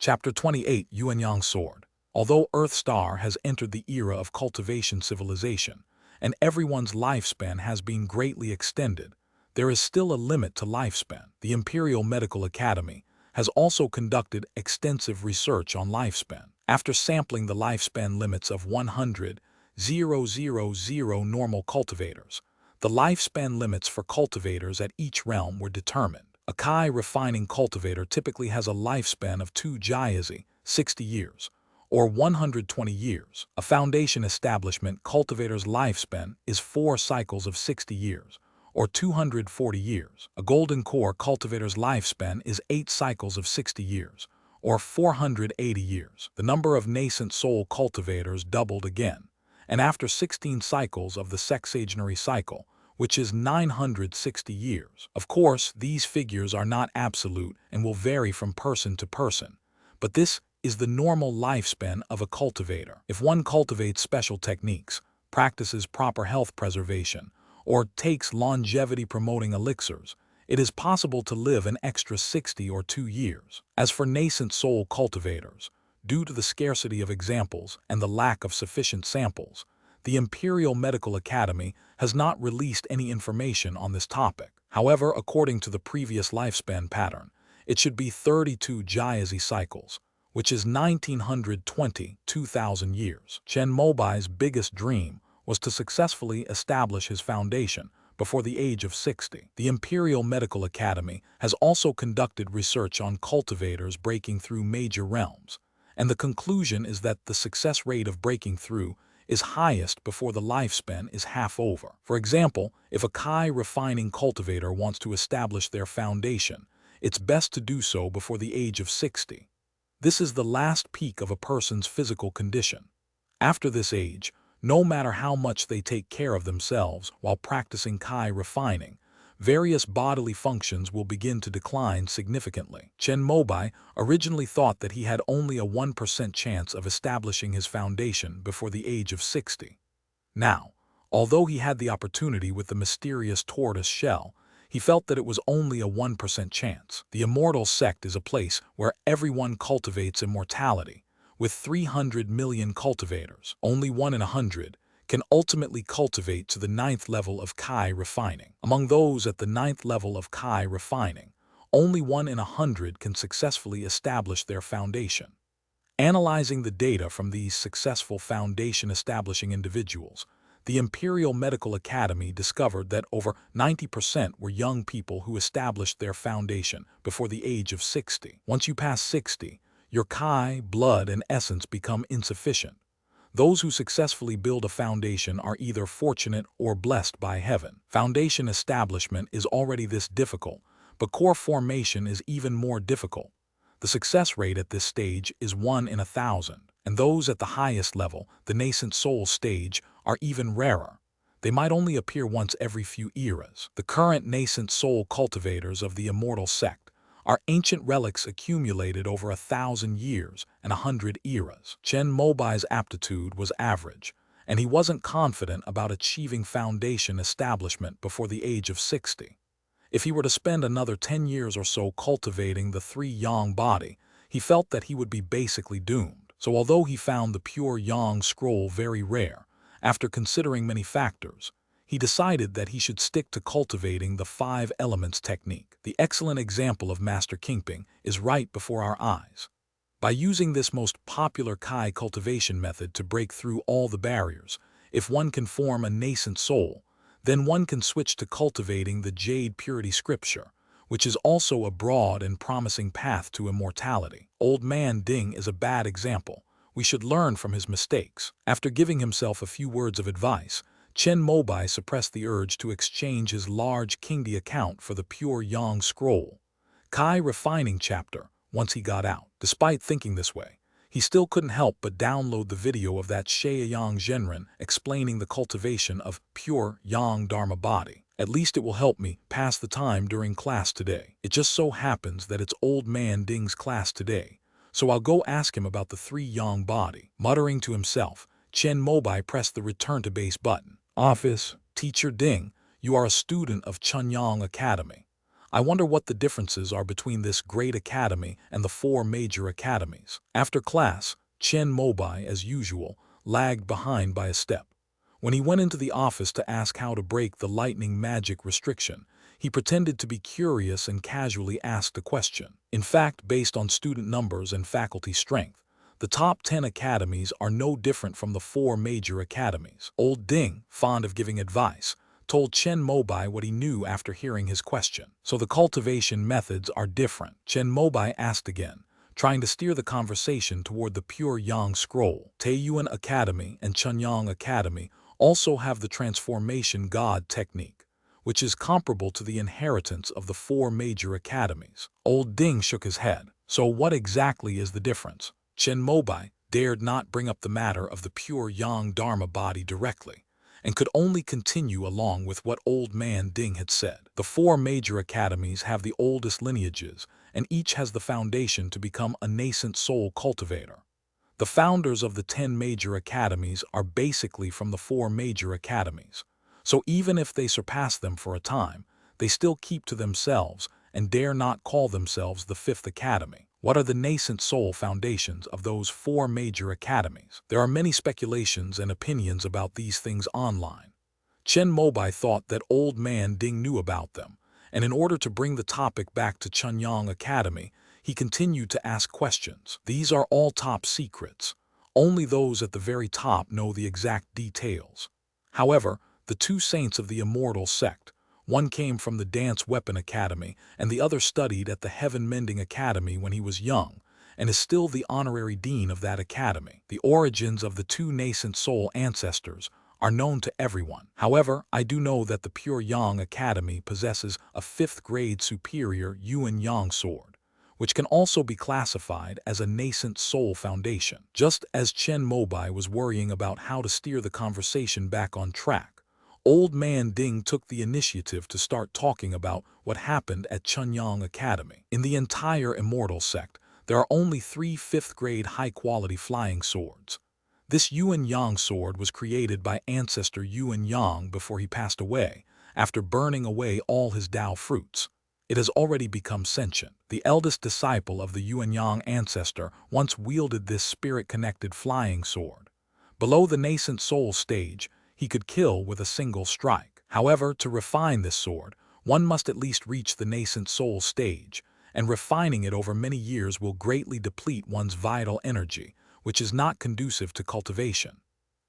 Chapter 28, Yuan Yang Sword. Although Earth Star has entered the era of cultivation civilization, and everyone's lifespan has been greatly extended, there is still a limit to lifespan. The Imperial Medical Academy has also conducted extensive research on lifespan. After sampling the lifespan limits of 100,000 normal cultivators, the lifespan limits for cultivators at each realm were determined. A Kai refining cultivator typically has a lifespan of 2 Jiazi, 60 years, or 120 years. A foundation establishment cultivator's lifespan is 4 cycles of 60 years, or 240 years. A golden core cultivator's lifespan is 8 cycles of 60 years, or 480 years. The number of nascent soul cultivators doubled again, and after 16 cycles of the sexagenary cycle, which is 960 years. Of course, these figures are not absolute and will vary from person to person, but this is the normal lifespan of a cultivator. If one cultivates special techniques, practices proper health preservation, or takes longevity-promoting elixirs, it is possible to live an extra 60 or 2 years. As for nascent soul cultivators, due to the scarcity of examples and the lack of sufficient samples, the Imperial Medical Academy has not released any information on this topic. However, according to the previous lifespan pattern, it should be 32 Jiazi cycles, which is 1920, 2,000 years. Chen Mobai's biggest dream was to successfully establish his foundation before the age of 60. The Imperial Medical Academy has also conducted research on cultivators breaking through major realms, and the conclusion is that the success rate of breaking through is highest before the lifespan is half over. For example, if a Kai refining cultivator wants to establish their foundation, it's best to do so before the age of 60. This is the last peak of a person's physical condition. After this age, no matter how much they take care of themselves while practicing Kai refining, various bodily functions will begin to decline significantly. Chen Mobai originally thought that he had only a 1% chance of establishing his foundation before the age of 60. Now, although he had the opportunity with the mysterious tortoise shell, he felt that it was only a 1% chance. The immortal sect is a place where everyone cultivates immortality. With 300 million cultivators, only 1 in 100 can ultimately cultivate to the 9th level of Kai refining. Among those at the 9th level of Kai refining, only 1 in 100 can successfully establish their foundation. Analyzing the data from these successful foundation-establishing individuals, the Imperial Medical Academy discovered that over 90% were young people who established their foundation before the age of 60. Once you pass 60, your Kai, blood, and essence become insufficient. Those who successfully build a foundation are either fortunate or blessed by heaven. Foundation establishment is already this difficult, but core formation is even more difficult. The success rate at this stage is 1 in 1,000, and those at the highest level, the nascent soul stage, are even rarer. They might only appear once every few eras. The current nascent soul cultivators of the immortal sect are ancient relics accumulated over 1,000 years and 100 eras. Chen Mobai's aptitude was average, and he wasn't confident about achieving foundation establishment before the age of 60. If he were to spend another 10 years or so cultivating the 3 Yang body, he felt that he would be basically doomed. So although he found the pure Yang scroll very rare, after considering many factors, he decided that he should stick to cultivating the 5 elements technique. The excellent example of Master Kingping is right before our eyes. By using this most popular Kai cultivation method to break through all the barriers, if one can form a nascent soul, then one can switch to cultivating the Jade Purity Scripture, which is also a broad and promising path to immortality. Old Man Ding is a bad example. We should learn from his mistakes. After giving himself a few words of advice, Chen Mobai suppressed the urge to exchange his large Kingdi account for the pure Yang scroll. Kai refining chapter, once he got out. Despite thinking this way, he still couldn't help but download the video of that Yang Zhenren explaining the cultivation of pure Yang Dharma body. At least it will help me pass the time during class today. It just so happens that it's Old Man Ding's class today, so I'll go ask him about the 3 Yang body. Muttering to himself, Chen Mobai pressed the return to base button. Office, Teacher Ding, you are a student of Chunyang Academy. I wonder what the differences are between this great academy and the four major academies. After class, Chen Mobai, as usual, lagged behind by a step. When he went into the office to ask how to break the lightning magic restriction, he pretended to be curious and casually asked a question. In fact, based on student numbers and faculty strength, the top 10 academies are no different from the four major academies. Old Ding, fond of giving advice, told Chen Mobai what he knew after hearing his question. So the cultivation methods are different. Chen Mobai asked again, trying to steer the conversation toward the Pure Yang Scroll. Taiyuan Academy and Chunyang Academy also have the transformation god technique, which is comparable to the inheritance of the four major academies. Old Ding shook his head. So what exactly is the difference? Chen Mobai dared not bring up the matter of the pure Yang Dharma body directly, and could only continue along with what old man Ding had said. The four major academies have the oldest lineages, and each has the foundation to become a nascent soul cultivator. The founders of the 10 major academies are basically from the four major academies, so even if they surpass them for a time, they still keep to themselves and dare not call themselves the fifth academy. What are the nascent soul foundations of those four major academies? There are many speculations and opinions about these things online. Chen Mobai thought that old man Ding knew about them, and in order to bring the topic back to Chunyang Academy, he continued to ask questions. These are all top secrets. Only those at the very top know the exact details. However, the two saints of the immortal sect, one came from the Dance Weapon Academy and the other studied at the Heaven Mending Academy when he was young, and is still the honorary dean of that academy. The origins of the two nascent soul ancestors are known to everyone. However, I do know that the Pure Yang Academy possesses a 5th grade superior Yuan Yang sword, which can also be classified as a nascent soul foundation. Just as Chen Mobai was worrying about how to steer the conversation back on track, old man Ding took the initiative to start talking about what happened at Chunyang Academy. In the entire immortal sect, there are only 3 5th grade high-quality flying swords. This Yuan Yang sword was created by ancestor Yuan Yang before he passed away, after burning away all his Tao fruits. It has already become sentient. The eldest disciple of the Yuan Yang ancestor once wielded this spirit-connected flying sword. Below the nascent soul stage, he could kill with a single strike. However, to refine this sword, one must at least reach the nascent soul stage, and refining it over many years will greatly deplete one's vital energy, which is not conducive to cultivation.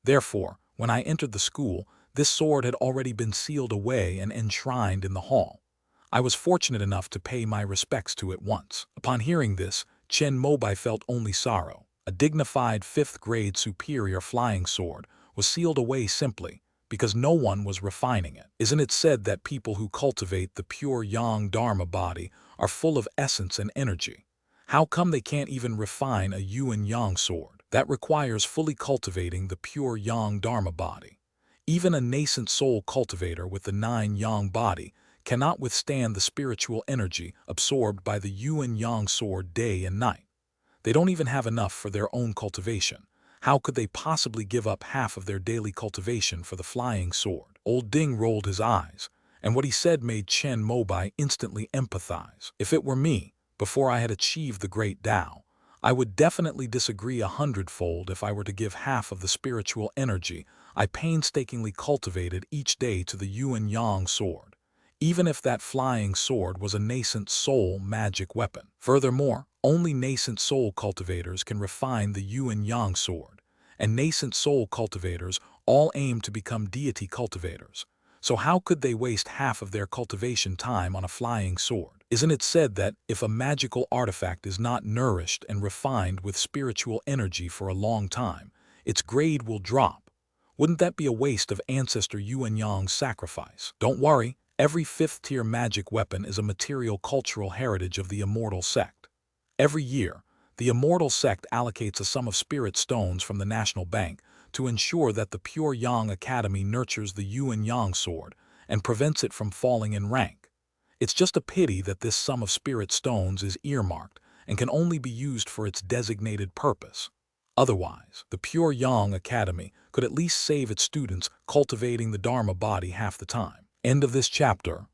Therefore, when I entered the school, this sword had already been sealed away and enshrined in the hall. I was fortunate enough to pay my respects to it once. Upon hearing this, Chen Mobai felt only sorrow. A dignified 5th grade superior flying sword was sealed away simply because no one was refining it. Isn't it said that people who cultivate the pure Yang Dharma body are full of essence and energy? How come they can't even refine a Yuan Yang sword? That requires fully cultivating the pure Yang Dharma body. Even a nascent soul cultivator with the 9 Yang body cannot withstand the spiritual energy absorbed by the Yuan Yang sword day and night. They don't even have enough for their own cultivation. How could they possibly give up half of their daily cultivation for the flying sword? Old Ding rolled his eyes, and what he said made Chen Mobai instantly empathize. If it were me, before I had achieved the great Tao, I would definitely disagree 100-fold if I were to give half of the spiritual energy I painstakingly cultivated each day to the Yuan Yang sword, even if that flying sword was a nascent soul magic weapon. Furthermore, only nascent soul cultivators can refine the Yuan Yang sword, and nascent soul cultivators all aim to become deity cultivators. So how could they waste half of their cultivation time on a flying sword? Isn't it said that if a magical artifact is not nourished and refined with spiritual energy for a long time, its grade will drop? Wouldn't that be a waste of ancestor Yuan Yang's sacrifice? Don't worry, every 5th-tier magic weapon is a material cultural heritage of the immortal sect. Every year, the immortal sect allocates a sum of spirit stones from the National Bank to ensure that the Pure Yang Academy nurtures the Yuan Yang sword and prevents it from falling in rank. It's just a pity that this sum of spirit stones is earmarked and can only be used for its designated purpose. Otherwise, the Pure Yang Academy could at least save its students cultivating the Dharma body half the time. End of this chapter.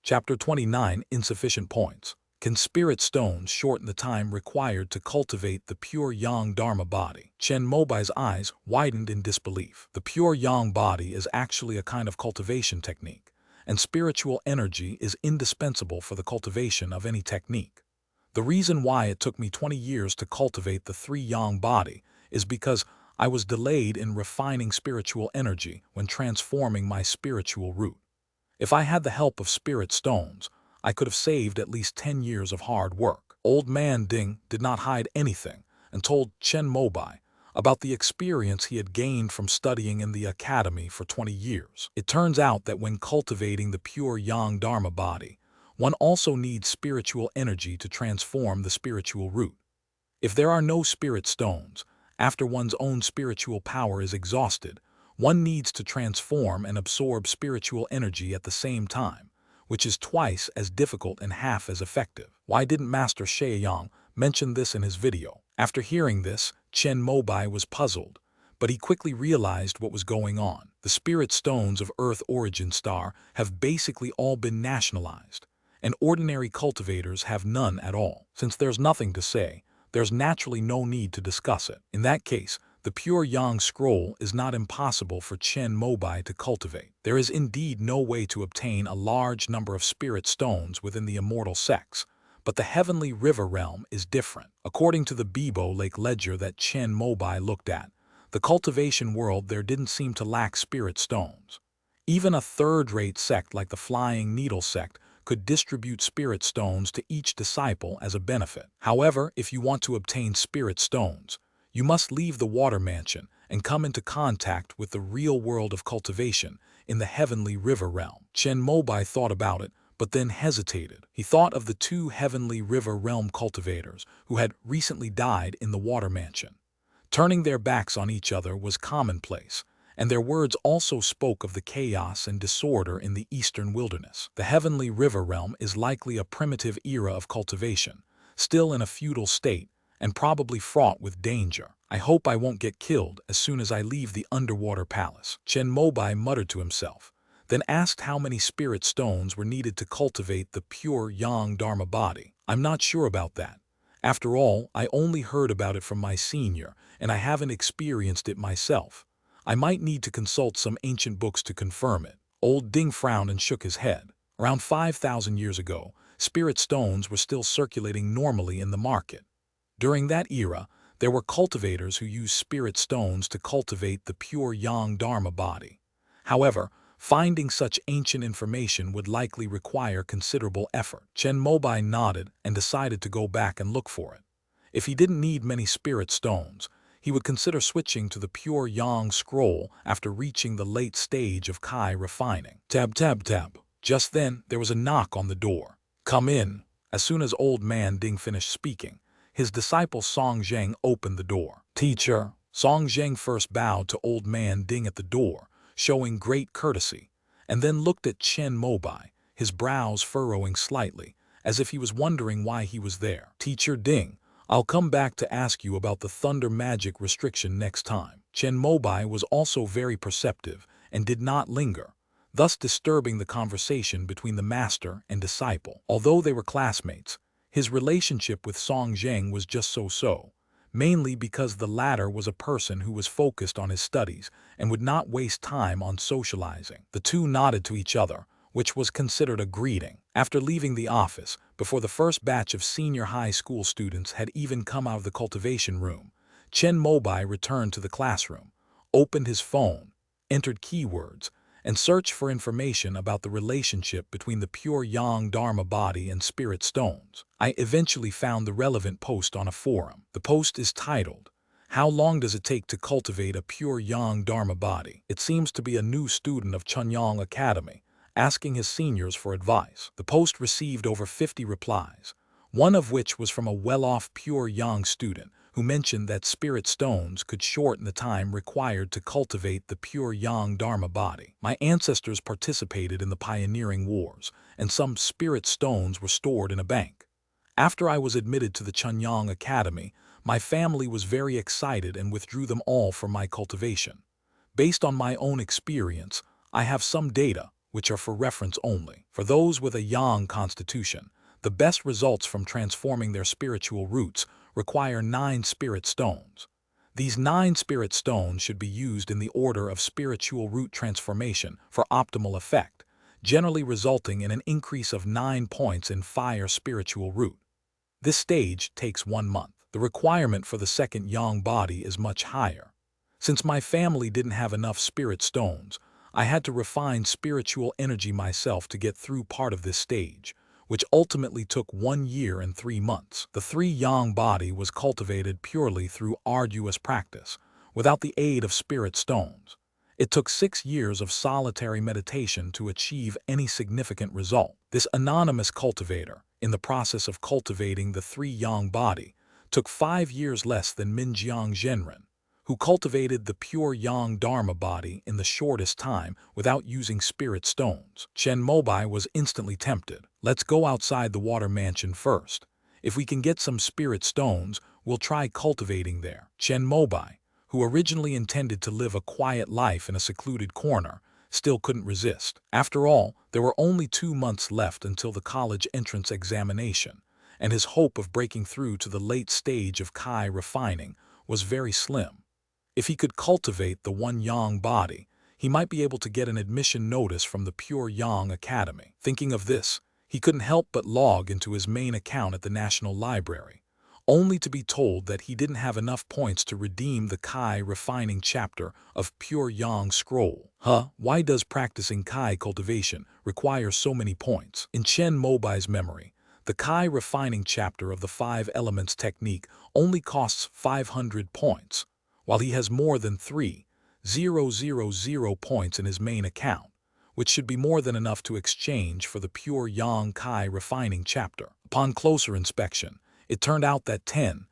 Chapter 29, Insufficient Points. Can spirit stones shorten the time required to cultivate the pure yang dharma body? Chen Mobai's eyes widened in disbelief. The pure yang body is actually a kind of cultivation technique, and spiritual energy is indispensable for the cultivation of any technique. The reason why it took me 20 years to cultivate the three yang body is because I was delayed in refining spiritual energy when transforming my spiritual root. If I had the help of spirit stones, I could have saved at least 10 years of hard work. Old man Ding did not hide anything and told Chen Mobai about the experience he had gained from studying in the academy for 20 years. It turns out that when cultivating the pure yang dharma body, one also needs spiritual energy to transform the spiritual root. If there are no spirit stones, after one's own spiritual power is exhausted, one needs to transform and absorb spiritual energy at the same time, which is twice as difficult and half as effective. Why didn't Master Shaoyang mention this in his video? After hearing this, Chen Mobai was puzzled, but he quickly realized what was going on. The spirit stones of Earth Origin Star have basically all been nationalized, and ordinary cultivators have none at all. Since there's nothing to say, there's naturally no need to discuss it. In that case, the pure yang scroll is not impossible for Chen Mobai to cultivate. There is indeed no way to obtain a large number of spirit stones within the immortal sects, but the heavenly river realm is different. According to the Bibo Lake ledger that Chen Mobai looked at, the cultivation world there didn't seem to lack spirit stones. Even a third-rate sect like the Flying Needle sect could distribute spirit stones to each disciple as a benefit. However, if you want to obtain spirit stones, you must leave the water mansion and come into contact with the real world of cultivation in the heavenly river realm. Chen Mobai thought about it, but then hesitated. He thought of the two heavenly river realm cultivators who had recently died in the water mansion. Turning their backs on each other was commonplace, and their words also spoke of the chaos and disorder in the eastern wilderness. The heavenly river realm is likely a primitive era of cultivation, still in a feudal state, and probably fraught with danger. I hope I won't get killed as soon as I leave the underwater palace. Chen Mobai muttered to himself, then asked how many spirit stones were needed to cultivate the pure yang dharma body. I'm not sure about that. After all, I only heard about it from my senior, and I haven't experienced it myself. I might need to consult some ancient books to confirm it. Old Ding frowned and shook his head. Around 5,000 years ago, spirit stones were still circulating normally in the market. During that era, there were cultivators who used spirit stones to cultivate the pure yang dharma body. However, finding such ancient information would likely require considerable effort. Chen Mobai nodded and decided to go back and look for it. If he didn't need many spirit stones, he would consider switching to the pure yang scroll after reaching the late stage of Kai refining. Tab tab tab. Just then, there was a knock on the door. Come in. As soon as old man Ding finished speaking, his disciple Song Zheng opened the door. Teacher. Song Zheng first bowed to old man Ding at the door, showing great courtesy, and then looked at Chen Mobai, his brows furrowing slightly, as if he was wondering why he was there. Teacher Ding, I'll come back to ask you about the thunder magic restriction next time. Chen Mobai was also very perceptive and did not linger, thus disturbing the conversation between the master and disciple. Although they were classmates, his relationship with Song Zheng was just so-so, mainly because the latter was a person who was focused on his studies and would not waste time on socializing. The two nodded to each other, which was considered a greeting. After leaving the office, before the first batch of senior high school students had even come out of the cultivation room, Chen Mobai returned to the classroom, opened his phone, entered keywords, and searched for information about the relationship between the pure yang dharma body and spirit stones. I eventually found the relevant post on a forum. The post is titled, "How long does it take to cultivate a pure yang dharma body?" It seems to be a new student of Chunyang Academy, asking his seniors for advice. The post received over 50 replies, one of which was from a well-off pure yang student who mentioned that spirit stones could shorten the time required to cultivate the pure yang dharma body. My ancestors participated in the pioneering wars, and some spirit stones were stored in a bank. After I was admitted to the Chunyang Academy, my family was very excited and withdrew them all for my cultivation. Based on my own experience, I have some data which are for reference only. For those with a yang constitution, the best results from transforming their spiritual roots require 9 spirit stones. These 9 spirit stones should be used in the order of spiritual root transformation for optimal effect, generally resulting in an increase of 9 points in fire spiritual root. This stage takes 1 month. The requirement for the second yang body is much higher. Since my family didn't have enough spirit stones, I had to refine spiritual energy myself to get through part of this stage, which ultimately took 1 year and 3 months. The 3 yang body was cultivated purely through arduous practice, without the aid of spirit stones. It took 6 years of solitary meditation to achieve any significant result. This anonymous cultivator, in the process of cultivating the 3 yang body, took 5 years less than Minjiang Zhenren, who cultivated the pure yang dharma body in the shortest time without using spirit stones. Chen Mobai was instantly tempted. Let's go outside the water mansion first. If we can get some spirit stones, we'll try cultivating there. Chen Mobai, who originally intended to live a quiet life in a secluded corner, still couldn't resist. After all, there were only 2 months left until the college entrance examination, and his hope of breaking through to the late stage of Kai refining was very slim. If he could cultivate the 1 yang body, he might be able to get an admission notice from the Pure Yang Academy. Thinking of this, he couldn't help but log into his main account at the National Library, only to be told that he didn't have enough points to redeem the Kai refining chapter of Pure Yang Scroll. Why does practicing Kai cultivation require so many points? In Chen Mobai's memory, the Kai refining chapter of the 5 elements technique only costs 500 points, while he has more than 3,000 points in his main account, which should be more than enough to exchange for the Pure Yang Kai refining chapter. Upon closer inspection, it turned out that 10,000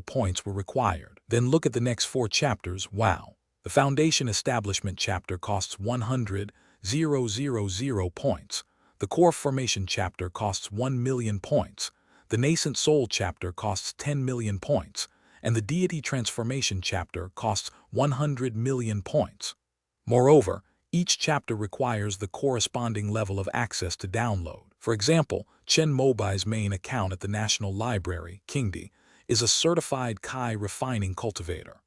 points were required. Then look at the next 4 chapters. Wow! The Foundation Establishment chapter costs 100,000 points. The Core Formation chapter costs 1,000,000 points. The Nascent Soul chapter costs 10,000,000 points. And the Deity Transformation chapter costs 100 million points. Moreover, each chapter requires the corresponding level of access to download. For example, Chen Mobai's main account at the National Library, Kingdi, is a certified Kai refining cultivator.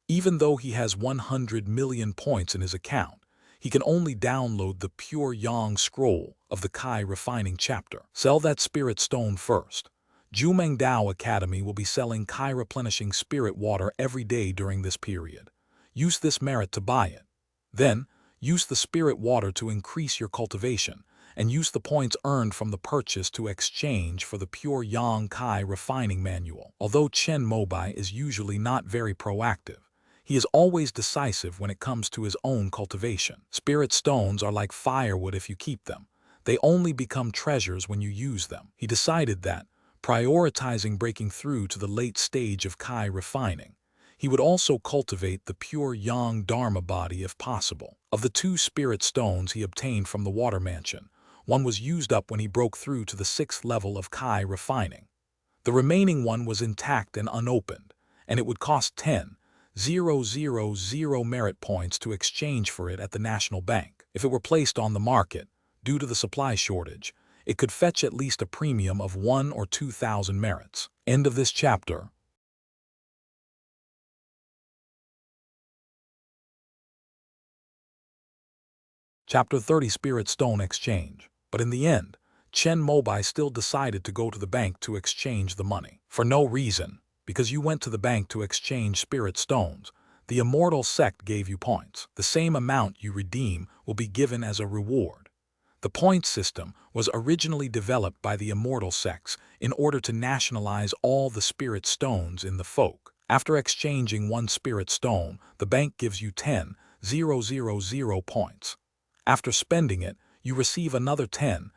Even though he has 100 million points in his account, he can only download the Pure Yang Scroll of the Kai refining chapter. Sell that spirit stone first. Jumengdao Academy will be selling Kai replenishing spirit water every day during this period. Use this merit to buy it. Then, use the spirit water to increase your cultivation, and use the points earned from the purchase to exchange for the Pure Yang Kai refining manual. Although Chen Mobai is usually not very proactive, he is always decisive when it comes to his own cultivation. Spirit stones are like firewood if you keep them. They only become treasures when you use them. He decided that, prioritizing breaking through to the late stage of Kai refining, he would also cultivate the pure Yang Dharma body if possible. Of the 2 spirit stones he obtained from the water mansion, one was used up when he broke through to the 6th level of Kai refining. The remaining one was intact and unopened, and it would cost 10,000 merit points to exchange for it at the National Bank. If it were placed on the market, due to the supply shortage, it could fetch at least a premium of 1,000 or 2,000 merits. End of this chapter. Chapter 30 Spirit Stone Exchange. But in the end, Chen Mobai still decided to go to the bank to exchange the money. For no reason, because you went to the bank to exchange spirit stones, the immortal sect gave you points. The same amount you redeem will be given as a reward. The point system was originally developed by the immortal sects in order to nationalize all the spirit stones in the folk. After exchanging 1 spirit stone, the bank gives you 10,000 points. After spending it, you receive another 10,000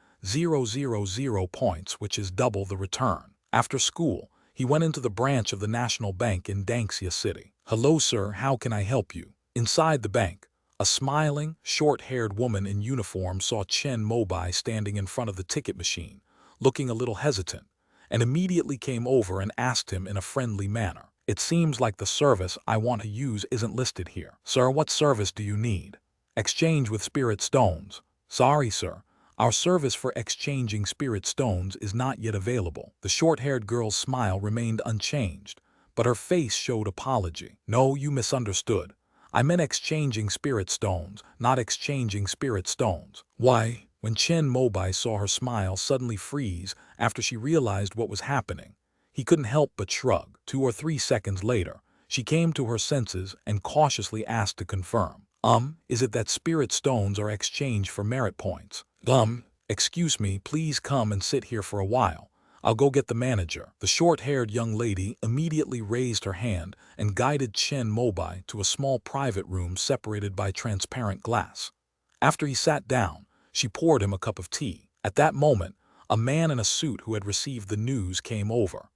points, which is double the return. After school, he went into the branch of the National Bank in Dangxia City. "Hello, sir, how can I help you?" Inside the bank, a smiling, short-haired woman in uniform saw Chen Mobai standing in front of the ticket machine, looking a little hesitant, and immediately came over and asked him in a friendly manner, "It seems like the service I want to use isn't listed here. Sir, what service do you need?" Exchange with spirit stones. Sorry, sir. Our service for exchanging spirit stones is not yet available. The short-haired girl's smile remained unchanged, but her face showed apology. No, you misunderstood. I meant exchanging spirit stones, not exchanging spirit stones. Why? When Chen Mobai saw her smile suddenly freeze after she realized what was happening, he couldn't help but shrug. 2 or 3 seconds later, she came to her senses and cautiously asked to confirm. Is it that spirit stones are exchanged for merit points? Excuse me, please come and sit here for a while. I'll go get the manager. The short-haired young lady immediately raised her hand and guided Chen Mobai to a small private room separated by transparent glass. After he sat down, she poured him a cup of tea. At that moment, a man in a suit who had received the news came over.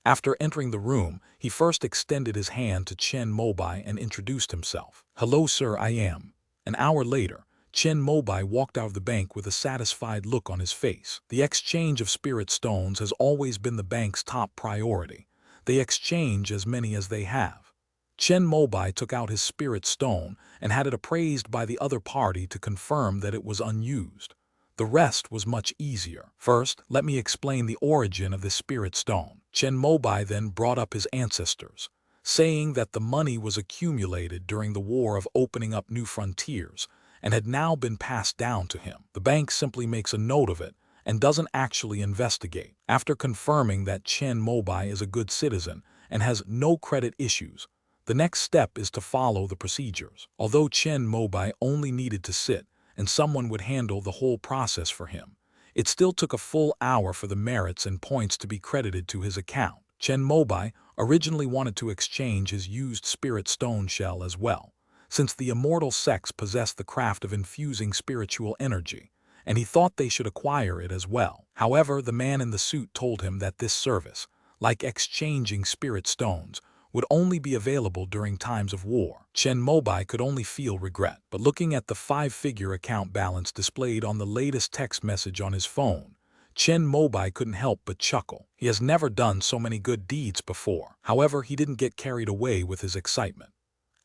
After entering the room, he first extended his hand to Chen Mobai and introduced himself. Hello, sir, I am. An hour later, Chen Mobai walked out of the bank with a satisfied look on his face. The exchange of spirit stones has always been the bank's top priority. They exchange as many as they have. Chen Mobai took out his spirit stone and had it appraised by the other party to confirm that it was unused. The rest was much easier. First, let me explain the origin of this spirit stone. Chen Mobai then brought up his ancestors, saying that the money was accumulated during the war of opening up new frontiers and had now been passed down to him. The bank simply makes a note of it and doesn't actually investigate. After confirming that Chen Mobai is a good citizen and has no credit issues, the next step is to follow the procedures. Although Chen Mobai only needed to sit and someone would handle the whole process for him, it still took a full hour for the merits and points to be credited to his account. Chen Mobai originally wanted to exchange his used spirit stone shell as well, since the immortal sects possess the craft of infusing spiritual energy, and he thought they should acquire it as well. However, the man in the suit told him that this service, like exchanging spirit stones, would only be available during times of war. Chen Mobai could only feel regret, but looking at the 5-figure account balance displayed on the latest text message on his phone, Chen Mobai couldn't help but chuckle. He has never done so many good deeds before. However, he didn't get carried away with his excitement.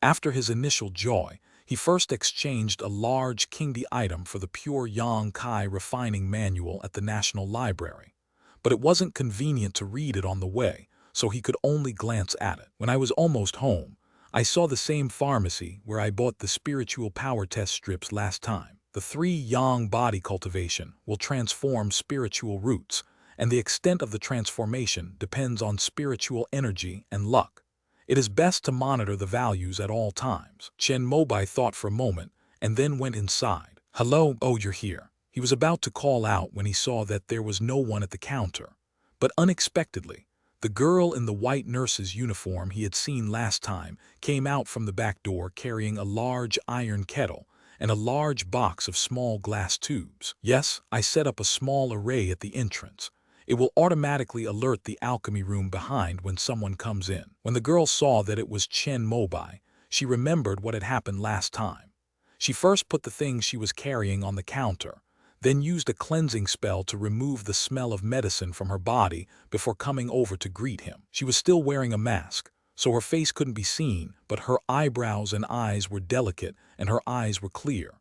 After his initial joy, he first exchanged a large kingly item for the pure Yang Kai refining manual at the National Library. But it wasn't convenient to read it on the way, so he could only glance at it. When I was almost home, I saw the same pharmacy where I bought the spiritual power test strips last time. The 3 Yang body cultivation will transform spiritual roots, and the extent of the transformation depends on spiritual energy and luck. It is best to monitor the values at all times. Chen Mobai thought for a moment and then went inside. Hello, oh, you're here. He was about to call out when he saw that there was no one at the counter, but unexpectedly, the girl in the white nurse's uniform he had seen last time came out from the back door carrying a large iron kettle and a large box of small glass tubes. Yes, I set up a small array at the entrance. It will automatically alert the alchemy room behind when someone comes in. When the girl saw that it was Chen Mobai, she remembered what had happened last time. She first put the things she was carrying on the counter, then used a cleansing spell to remove the smell of medicine from her body before coming over to greet him. She was still wearing a mask, so her face couldn't be seen, but her eyebrows and eyes were delicate and her eyes were clear.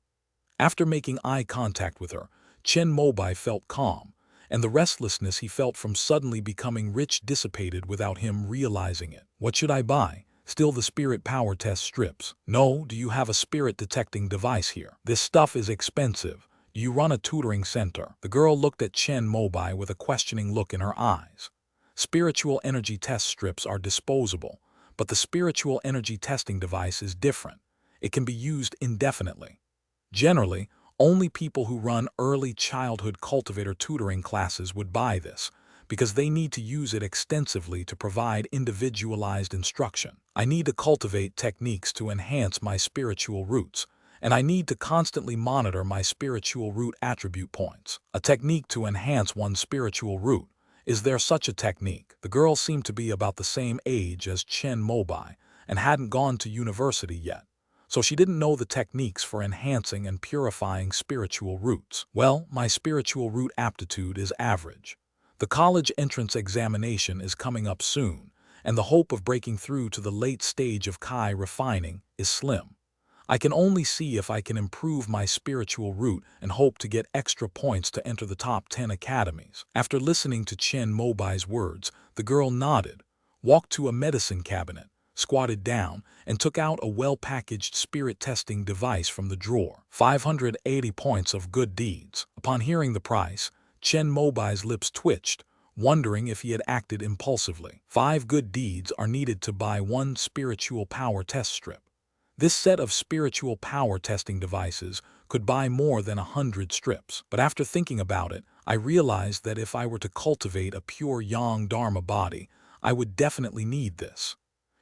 After making eye contact with her, Chen Mobai felt calm, and the restlessness he felt from suddenly becoming rich dissipated without him realizing it. What should I buy? Still the spirit power test strips. No, do you have a spirit detecting device here? This stuff is expensive. You run a tutoring center. The girl looked at Chen Mobai with a questioning look in her eyes. Spiritual energy test strips are disposable, but the spiritual energy testing device is different. It can be used indefinitely. Generally, only people who run early childhood cultivator tutoring classes would buy this, because they need to use it extensively to provide individualized instruction. I need to cultivate techniques to enhance my spiritual roots, and I need to constantly monitor my spiritual root attribute points. A technique to enhance one's spiritual root. Is there such a technique? The girl seemed to be about the same age as Chen Mobai and hadn't gone to university yet, so she didn't know the techniques for enhancing and purifying spiritual roots. Well, my spiritual root aptitude is average. The college entrance examination is coming up soon, and the hope of breaking through to the late stage of Kai refining is slim. I can only see if I can improve my spiritual route and hope to get extra points to enter the top 10 academies. After listening to Chen Mobai's words, the girl nodded, walked to a medicine cabinet, squatted down, and took out a well-packaged spirit testing device from the drawer. 580 points of good deeds. Upon hearing the price, Chen Mobai's lips twitched, wondering if he had acted impulsively. 5 good deeds are needed to buy 1 spiritual power test strip. This set of spiritual power testing devices could buy more than 100 strips. But after thinking about it, I realized that if I were to cultivate a pure yang dharma body, I would definitely need this.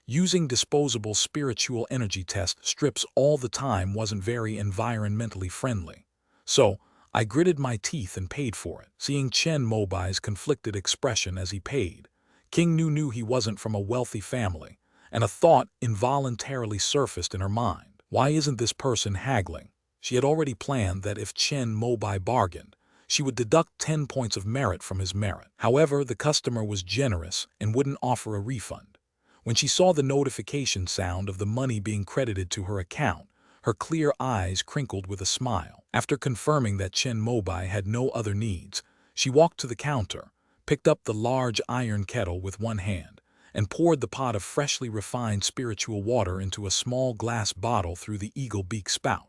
Using disposable spiritual energy test strips all the time wasn't very environmentally friendly. So, I gritted my teeth and paid for it. Seeing Chen Mobai's conflicted expression as he paid, King Nu knew he wasn't from a wealthy family, and a thought involuntarily surfaced in her mind. Why isn't this person haggling? She had already planned that if Chen Mobai bargained, she would deduct 10 points of merit from his merit. However, the customer was generous and wouldn't offer a refund. When she saw the notification sound of the money being credited to her account, her clear eyes crinkled with a smile. After confirming that Chen Mobai had no other needs, she walked to the counter, picked up the large iron kettle with one hand, and poured the pot of freshly refined spiritual water into a small glass bottle through the eagle beak spout.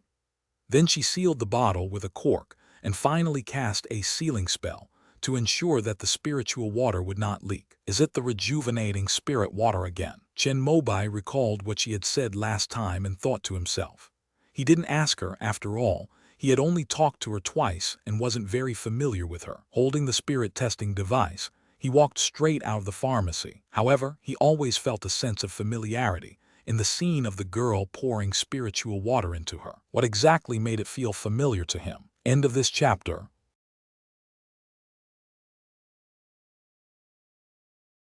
Then she sealed the bottle with a cork and finally cast a sealing spell to ensure that the spiritual water would not leak. Is it the rejuvenating spirit water again? Chen Mobai recalled what she had said last time and thought to himself. He didn't ask her, after all. He had only talked to her twice and wasn't very familiar with her. Holding the spirit testing device, he walked straight out of the pharmacy. However, he always felt a sense of familiarity in the scene of the girl pouring spiritual water into her. What exactly made it feel familiar to him? End of this chapter.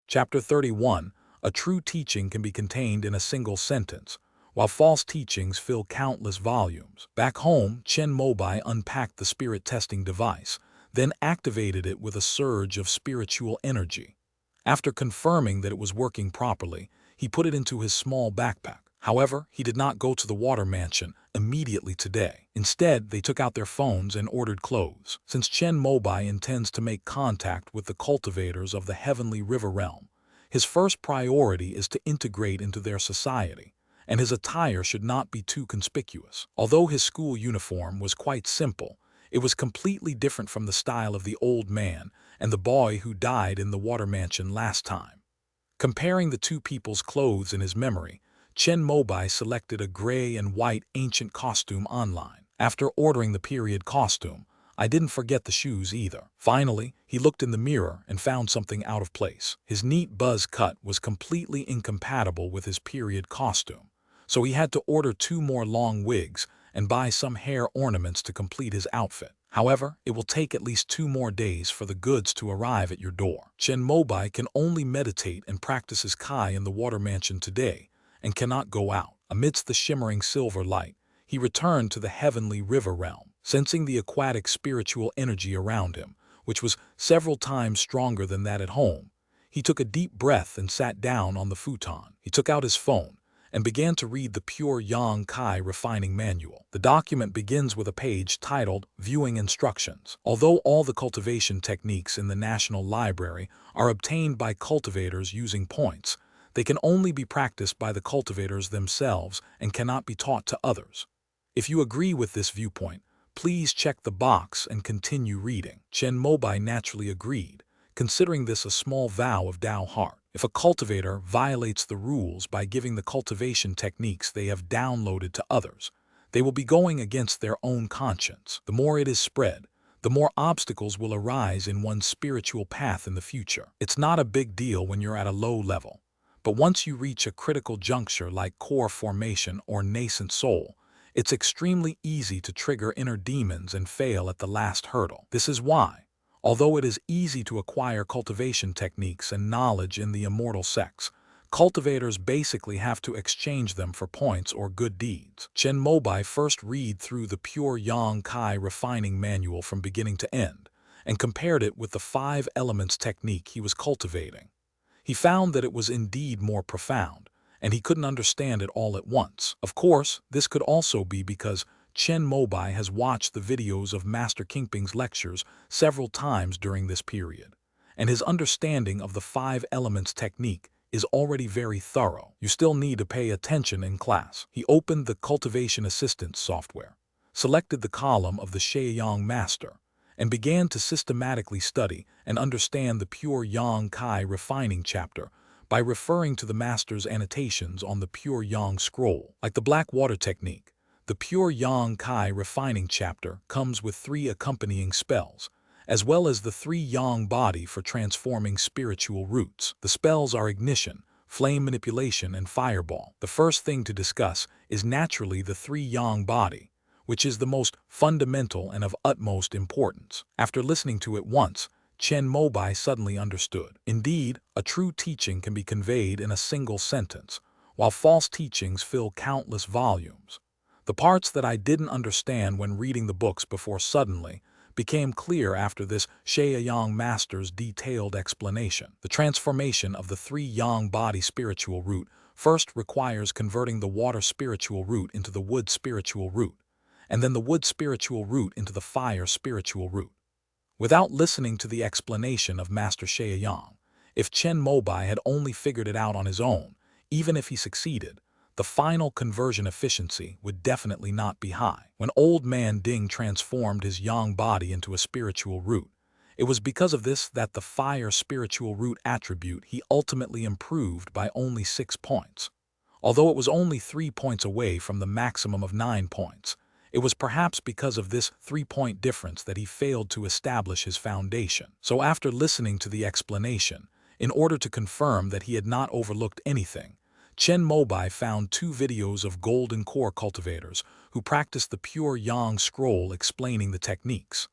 Chapter 31. A true teaching can be contained in a single sentence, while false teachings fill countless volumes. Back home, Chen Mobai unpacked the spirit testing device, then activated it with a surge of spiritual energy. After confirming that it was working properly, he put it into his small backpack. However, he did not go to the water mansion immediately today. Instead, they took out their phones and ordered clothes. Since Chen Mobai intends to make contact with the cultivators of the heavenly river realm, his first priority is to integrate into their society, and his attire should not be too conspicuous. Although his school uniform was quite simple, it was completely different from the style of the old man and the boy who died in the water mansion last time. Comparing the two people's clothes in his memory, Chen Mobai selected a gray and white ancient costume online. After ordering the period costume, I didn't forget the shoes either. Finally, he looked in the mirror and found something out of place. His neat buzz cut was completely incompatible with his period costume, so he had to order 2 more long wigs and buy some hair ornaments to complete his outfit. However, it will take at least 2 more days for the goods to arrive at your door. Chen Mobai can only meditate and practice his Kai in the water mansion today, and cannot go out. Amidst the shimmering silver light, he returned to the heavenly river realm. Sensing the aquatic spiritual energy around him, which was several times stronger than that at home, he took a deep breath and sat down on the futon. He took out his phone and began to read the Pure Yang Kai Refining Manual. The document begins with a page titled Viewing Instructions. Although all the cultivation techniques in the National Library are obtained by cultivators using points, they can only be practiced by the cultivators themselves and cannot be taught to others. If you agree with this viewpoint, please check the box and continue reading. Chen Mobai naturally agreed, considering this a small vow of Tao heart. If a cultivator violates the rules by giving the cultivation techniques they have downloaded to others, they will be going against their own conscience. The more it is spread, the more obstacles will arise in one's spiritual path in the future. It's not a big deal when you're at a low level, but once you reach a critical juncture like core formation or nascent soul, it's extremely easy to trigger inner demons and fail at the last hurdle. This is why, although it is easy to acquire cultivation techniques and knowledge in the immortal sects, cultivators basically have to exchange them for points or good deeds. Chen Mobai first read through the Pure Yang Kai Refining Manual from beginning to end, and compared it with the 5 elements technique he was cultivating. He found that it was indeed more profound, and he couldn't understand it all at once. Of course, this could also be because Chen Mobai has watched the videos of Master Kingping's lectures several times during this period, and his understanding of the 5 elements technique is already very thorough. You still need to pay attention in class. He opened the Cultivation Assistance software, selected the column of the Shaoyang Master, and began to systematically study and understand the Pure Yang Kai refining chapter by referring to the master's annotations on the Pure Yang scroll. Like the black water technique, the Pure Yang Kai refining chapter comes with 3 accompanying spells, as well as the 3 Yang body for transforming spiritual roots. The spells are ignition, flame manipulation, and fireball. The first thing to discuss is naturally the 3 Yang body, which is the most fundamental and of utmost importance. After listening to it once, Chen Mobai suddenly understood. Indeed, a true teaching can be conveyed in a single sentence, while false teachings fill countless volumes. The parts that I didn't understand when reading the books before suddenly became clear after this Shaoyang master's detailed explanation. The transformation of the 3 Yang body spiritual root first requires converting the water spiritual root into the wood spiritual root, and then the wood spiritual root into the fire spiritual root. Without listening to the explanation of Master Shaoyang, if Chen Mobai had only figured it out on his own, even if he succeeded, the final conversion efficiency would definitely not be high. When Old Man Ding transformed his Yang body into a spiritual root, it was because of this that the fire spiritual root attribute he ultimately improved by only 6 points. Although it was only 3 points away from the maximum of 9 points, it was perhaps because of this 3-point difference that he failed to establish his foundation. So after listening to the explanation, in order to confirm that he had not overlooked anything, Chen Mobai found 2 videos of golden core cultivators who practiced the Pure Yang scroll explaining the techniques.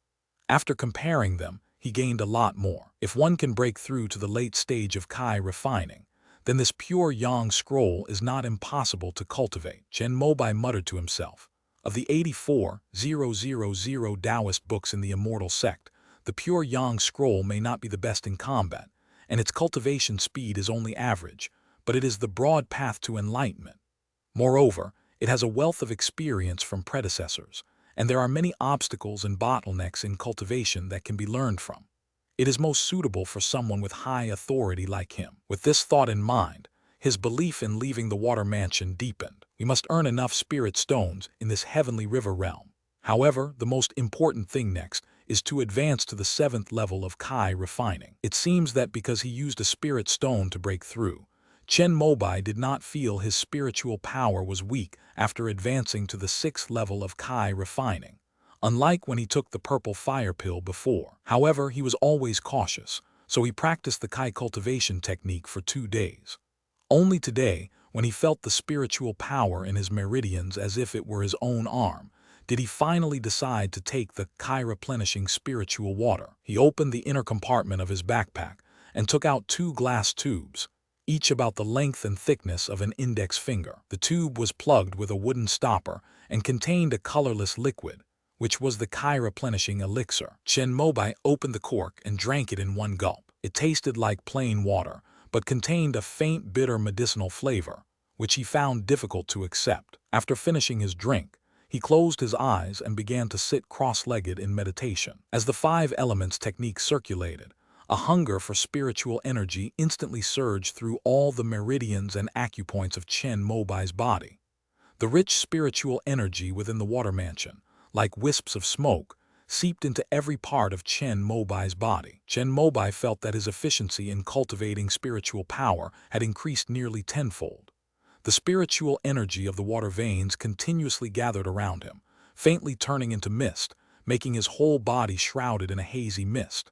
After comparing them, he gained a lot more. If one can break through to the late stage of Kai refining, then this Pure Yang scroll is not impossible to cultivate. Chen Mobai muttered to himself. Of the 84,000 Taoist books in the immortal sect, the Pure Yang scroll may not be the best in combat, and its cultivation speed is only average, but it is the broad path to enlightenment. Moreover, it has a wealth of experience from predecessors, and there are many obstacles and bottlenecks in cultivation that can be learned from. It is most suitable for someone with high authority like him. With this thought in mind, his belief in leaving the water mansion deepened. We must earn enough spirit stones in this heavenly river realm. However, the most important thing next is to advance to the 7th level of Kai refining. It seems that because he used a spirit stone to break through, Chen Mobai did not feel his spiritual power was weak after advancing to the 6th level of Kai refining, unlike when he took the purple fire pill before. However, he was always cautious, so he practiced the Kai cultivation technique for 2 days. Only today, when he felt the spiritual power in his meridians as if it were his own arm, did he finally decide to take the Kai replenishing spiritual water. He opened the inner compartment of his backpack and took out 2 glass tubes, each about the length and thickness of an index finger. The tube was plugged with a wooden stopper and contained a colorless liquid, which was the Kai replenishing elixir. Chen Mobai opened the cork and drank it in one gulp. It tasted like plain water, but contained a faint bitter medicinal flavor, which he found difficult to accept. After finishing his drink, he closed his eyes and began to sit cross-legged in meditation. As the 5 elements technique circulated, a hunger for spiritual energy instantly surged through all the meridians and acupoints of Chen Mobai's body. The rich spiritual energy within the water mansion, like wisps of smoke, seeped into every part of Chen Mobai's body. Chen Mobai felt that his efficiency in cultivating spiritual power had increased nearly tenfold. The spiritual energy of the water veins continuously gathered around him, faintly turning into mist, making his whole body shrouded in a hazy mist.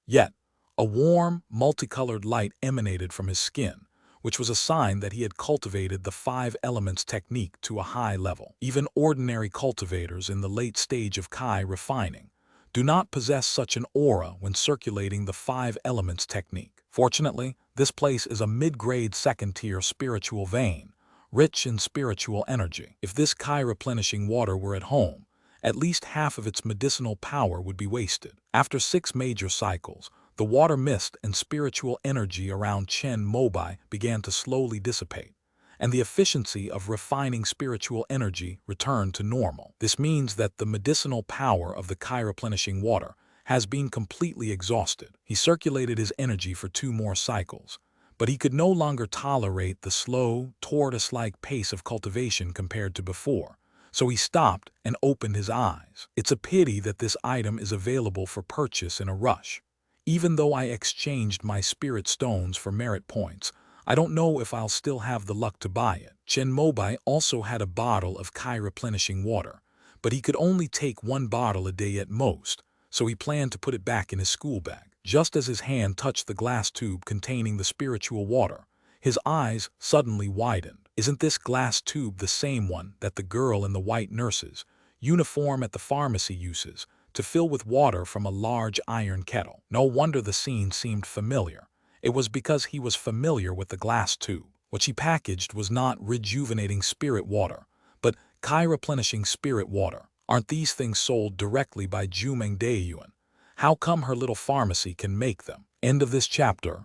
Yet, a warm, multicolored light emanated from his skin, which was a sign that he had cultivated the 5 elements technique to a high level. Even ordinary cultivators in the late stage of Kai refining do not possess such an aura when circulating the 5 elements technique. Fortunately, this place is a mid-grade 2nd-tier spiritual vein, rich in spiritual energy. If this Kai replenishing water were at home, at least half of its medicinal power would be wasted. After 6 major cycles, the water mist and spiritual energy around Chen Mobai began to slowly dissipate, and the efficiency of refining spiritual energy returned to normal. This means that the medicinal power of the Kai replenishing water has been completely exhausted. He circulated his energy for 2 more cycles, but he could no longer tolerate the slow, tortoise-like pace of cultivation compared to before, so he stopped and opened his eyes. It's a pity that this item is available for purchase in a rush. Even though I exchanged my spirit stones for merit points, I don't know if I'll still have the luck to buy it. Chen Mobai also had a bottle of Kai replenishing water, but he could only take 1 bottle a day at most, so he planned to put it back in his school bag. Just as his hand touched the glass tube containing the spiritual water, his eyes suddenly widened. Isn't this glass tube the same one that the girl in the white nurse's uniform at the pharmacy uses to fill with water from a large iron kettle? No wonder the scene seemed familiar. It was because he was familiar with the glass tube. What she packaged was not rejuvenating spirit water, but Kai replenishing spirit water. Aren't these things sold directly by Jumeng Daiyuan? How come her little pharmacy can make them? End of this chapter.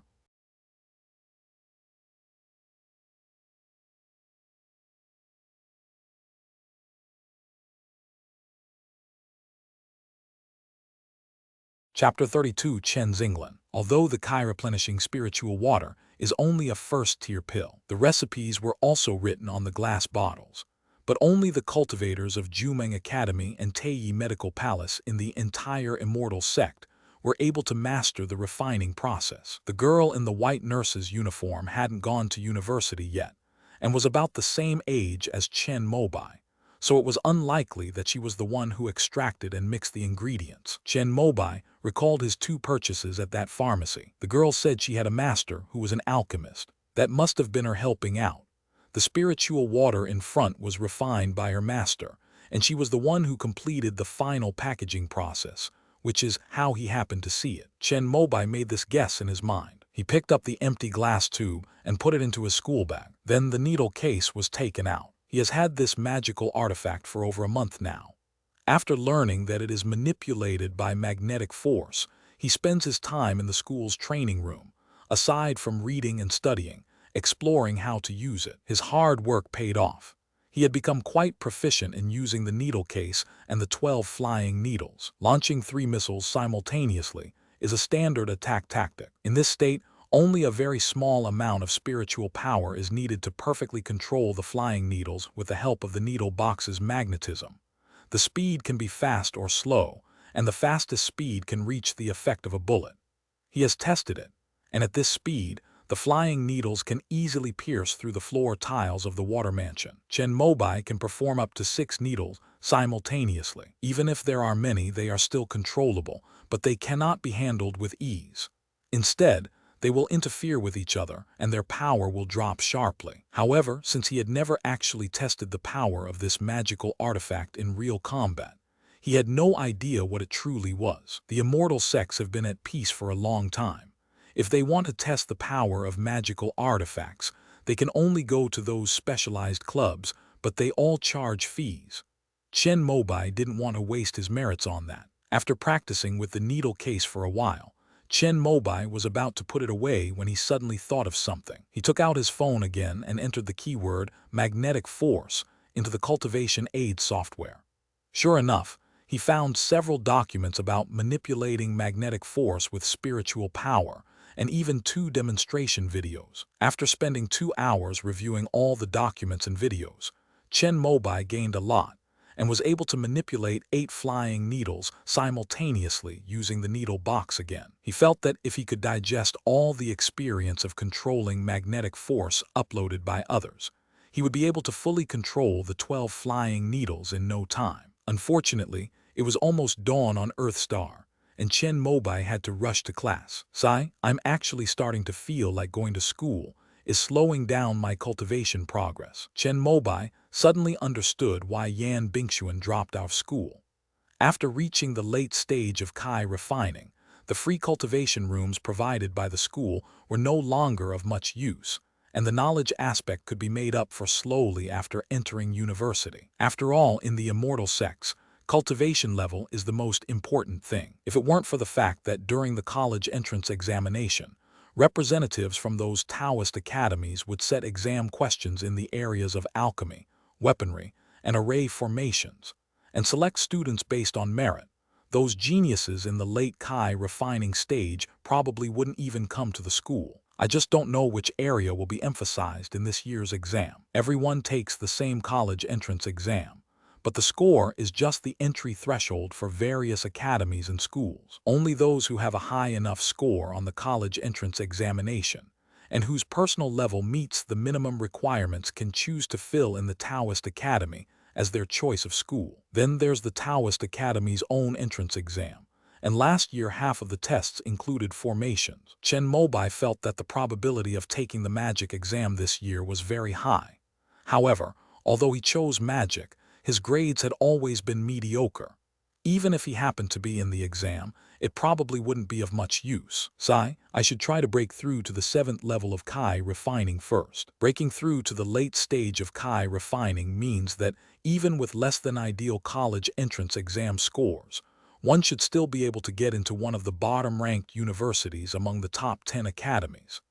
Chapter 32, Chen's England. Although the Kai replenishing spiritual water is only a first-tier pill, the recipes were also written on the glass bottles. But only the cultivators of Jumeng Academy and Taiyi Medical Palace in the entire immortal sect were able to master the refining process. The girl in the white nurse's uniform hadn't gone to university yet, and was about the same age as Chen Mobai, so it was unlikely that she was the one who extracted and mixed the ingredients. Chen Mobai recalled his 2 purchases at that pharmacy. The girl said she had a master who was an alchemist. That must have been her helping out. The spiritual water in front was refined by her master, and she was the one who completed the final packaging process, which is how he happened to see it. Chen Mobai made this guess in his mind. He picked up the empty glass tube and put it into his school bag. Then the needle case was taken out. He has had this magical artifact for over a month now. After learning that it is manipulated by magnetic force, he spends his time in the school's training room, aside from reading and studying, exploring how to use it. His hard work paid off. He had become quite proficient in using the needle case and the 12 flying needles. Launching 3 missiles simultaneously is a standard attack tactic. In this state, only a very small amount of spiritual power is needed to perfectly control the flying needles with the help of the needle box's magnetism. The speed can be fast or slow, and the fastest speed can reach the effect of a bullet. He has tested it, and at this speed, the flying needles can easily pierce through the floor tiles of the water mansion. Chen Mobai can perform up to 6 needles simultaneously. Even if there are many, they are still controllable, but they cannot be handled with ease. Instead, they will interfere with each other, and their power will drop sharply. However, since he had never actually tested the power of this magical artifact in real combat, he had no idea what it truly was. The immortal sects have been at peace for a long time. If they want to test the power of magical artifacts, they can only go to those specialized clubs, but they all charge fees. Chen Mobai didn't want to waste his merits on that. After practicing with the needle case for a while, Chen Mobai was about to put it away when he suddenly thought of something. He took out his phone again and entered the keyword magnetic force into the cultivation aid software. Sure enough, he found several documents about manipulating magnetic force with spiritual power, and even 2 demonstration videos. After spending 2 hours reviewing all the documents and videos, Chen Mobai gained a lot, and was able to manipulate 8 flying needles simultaneously using the needle box again. He felt that if he could digest all the experience of controlling magnetic force uploaded by others, he would be able to fully control the 12 flying needles in no time. Unfortunately, it was almost dawn on Earth Star, and Chen Mobai had to rush to class. I'm actually starting to feel like going to school is slowing down my cultivation progress. Chen Mobai suddenly understood why Yan Bingxuan dropped out of school. After reaching the late stage of Kai refining, the free cultivation rooms provided by the school were no longer of much use, and the knowledge aspect could be made up for slowly after entering university. After all, in the immortal sects, cultivation level is the most important thing. If it weren't for the fact that during the college entrance examination, Representatives from those Taoist academies would set exam questions in the areas of alchemy, weaponry, and array formations, and select students based on merit. Those geniuses in the late Kai refining stage probably wouldn't even come to the school. I just don't know which area will be emphasized in this year's exam. Everyone takes the same college entrance exam, but the score is just the entry threshold for various academies and schools. Only those who have a high enough score on the college entrance examination and whose personal level meets the minimum requirements can choose to fill in the Taoist Academy as their choice of school. Then there's the Taoist Academy's own entrance exam, and last year half of the tests included formations. Chen Mobai felt that the probability of taking the magic exam this year was very high. However, although he chose magic, his grades had always been mediocre. Even if he happened to be in the exam, it probably wouldn't be of much use. I should try to break through to the 7th level of Kai refining first. Breaking through to the late stage of Kai refining means that even with less than ideal college entrance exam scores, one should still be able to get into one of the bottom-ranked universities among the top 10 academies.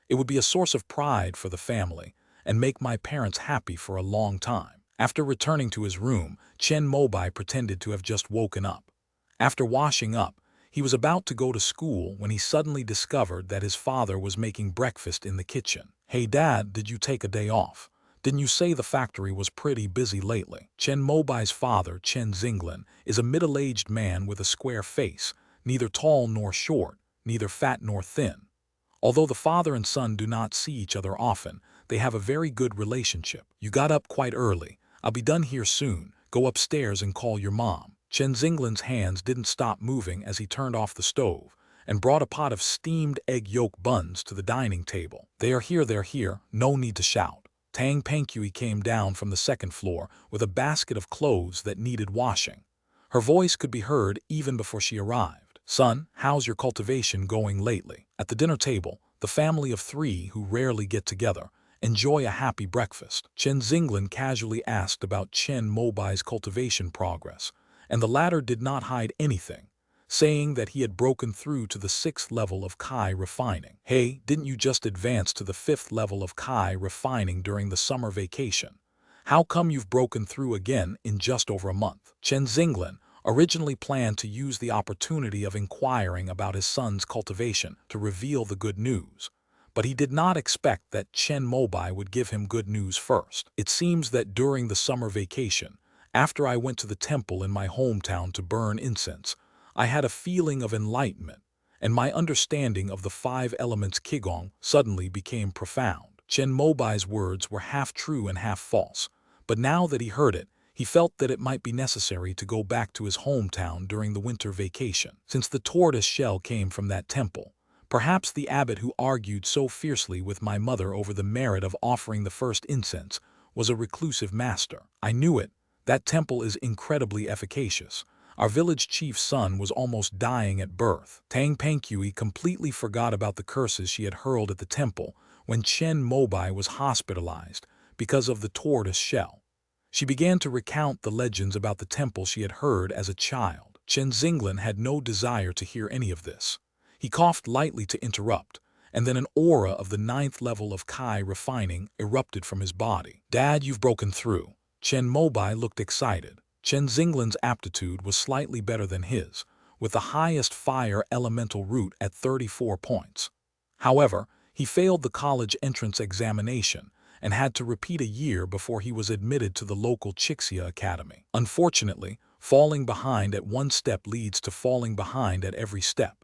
It would be a source of pride for the family and make my parents happy for a long time. After returning to his room, Chen Mobai pretended to have just woken up. After washing up, he was about to go to school when he suddenly discovered that his father was making breakfast in the kitchen. "Hey Dad, did you take a day off? Didn't you say the factory was pretty busy lately?" Chen Mobai's father, Chen Zinglan, is a middle-aged man with a square face, neither tall nor short, neither fat nor thin. Although the father and son do not see each other often, they have a very good relationship. "You got up quite early. I'll be done here soon. Go upstairs and call your mom." Chen Zinglan's hands didn't stop moving as he turned off the stove and brought a pot of steamed egg yolk buns to the dining table. They're here, no need to shout." Tang Pankui came down from the 2nd floor with a basket of clothes that needed washing. Her voice could be heard even before she arrived. "Son, how's your cultivation going lately?" At the dinner table, the family of 3 who rarely get together enjoy a happy breakfast. Chen Zinglan casually asked about Chen Mobai's cultivation progress, and the latter did not hide anything, saying that he had broken through to the 6th level of Kai refining. "Hey, didn't you just advance to the 5th level of Kai refining during the summer vacation? How come you've broken through again in just over a month?" Chen Zinglan originally planned to use the opportunity of inquiring about his son's cultivation to reveal the good news, but he did not expect that Chen Mobai would give him good news first. "It seems that during the summer vacation, after I went to the temple in my hometown to burn incense, I had a feeling of enlightenment, and my understanding of the 5 elements Qigong suddenly became profound." Chen Mobai's words were half true and half false, but now that he heard it, he felt that it might be necessary to go back to his hometown during the winter vacation. Since the tortoise shell came from that temple, perhaps the abbot who argued so fiercely with my mother over the merit of offering the first incense was a reclusive master. I knew it. That temple is incredibly efficacious. Our village chief's son was almost dying at birth. Tang Pankui completely forgot about the curses she had hurled at the temple when Chen Mobai was hospitalized because of the tortoise shell. She began to recount the legends about the temple she had heard as a child. Chen Zinglan had no desire to hear any of this. He coughed lightly to interrupt, and then an aura of the 9th level of Kai refining erupted from his body. "Dad, you've broken through." Chen Mobai looked excited. Chen Zinglan's aptitude was slightly better than his, with the highest fire elemental root at 34 points. However, he failed the college entrance examination and had to repeat a year before he was admitted to the local Chixia Academy. Unfortunately, falling behind at one step leads to falling behind at every step.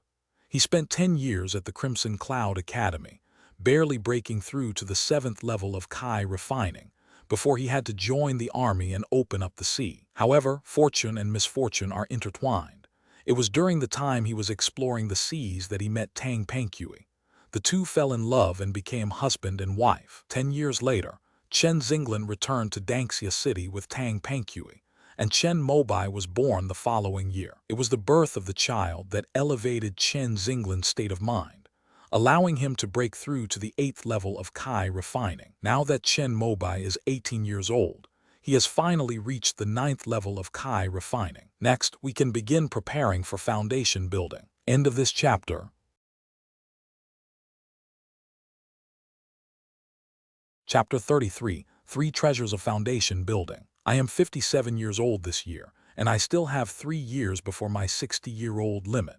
He spent 10 years at the Crimson Cloud Academy, barely breaking through to the 7th level of Kai refining, before he had to join the army and open up the sea. However, fortune and misfortune are intertwined. It was during the time he was exploring the seas that he met Tang Pankui. The two fell in love and became husband and wife. 10 years later, Chen Zinglan returned to Danxia City with Tang Pankui, and Chen Mobai was born the following year. It was the birth of the child that elevated Chen Zinglan's state of mind, allowing him to break through to the 8th level of Kai refining. Now that Chen Mobai is 18 years old, he has finally reached the 9th level of Kai refining. Next, we can begin preparing for foundation building. End of this chapter. Chapter 33, Three Treasures of Foundation Building. I am 57 years old this year, and I still have 3 years before my 60-year-old limit.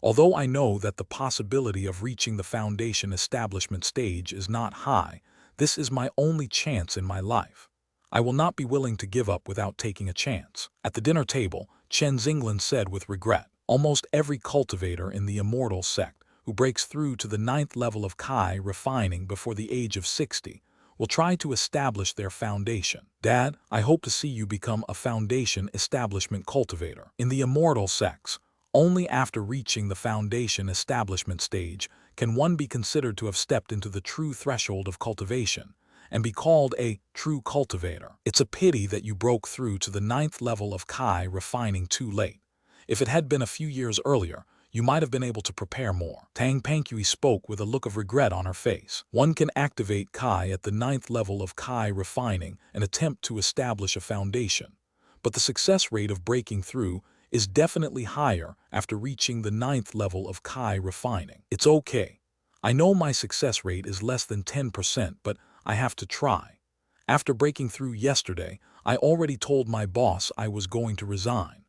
Although I know that the possibility of reaching the foundation establishment stage is not high, this is my only chance in my life. I will not be willing to give up without taking a chance. At the dinner table, Chen Mobai said with regret, almost every cultivator in the immortal sect who breaks through to the 9th level of Kai refining before the age of 60 will try to establish their foundation. Dad, I hope to see you become a foundation establishment cultivator. In the immortal sects, only after reaching the foundation establishment stage can one be considered to have stepped into the true threshold of cultivation and be called a true cultivator. It's a pity that you broke through to the 9th level of Kai refining too late. If it had been a few years earlier, you might have been able to prepare more. Tang Penghui spoke with a look of regret on her face. One can activate Kai at the 9th level of Kai refining and attempt to establish a foundation. But the success rate of breaking through is definitely higher after reaching the 9th level of Kai refining. It's okay. I know my success rate is less than 10%, but I have to try. After breaking through yesterday, I already told my boss I was going to resign.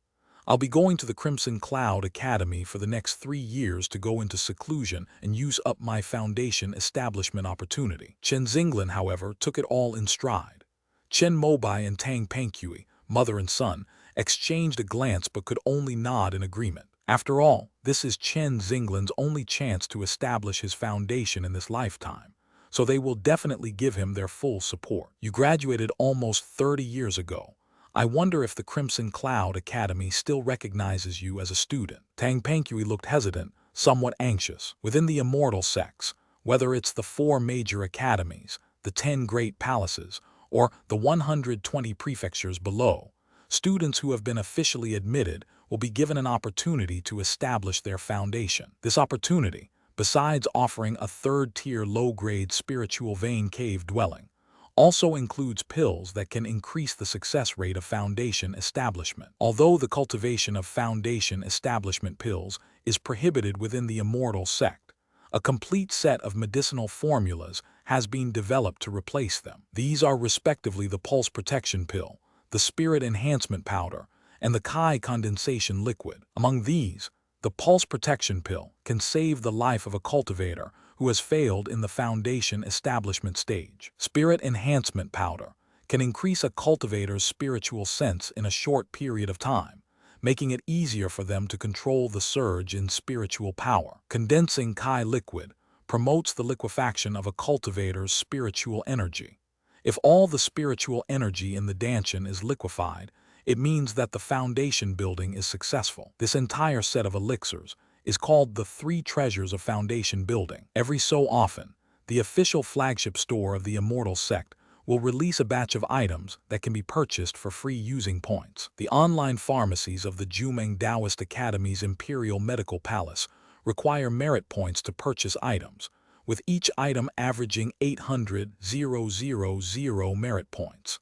I'll be going to the Crimson Cloud Academy for the next 3 years to go into seclusion and use up my foundation establishment opportunity. Chen Mobai, however, took it all in stride. Chen Mobai and Tang Penghui, mother and son, exchanged a glance but could only nod in agreement. After all, this is Chen Mobi's only chance to establish his foundation in this lifetime, so they will definitely give him their full support. You graduated almost 30 years ago. I wonder if the Crimson Cloud Academy still recognizes you as a student. Tang Penghui looked hesitant, somewhat anxious. Within the immortal sects, whether it's the 4 major academies, the 10 great palaces, or the 120 prefectures below, students who have been officially admitted will be given an opportunity to establish their foundation. This opportunity, besides offering a 3rd-tier low-grade spiritual vein cave dwelling, also includes pills that can increase the success rate of foundation establishment. Although the cultivation of foundation establishment pills is prohibited within the immortal sect, a complete set of medicinal formulas has been developed to replace them. These are respectively the pulse protection pill, the spirit enhancement powder, and the Kai condensation liquid. Among these, the pulse protection pill can save the life of a cultivator who has failed in the foundation establishment stage. Spirit enhancement powder can increase a cultivator's spiritual sense in a short period of time, making it easier for them to control the surge in spiritual power. Condensing Kai liquid promotes the liquefaction of a cultivator's spiritual energy. If all the spiritual energy in the danshan is liquefied, it means that the foundation building is successful. This entire set of elixirs is called the 3 Treasures of Foundation Building. Every so often, the official flagship store of the immortal sect will release a batch of items that can be purchased for free using points. The online pharmacies of the Jumeng Taoist Academy's Imperial Medical Palace require merit points to purchase items, with each item averaging 800,000 merit points.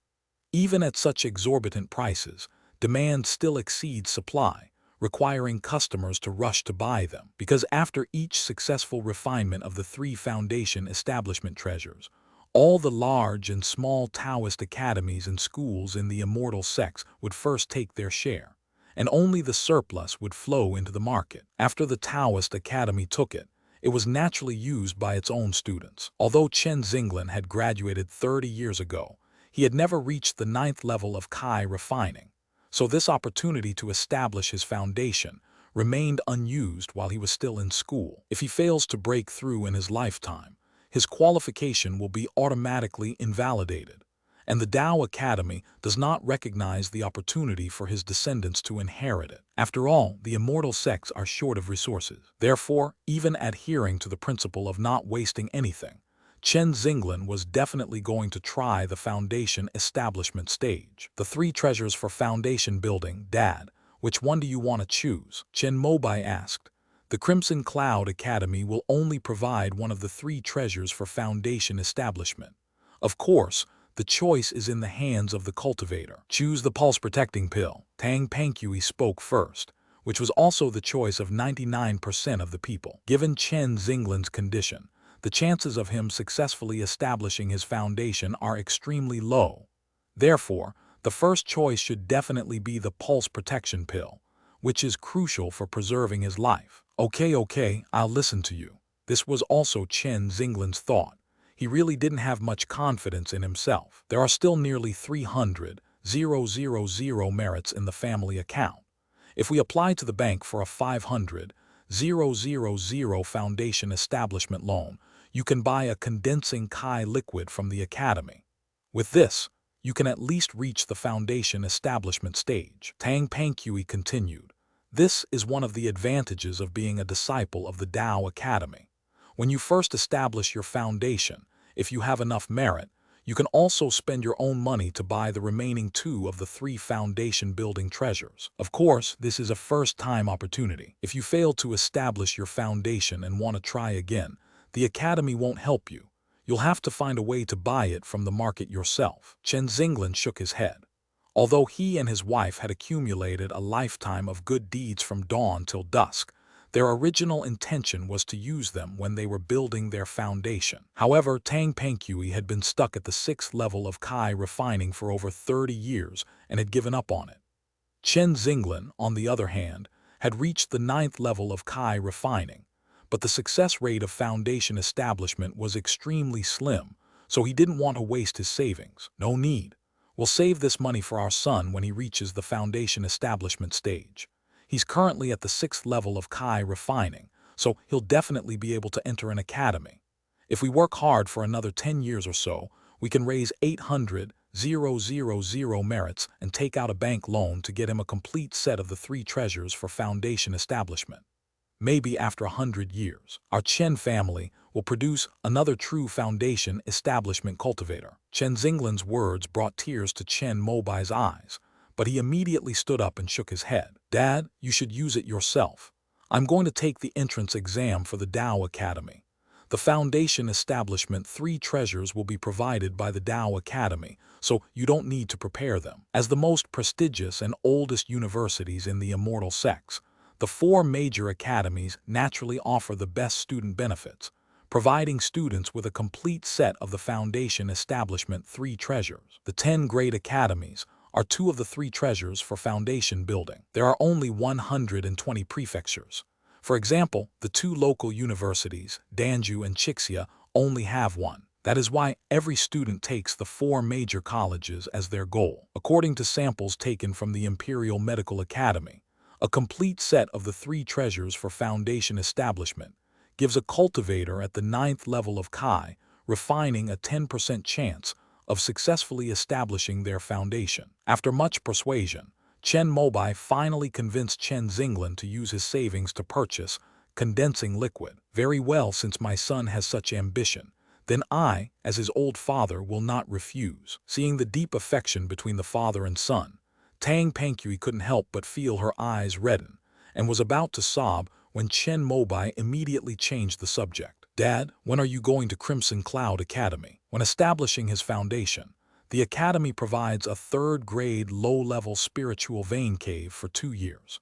Even at such exorbitant prices, demand still exceeds supply, requiring customers to rush to buy them. Because after each successful refinement of the 3 foundation establishment treasures, all the large and small Taoist academies and schools in the immortal sects would first take their share, and only the surplus would flow into the market. After the Taoist Academy took it, it was naturally used by its own students. Although Chen Mobai had graduated 30 years ago, he had never reached the 9th level of Kai refining, so this opportunity to establish his foundation remained unused while he was still in school. If he fails to break through in his lifetime, his qualification will be automatically invalidated, and the Tao Academy does not recognize the opportunity for his descendants to inherit it. After all, the immortal sects are short of resources. Therefore, even adhering to the principle of not wasting anything, Chen Mobai was definitely going to try the foundation establishment stage. The 3 treasures for foundation building, Dad, which one do you want to choose? Chen Mobai asked. The Crimson Cloud Academy will only provide one of the 3 treasures for foundation establishment. Of course, the choice is in the hands of the cultivator. Choose the pulse protecting pill. Tang Penghui spoke first, which was also the choice of 99% of the people. Given Chen Mobi's condition, the chances of him successfully establishing his foundation are extremely low. Therefore, the first choice should definitely be the pulse protection pill, which is crucial for preserving his life. Okay, I'll listen to you. This was also Chen Zinglin's thought. He really didn't have much confidence in himself. There are still nearly 300,000 merits in the family account. If we apply to the bank for a 500,000 foundation establishment loan, you can buy a condensing Kai liquid from the academy. With this, you can at least reach the foundation establishment stage. Tang Pankui continued. This is one of the advantages of being a disciple of the Tao Academy. When you first establish your foundation, if you have enough merit, you can also spend your own money to buy the remaining 2 of the 3 foundation-building treasures. Of course, this is a first-time opportunity. If you fail to establish your foundation and want to try again, the Academy won't help you. You'll have to find a way to buy it from the market yourself. Chen Zinglan shook his head. Although he and his wife had accumulated a lifetime of good deeds from dawn till dusk, their original intention was to use them when they were building their foundation. However, Tang Pankui had been stuck at the 6th level of Kai refining for over 30 years and had given up on it. Chen Zinglan, on the other hand, had reached the 9th level of Kai refining, but the success rate of foundation establishment was extremely slim, so he didn't want to waste his savings. No need. We'll save this money for our son when he reaches the foundation establishment stage. He's currently at the 6th level of Kai refining, so he'll definitely be able to enter an academy. If we work hard for another 10 years or so, we can raise 800,000 merits and take out a bank loan to get him a complete set of the 3 treasures for foundation establishment. Maybe after 100 years, our Chen family will produce another true foundation establishment cultivator. Chen Zinglin's words brought tears to Chen Mobai's eyes, but he immediately stood up and shook his head. Dad, you should use it yourself. I'm going to take the entrance exam for the Tao Academy. The foundation establishment 3 treasures will be provided by the Tao Academy, so you don't need to prepare them. As the most prestigious and oldest universities in the immortal sects, the 4 major academies naturally offer the best student benefits, providing students with a complete set of the foundation establishment 3 treasures. The 10 great academies are 2 of the 3 treasures for foundation building. There are only 120 prefectures. For example, the 2 local universities, Danju and Chixia, only have 1. That is why every student takes the 4 major colleges as their goal. According to samples taken from the Imperial Medical Academy, a complete set of the 3 treasures for foundation establishment gives a cultivator at the 9th level of Kai refining a 10% chance of successfully establishing their foundation. After much persuasion, Chen Mobai finally convinced Chen Zinglan to use his savings to purchase condensing liquid. Very well, since my son has such ambition, then I, as his old father, will not refuse. Seeing the deep affection between the father and son, Tang Pankui couldn't help but feel her eyes redden, and was about to sob when Chen Mobai immediately changed the subject. Dad, when are you going to Crimson Cloud Academy? When establishing his foundation, the academy provides a 3rd-grade low-level spiritual vein cave for 2 years.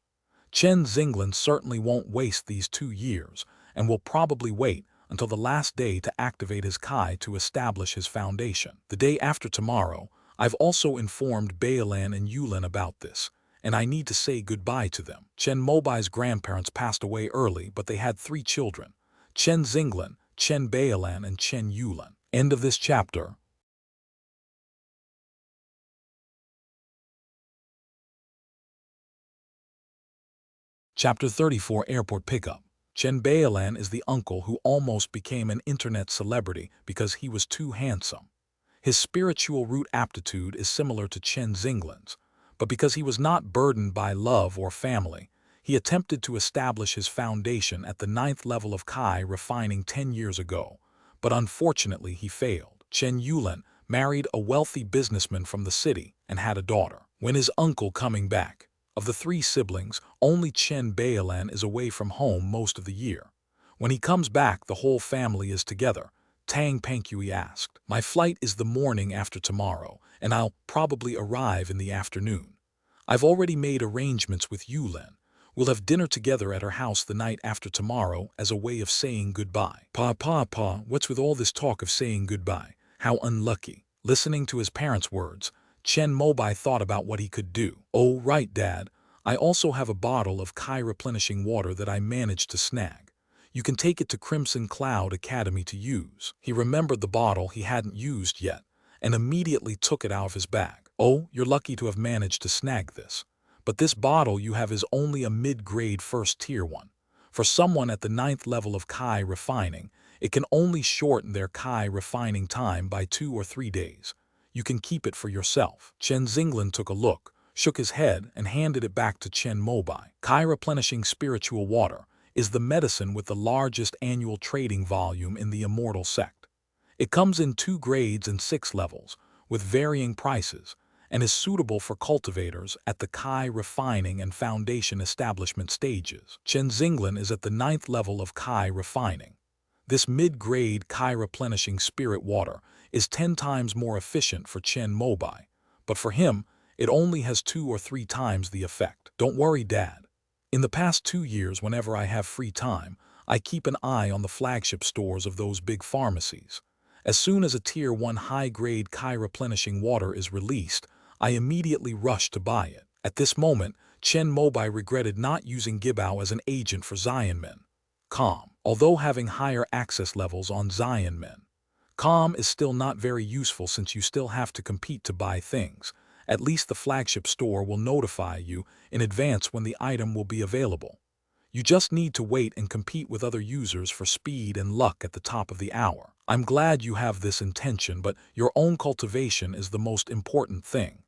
Chen Zinglan certainly won't waste these 2 years and will probably wait until the last day to activate his Kai to establish his foundation. The day after tomorrow, I've also informed Baolan and Yulin about this, and I need to say goodbye to them. Chen Mobai's grandparents passed away early, but they had 3 children: Chen Zinglan, Chen Baolan, and Chen Yulin. End of this chapter. Chapter 34, Airport Pickup. Chen Baolan is the uncle who almost became an internet celebrity because he was too handsome. His spiritual root aptitude is similar to Chen Zinglin's, but because he was not burdened by love or family, he attempted to establish his foundation at the 9th level of Kai refining 10 years ago, but unfortunately he failed. Chen Yulin married a wealthy businessman from the city and had a daughter. When his uncle coming back, of the 3 siblings, only Chen Baolan is away from home most of the year. When he comes back, the whole family is together. Tang Pankui asked, "My flight is the morning after tomorrow, and I'll probably arrive in the afternoon. I've already made arrangements with Yulin. We'll have dinner together at her house the night after tomorrow as a way of saying goodbye." Pa, what's with all this talk of saying goodbye? How unlucky." Listening to his parents' words, Chen Mobai thought about what he could do. "Oh, right, Dad. I also have a bottle of replenishing water that I managed to snag. You can take it to Crimson Cloud Academy to use." He remembered the bottle he hadn't used yet and immediately took it out of his bag. "Oh, you're lucky to have managed to snag this. But this bottle you have is only a mid-grade first-tier one. For someone at the 9th level of refining, it can only shorten their refining time by 2 or 3 days. You can keep it for yourself." Chen Zinglan took a look, shook his head, and handed it back to Chen Mobai. Replenishing spiritual water is the medicine with the largest annual trading volume in the immortal sect. It comes in 2 grades and 6 levels, with varying prices, and is suitable for cultivators at the refining and foundation establishment stages. Chen Zinglan is at the 9th level of refining. This mid-grade replenishing spirit water is 10 times more efficient for Chen Mobai, but for him, it only has 2 or 3 times the effect. "Don't worry, Dad. In the past 2 years, whenever I have free time, I keep an eye on the flagship stores of those big pharmacies. As soon as a Tier 1 high-grade replenishing water is released, I immediately rush to buy it." At this moment, Chen Mobai regretted not using Gibao as an agent for Zion Men. Although having higher access levels on Zion Men, is still not very useful since you still have to compete to buy things. At least the flagship store will notify you in advance when the item will be available. You just need to wait and compete with other users for speed and luck at the top of the hour. "I'm glad you have this intention, but your own cultivation is the most important thing.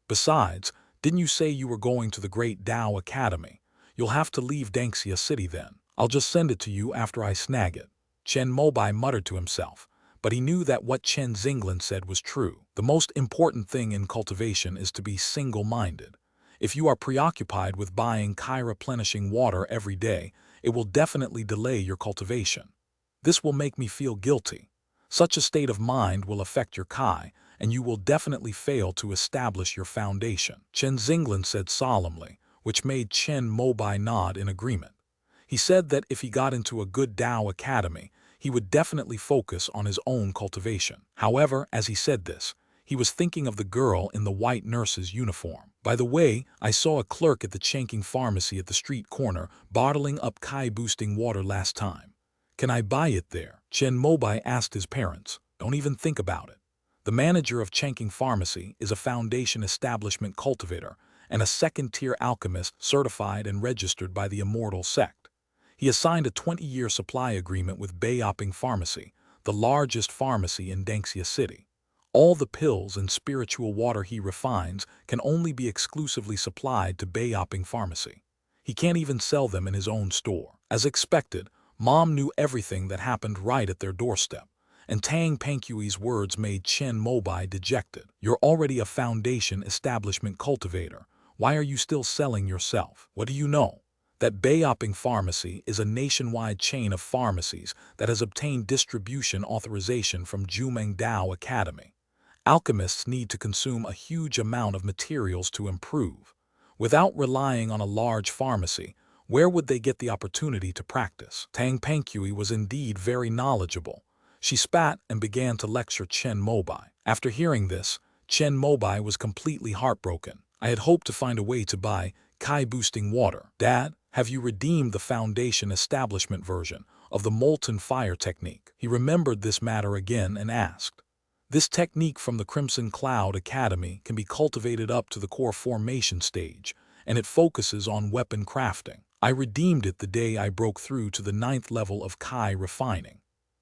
Besides, didn't you say you were going to the Great Tao Academy? You'll have to leave Danxia City then. I'll just send it to you after I snag it." Chen Mobai muttered to himself, but he knew that what Chen Zinglan said was true. The most important thing in cultivation is to be single-minded. If you are preoccupied with buying replenishing water every day, it will definitely delay your cultivation. This will make me feel guilty. Such a state of mind will affect your and you will definitely fail to establish your foundation," Chen Zinglan said solemnly, which made Chen Mobai nod in agreement. He said that if he got into a good Tao Academy, he would definitely focus on his own cultivation. However, as he said this, he was thinking of the girl in the white nurse's uniform. "By the way, I saw a clerk at the Chanking Pharmacy at the street corner bottling up boosting water last time. Can I buy it there?" Chen Mobai asked his parents. "Don't even think about it. The manager of Chanking Pharmacy is a foundation establishment cultivator and a second-tier alchemist certified and registered by the Immortal sect. He has signed a 20-year supply agreement with Beiyoping Pharmacy, the largest pharmacy in Danxia City. All the pills and spiritual water he refines can only be exclusively supplied to Beiyoping Pharmacy. He can't even sell them in his own store." As expected, Mom knew everything that happened right at their doorstep, and Tang Pankui's words made Chen Mobai dejected. "You're already a foundation establishment cultivator. Why are you still selling yourself? What do you know? That Beiyoping Pharmacy is a nationwide chain of pharmacies that has obtained distribution authorization from Jumeng Tao Academy. Alchemists need to consume a huge amount of materials to improve. Without relying on a large pharmacy, where would they get the opportunity to practice?" Tang Pankui was indeed very knowledgeable. She spat and began to lecture Chen Mobai. After hearing this, Chen Mobai was completely heartbroken. "I had hoped to find a way to buy boosting water. Dad, have you redeemed the foundation establishment version of the molten fire technique?" He remembered this matter again and asked. "This technique from the Crimson Cloud Academy can be cultivated up to the core formation stage, and it focuses on weapon crafting. I redeemed it the day I broke through to the 9th level of refining.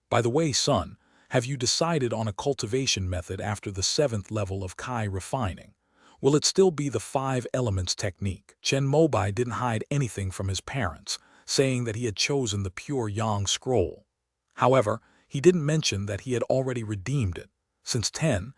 By the way, son, have you decided on a cultivation method after the 7th level of refining? Will it still be the 5 elements technique?" Chen Mobai didn't hide anything from his parents, saying that he had chosen the pure Yang scroll. However, he didn't mention that he had already redeemed it, since 10,000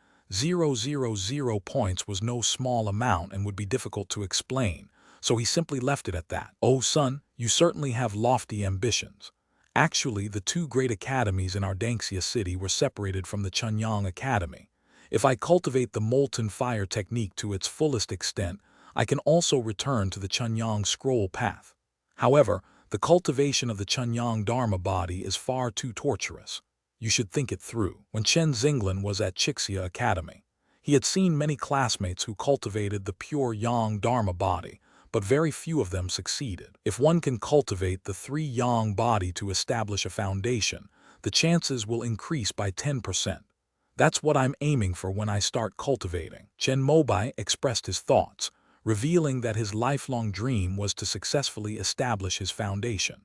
points was no small amount and would be difficult to explain, so he simply left it at that. "Oh son, you certainly have lofty ambitions. Actually, the 2 great academies in our Danxia city were separated from the Chunyang Academy. If I cultivate the molten fire technique to its fullest extent, I can also return to the Chunyang scroll path. However, the cultivation of the Chunyang Dharma body is far too torturous. You should think it through. When Chen Xinglin was at Chixia Academy, he had seen many classmates who cultivated the pure Yang Dharma body, but very few of them succeeded. If one can cultivate the 3 Yang body to establish a foundation, the chances will increase by 10%. That's what I'm aiming for when I start cultivating. Chen Mobai expressed his thoughts, revealing that his lifelong dream was to successfully establish his foundation.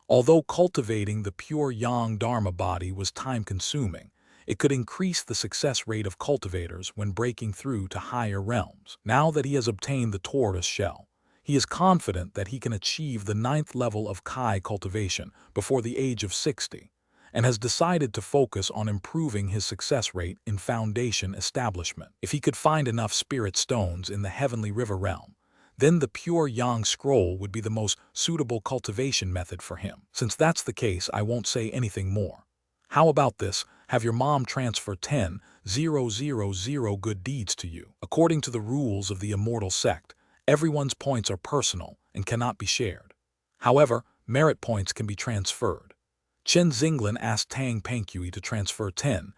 Although cultivating the pure Yang Dharma body was time-consuming, it could increase the success rate of cultivators when breaking through to higher realms. Now that he has obtained the tortoise shell, he is confident that he can achieve the 9th level of Kai cultivation before the age of 60, and has decided to focus on improving his success rate in foundation establishment. If he could find enough spirit stones in the heavenly river realm, then the pure Yang scroll would be the most suitable cultivation method for him. Since that's the case, I won't say anything more. How about this? Have your mom transfer 10,000 good deeds to you. According to the rules of the immortal sect, everyone's points are personal and cannot be shared. However, merit points can be transferred. Chen Xinglin asked Tang Pankui to transfer 10,000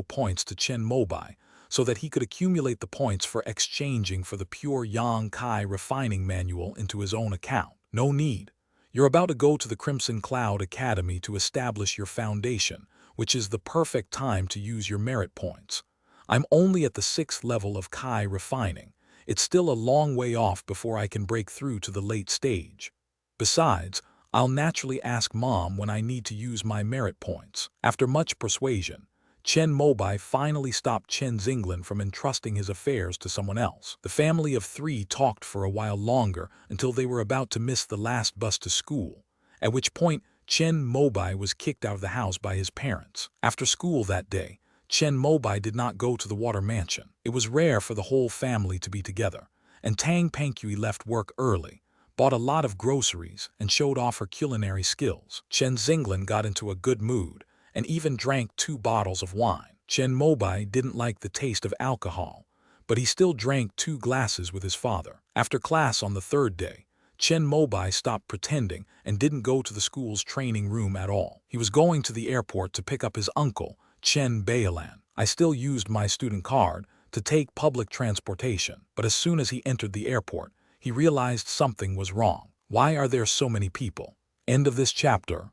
points to Chen Mobai so that he could accumulate the points for exchanging for the pure Yang Kai refining manual into his own account. No need. You're about to go to the Crimson Cloud Academy to establish your foundation, which is the perfect time to use your merit points. I'm only at the 6th level of Kai refining. It's still a long way off before I can break through to the late stage. Besides, I'll naturally ask Mom when I need to use my merit points. After much persuasion, Chen Mobai finally stopped Chen Xinglin from entrusting his affairs to someone else. The family of 3 talked for a while longer until they were about to miss the last bus to school, at which point Chen Mobai was kicked out of the house by his parents. After school that day, Chen Mobai did not go to the water mansion. It was rare for the whole family to be together, and Tang Pankui left work early, bought a lot of groceries, and showed off her culinary skills. Chen Xinglin got into a good mood and even drank 2 bottles of wine. Chen Mobai didn't like the taste of alcohol, but he still drank 2 glasses with his father. After class on the 3rd day, Chen Mobai stopped pretending and didn't go to the school's training room at all. He was going to the airport to pick up his uncle, Chen Bailan. I still used my student card to take public transportation, but as soon as he entered the airport, he realized something was wrong. Why are there so many people? End of this chapter.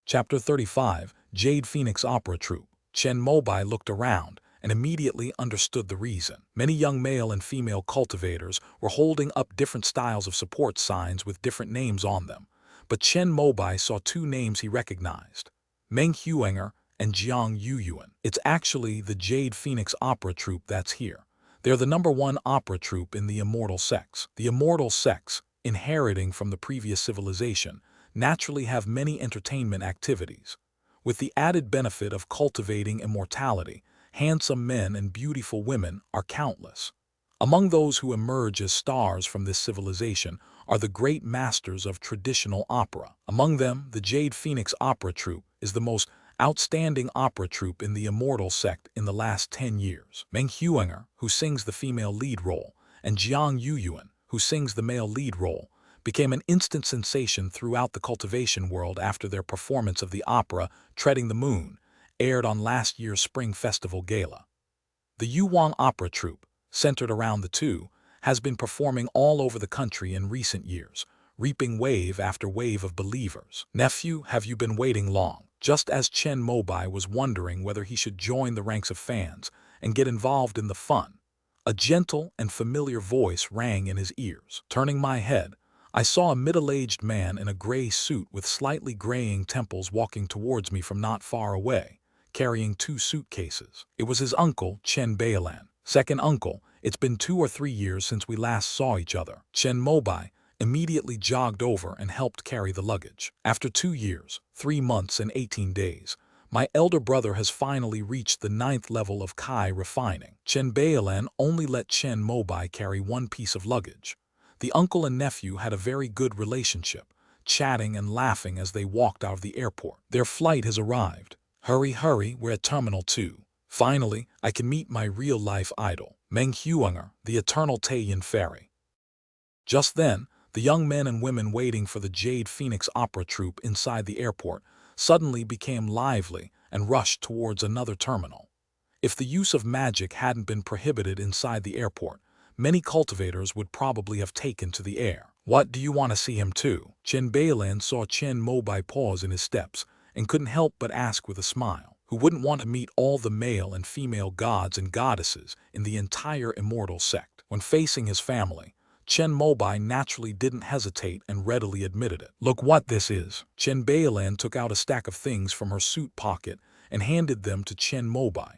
Chapter 35, Jade Phoenix Opera Troupe. Chen Mobai looked around and immediately understood the reason. Many young male and female cultivators were holding up different styles of support signs with different names on them, but Chen Mobai saw 2 names he recognized: Meng Huenger and Jiang Yuyuan. It's actually the Jade Phoenix Opera Troupe that's here. They're the #1 opera troupe in the immortal sects. The immortal sects, inheriting from the previous civilization, naturally have many entertainment activities. With the added benefit of cultivating immortality, handsome men and beautiful women are countless. Among those who emerge as stars from this civilization are the great masters of traditional opera. Among them, the Jade Phoenix Opera Troupe is the most outstanding opera troupe in the immortal sect in the last 10 years. Meng Huenger, who sings the female lead role, and Jiang Yuyuan, who sings the male lead role, became an instant sensation throughout the cultivation world after their performance of the opera Treading the Moon aired on last year's Spring Festival Gala. The Yuwang Opera Troupe, centered around the 2, has been performing all over the country in recent years, reaping wave after wave of believers. Nephew, have you been waiting long? Just as Chen Mobai was wondering whether he should join the ranks of fans and get involved in the fun, a gentle and familiar voice rang in his ears. Turning my head, I saw a middle-aged man in a gray suit with slightly graying temples walking towards me from not far away, carrying 2 suitcases. It was his uncle, Chen Bailan. Second uncle, it's been 2 or 3 years since we last saw each other. Chen Mobai immediately jogged over and helped carry the luggage. After 2 years, 3 months and 18 days, my elder brother has finally reached the 9th level of Kai refining. Chen Bailan only let Chen Mobai carry 1 piece of luggage. The uncle and nephew had a very good relationship, chatting and laughing as they walked out of the airport. Their flight has arrived. Hurry, hurry, we're at Terminal 2. Finally, I can meet my real-life idol. Meng Huanger, the eternal Taiyan fairy. Just then, the young men and women waiting for the Jade Phoenix opera troupe inside the airport suddenly became lively and rushed towards another terminal. If the use of magic hadn't been prohibited inside the airport, many cultivators would probably have taken to the air. What, do you want to see him too? Chen Mobai saw Chen Mobai pause in his steps and couldn't help but ask with a smile. Who wouldn't want to meet all the male and female gods and goddesses in the entire immortal sect? When facing his family, Chen Mobai naturally didn't hesitate and readily admitted it. Look what this is. Chen Mobai took out a stack of things from her suit pocket and handed them to Chen Mobai.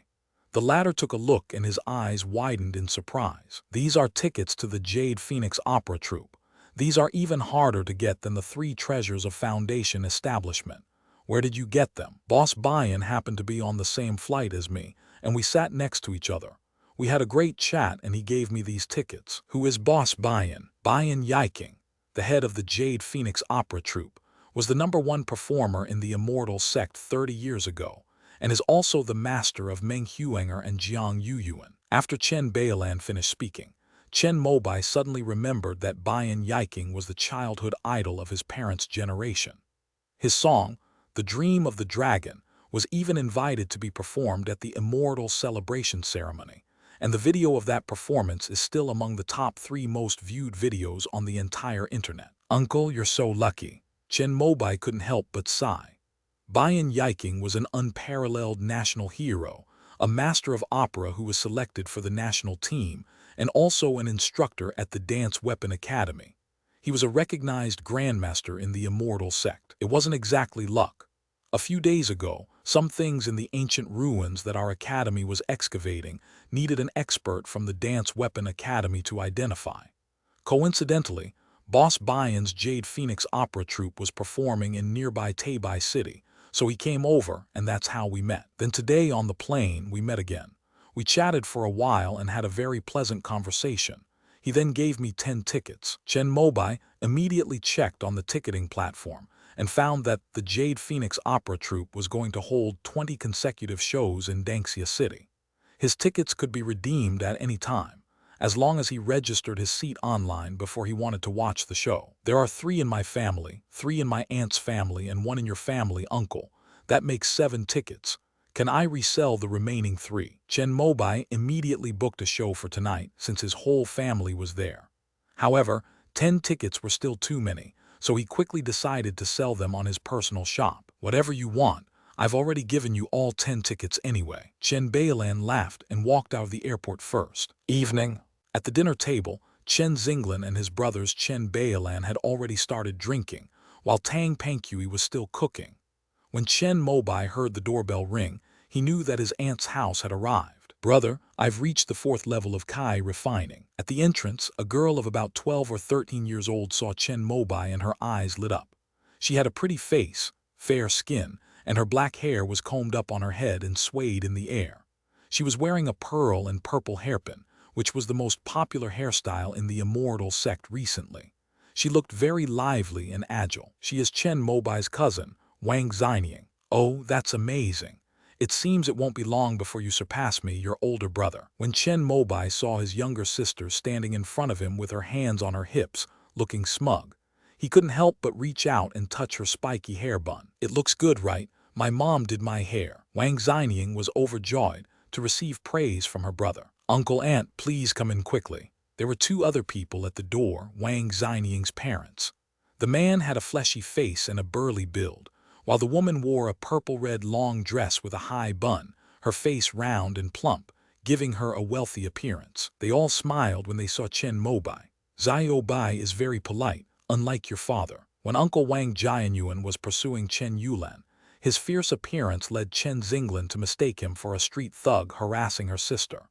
The latter took a look and his eyes widened in surprise. These are tickets to the Jade Phoenix opera troupe. These are even harder to get than the 3 treasures of Foundation establishment. Where did you get them? Boss Bayan happened to be on the same flight as me, and we sat next to each other. We had a great chat and he gave me these tickets. Who is Boss Bayan? Bayan Yiking, the head of the Jade Phoenix opera troupe, was the #1 performer in the immortal sect 30 years ago, and is also the master of Meng Huanger and Jiang Yuyuan. After Chen Mobai finished speaking, Chen Mobai suddenly remembered that Bayan Yiking was the childhood idol of his parents' generation. His song, The Dream of the Dragon, was even invited to be performed at the Immortal Celebration Ceremony, and the video of that performance is still among the top 3 most viewed videos on the entire internet. Uncle, you're so lucky. Chen Mobai couldn't help but sigh. Bayan Yiking was an unparalleled national hero, a master of opera who was selected for the national team, and also an instructor at the Dance Weapon Academy. He was a recognized grandmaster in the immortal sect. It wasn't exactly luck. A few days ago, some things in the ancient ruins that our academy was excavating needed an expert from the Dance Weapon Academy to identify. Coincidentally, Boss Bayan's Jade Phoenix opera troupe was performing in nearby Tabai City, so he came over and that's how we met. Then today on the plane, we met again. We chatted for a while and had a very pleasant conversation. He then gave me 10 tickets. Chen Mobai immediately checked on the ticketing platform and found that the Jade Phoenix opera troupe was going to hold 20 consecutive shows in Danxia City. His tickets could be redeemed at any time, as long as he registered his seat online before he wanted to watch the show. There are 3 in my family, 3 in my aunt's family, and 1 in your family, uncle. That makes 7 tickets. Can I resell the remaining 3? Chen Mobai immediately booked a show for tonight since his whole family was there. However, 10 tickets were still too many, so he quickly decided to sell them on his personal shop. Whatever you want, I've already given you all 10 tickets anyway. Chen Mobai laughed and walked out of the airport first. Evening. At the dinner table, Chen Zinglan and his brothers Chen Mobai had already started drinking, while Tang Pankui was still cooking. When Chen Mobai heard the doorbell ring, he knew that his aunt's house had arrived. Brother, I've reached the 4th level of Kai refining. At the entrance, a girl of about 12 or 13 years old saw Chen Mobai and her eyes lit up. She had a pretty face, fair skin, and her black hair was combed up on her head and swayed in the air. She was wearing a pearl and purple hairpin, which was the most popular hairstyle in the immortal sect recently. She looked very lively and agile. She is Chen Mobai's cousin, Wang Xinying. Oh, that's amazing. It seems it won't be long before you surpass me, your older brother. When Chen Mobai saw his younger sister standing in front of him with her hands on her hips, looking smug, he couldn't help but reach out and touch her spiky hair bun. It looks good, right? My mom did my hair. Wang Xinying was overjoyed to receive praise from her brother. Uncle, aunt, please come in quickly. There were 2 other people at the door, Wang Xinying's parents. The man had a fleshy face and a burly build, while the woman wore a purple-red long dress with a high bun, her face round and plump, giving her a wealthy appearance. They all smiled when they saw Chen Mobai. Xiao Bai is very polite, unlike your father. When Uncle Wang Jianyuan was pursuing Chen Yulan, his fierce appearance led Chen Zinglan to mistake him for a street thug harassing her sister.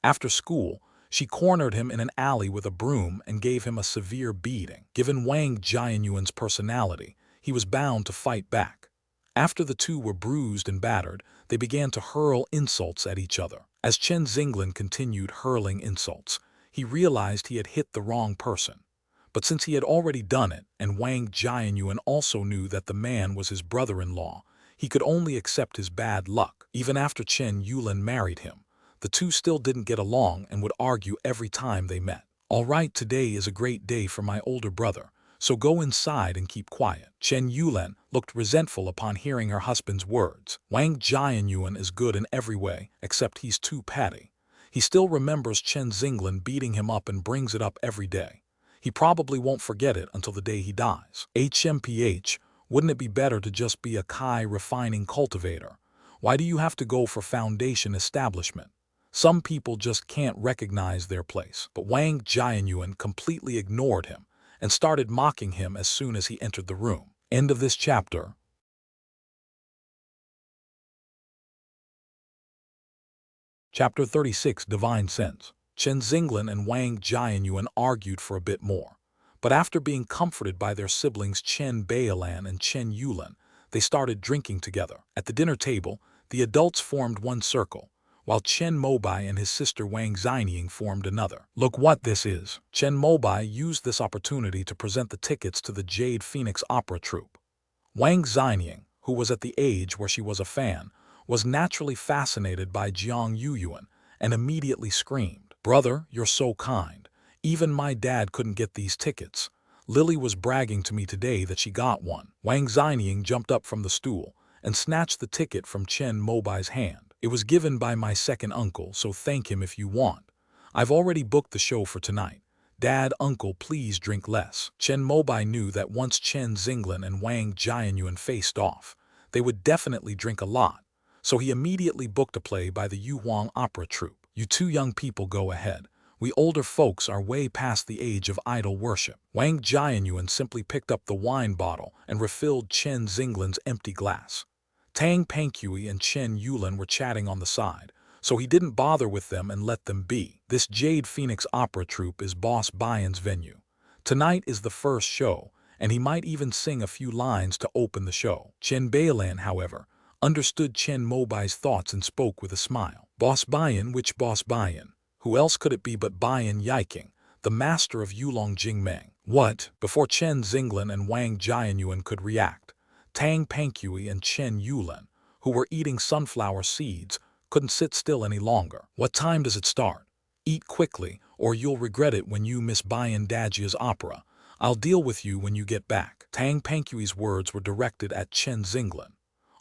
After school, she cornered him in an alley with a broom and gave him a severe beating. Given Wang Jianyuan's personality, he was bound to fight back. After the 2 were bruised and battered, they began to hurl insults at each other. As Chen Zinglan continued hurling insults, he realized he had hit the wrong person. But since he had already done it, and Wang Jianyuan also knew that the man was his brother-in-law, he could only accept his bad luck. Even after Chen Yulan married him, The two still didn't get along and would argue every time they met. "All right, today is a great day for my older brother, so go inside and keep quiet." Chen Yulen looked resentful upon hearing her husband's words. Wang Jianyuan is good in every way, except he's too petty. He still remembers Chen Xinglan beating him up and brings it up every day. He probably won't forget it until the day he dies. HMPH, wouldn't it be better to just be a Kai refining cultivator? Why do you have to go for foundation establishment? Some people just can't recognize their place. But Wang Jianyuan completely ignored him and started mocking him as soon as he entered the room. End of this chapter. Chapter 36, Divine Sense. Chen Xinglan and Wang Jianyuan argued for a bit more. But after being comforted by their siblings Chen Bailan and Chen Yulan, they started drinking together. At the dinner table, the adults formed one circle, while Chen Mobai and his sister Wang Xinying formed another. "Look what this is." Chen Mobai used this opportunity to present the tickets to the Jade Phoenix Opera troupe. Wang Xinying, who was at the age where she was a fan, was naturally fascinated by Jiang Yuyuan and immediately screamed, "Brother, you're so kind. Even my dad couldn't get these tickets. Lily was bragging to me today that she got one." Wang Xinying jumped up from the stool and snatched the ticket from Chen Mobai's hand. "It was given by my second uncle, so thank him if you want. I've already booked the show for tonight. Dad, uncle, please drink less." Chen Mobai knew that once Chen Xinglan and Wang Jianyuan faced off, they would definitely drink a lot, so he immediately booked a play by the Yuhuang Opera Troupe. "You two young people go ahead. We older folks are way past the age of idol worship." Wang Jianyuan simply picked up the wine bottle and refilled Chen Xinglan's empty glass. Tang Pankui and Chen Yulan were chatting on the side, so he didn't bother with them and let them be. This Jade Phoenix Opera Troupe is Boss Bayan's venue. Tonight is the first show, and he might even sing a few lines to open the show. Chen Bailan, however, understood Chen Mobai's thoughts and spoke with a smile. "Boss Bayan, which Boss Bayan? Who else could it be but Bayan Yiking, the master of Yulong Jingmeng?" "What?" Before Chen Xinglan and Wang Jianyuan could react, Tang Pankui and Chen Yulan, who were eating sunflower seeds, couldn't sit still any longer. "What time does it start? Eat quickly, or you'll regret it when you miss Bayan Dajia's opera. I'll deal with you when you get back." Tang Pankui's words were directed at Chen Xinglan.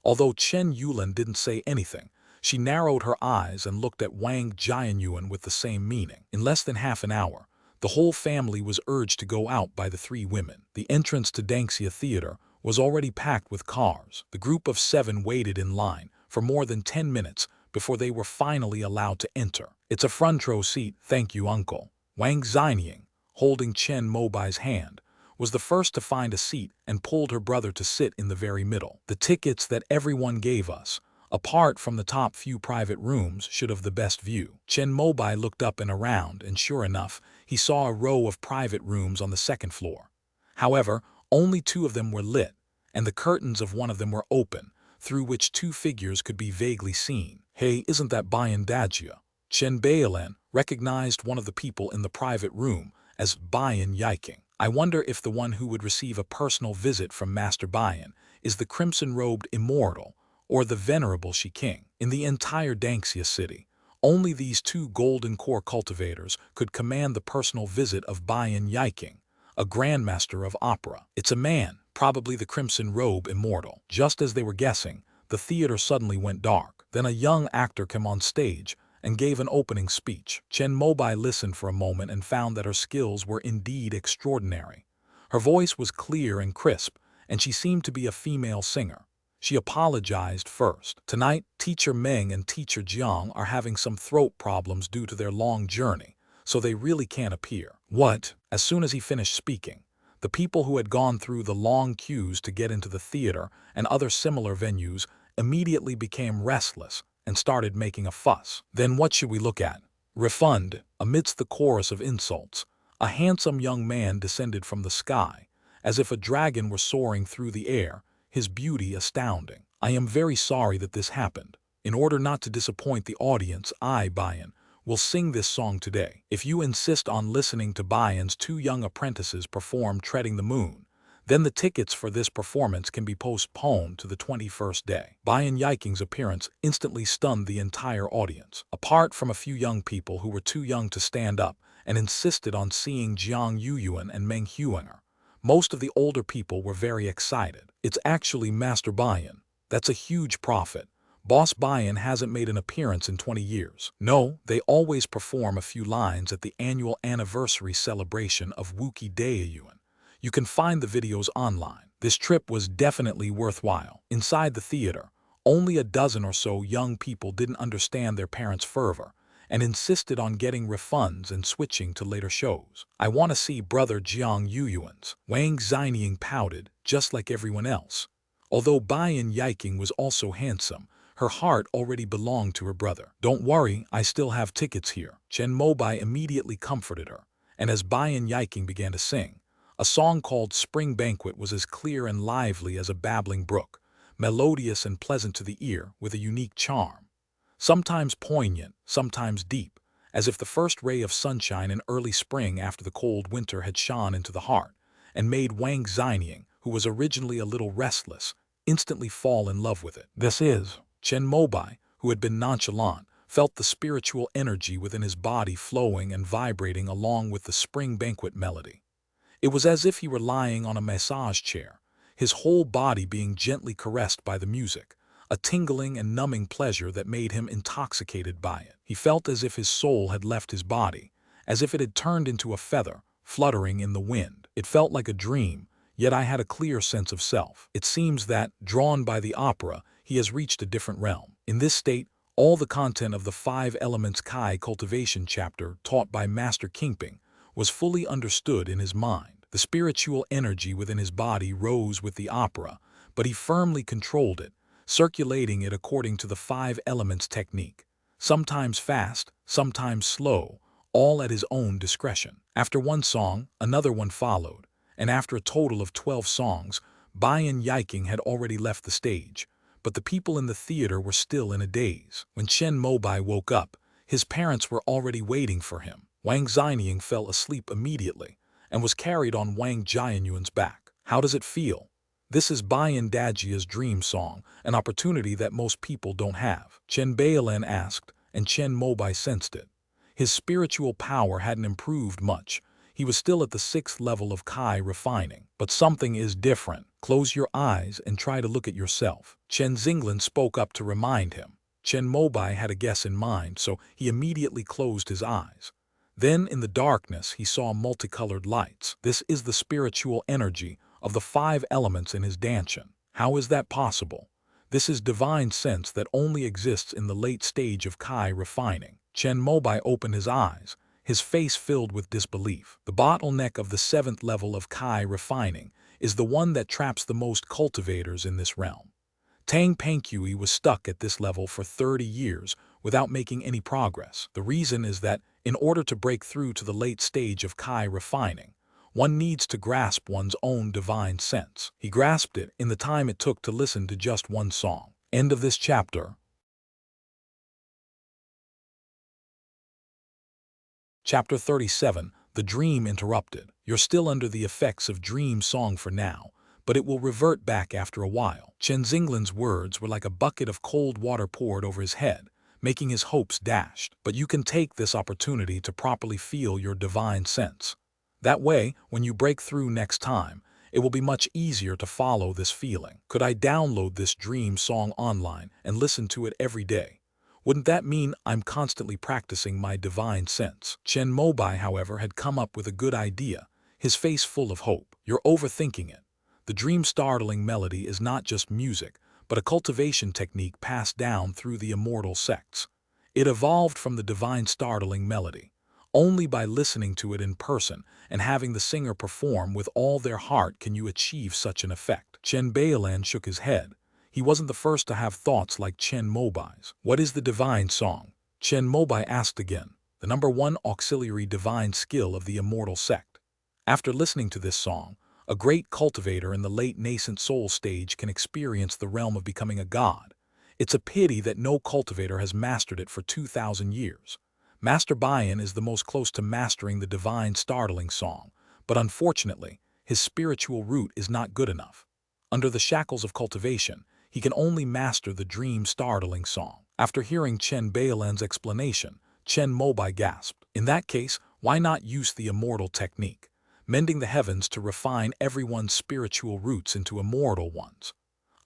Although Chen Yulan didn't say anything, she narrowed her eyes and looked at Wang Jianyuan with the same meaning. In less than half an hour, the whole family was urged to go out by the three women. The entrance to Dangxia Theater was already packed with cars. The group of 7 waited in line for more than 10 minutes before they were finally allowed to enter. "It's a front row seat, thank you, uncle." Wang Xinying, holding Chen Mobai's hand, was the first to find a seat and pulled her brother to sit in the very middle. "The tickets that everyone gave us, apart from the top few private rooms, should have the best view." Chen Mobai looked up and around, and sure enough, he saw a row of private rooms on the second floor. However, only 2 of them were lit, and the curtains of one of them were open, through which 2 figures could be vaguely seen. "Hey, isn't that Bayan Dajia?" Chen Bailan recognized one of the people in the private room as Bayan Yiking. "I wonder if the one who would receive a personal visit from Master Bayan is the crimson-robed immortal or the venerable Shi King." In the entire Dangxia city, only these 2 golden core cultivators could command the personal visit of Bayan Yiking, a grandmaster of opera. "It's a man, probably the Crimson Robe Immortal." Just as they were guessing, the theater suddenly went dark. Then a young actor came on stage and gave an opening speech. Chen Mobai listened for a moment and found that her skills were indeed extraordinary. Her voice was clear and crisp, and she seemed to be a female singer. She apologized first. "Tonight, Teacher Meng and Teacher Jiang are having some throat problems due to their long journey, so they really can't appear." "What?" As soon as he finished speaking, the people who had gone through the long queues to get into the theater and other similar venues immediately became restless and started making a fuss. "Then what should we look at?" "Refund." Amidst the chorus of insults, a handsome young man descended from the sky, as if a dragon were soaring through the air, his beauty astounding. "I am very sorry that this happened. In order not to disappoint the audience, I, Bayan, will sing this song today. If you insist on listening to Bayan's 2 young apprentices perform Treading the Moon, Then the tickets for this performance can be postponed to the 21st day. Bayan Yiking's appearance instantly stunned the entire audience. Apart from a few young people who were too young to stand up and insisted on seeing Jiang Yuyuan and Meng Huinger, most of the older people were very excited. It's actually Master Bayan. That's a huge profit. Boss Bayan hasn't made an appearance in 20 years. No, they always perform a few lines at the annual anniversary celebration of Wuki Daeyuan. You can find the videos online. This trip was definitely worthwhile. Inside the theater, only a dozen or so young people didn't understand their parents' fervor and insisted on getting refunds and switching to later shows. I want to see Brother Jiang Yuyuan's. Wang Xinying pouted, just like everyone else. Although Bayan Yiking was also handsome, her heart already belonged to her brother. Don't worry, I still have tickets here. Chen Mobai immediately comforted her, and as Bayan Yiking began to sing, a song called Spring Banquet was as clear and lively as a babbling brook, melodious and pleasant to the ear with a unique charm. Sometimes poignant, sometimes deep, as if the first ray of sunshine in early spring after the cold winter had shone into the heart, and made Wang Xinying, who was originally a little restless, instantly fall in love with it. This is Chen Mobai, who had been nonchalant, felt the spiritual energy within his body flowing and vibrating along with the spring banquet melody. It was as if he were lying on a massage chair, his whole body being gently caressed by the music, a tingling and numbing pleasure that made him intoxicated by it. He felt as if his soul had left his body, as if it had turned into a feather, fluttering in the wind. It felt like a dream, yet I had a clear sense of self. It seems that, drawn by the opera, he has reached a different realm. In this state, all the content of the 5 Elements Kai Cultivation chapter taught by Master Kingping was fully understood in his mind. The spiritual energy within his body rose with the opera, but he firmly controlled it, circulating it according to the 5 elements technique, sometimes fast, sometimes slow, all at his own discretion. After one song, another one followed, and after a total of 12 songs, Bayan Yiking had already left the stage, but the people in the theater were still in a daze. When Chen Mobai woke up, his parents were already waiting for him. Wang Xinying fell asleep immediately and was carried on Wang Jianyuan's back. How does it feel? This is Bayan Dajia's dream song, an opportunity that most people don't have. Chen Bailan asked, and Chen Mobai sensed it. His spiritual power hadn't improved much. He was still at the 6th level of Kai refining. But something is different. Close your eyes and try to look at yourself. Chen Xinglan spoke up to remind him. Chen Mobai had a guess in mind, so he immediately closed his eyes. Then, in the darkness, he saw multicolored lights. This is the spiritual energy of the 5 elements in his dantian. How is that possible? This is divine sense that only exists in the late stage of Kai refining. Chen Mobai opened his eyes, his face filled with disbelief. The bottleneck of the 7th level of Kai refining is the one that traps the most cultivators in this realm. Tang Penghui was stuck at this level for 30 years without making any progress. The reason is that, in order to break through to the late stage of Kai refining, one needs to grasp one's own divine sense. He grasped it in the time it took to listen to just one song. End of this chapter. Chapter 37, The Dream Interrupted. You're still under the effects of dream song for now, but it will revert back after a while. Chen Xinglan's words were like a bucket of cold water poured over his head, making his hopes dashed. But you can take this opportunity to properly feel your divine sense. That way, when you break through next time, it will be much easier to follow this feeling. Could I download this dream song online and listen to it every day? Wouldn't that mean I'm constantly practicing my divine sense? Chen Mobai, however, had come up with a good idea, his face full of hope. You're overthinking it. The dream-startling melody is not just music, but a cultivation technique passed down through the immortal sects. It evolved from the divine startling melody. Only by listening to it in person and having the singer perform with all their heart can you achieve such an effect. Chen Bailan shook his head. He wasn't the first to have thoughts like Chen Mobai's. What is the divine song? Chen Mobai asked again, the #1 auxiliary divine skill of the immortal sect. After listening to this song, a great cultivator in the late nascent soul stage can experience the realm of becoming a god. It's a pity that no cultivator has mastered it for 2,000 years. Master Bayan is the most close to mastering the divine startling song, but unfortunately, his spiritual root is not good enough. Under the shackles of cultivation, he can only master the dream-startling song. After hearing Chen Moba's explanation, Chen Mobai gasped. In that case, why not use the immortal technique, mending the heavens to refine everyone's spiritual roots into immortal ones?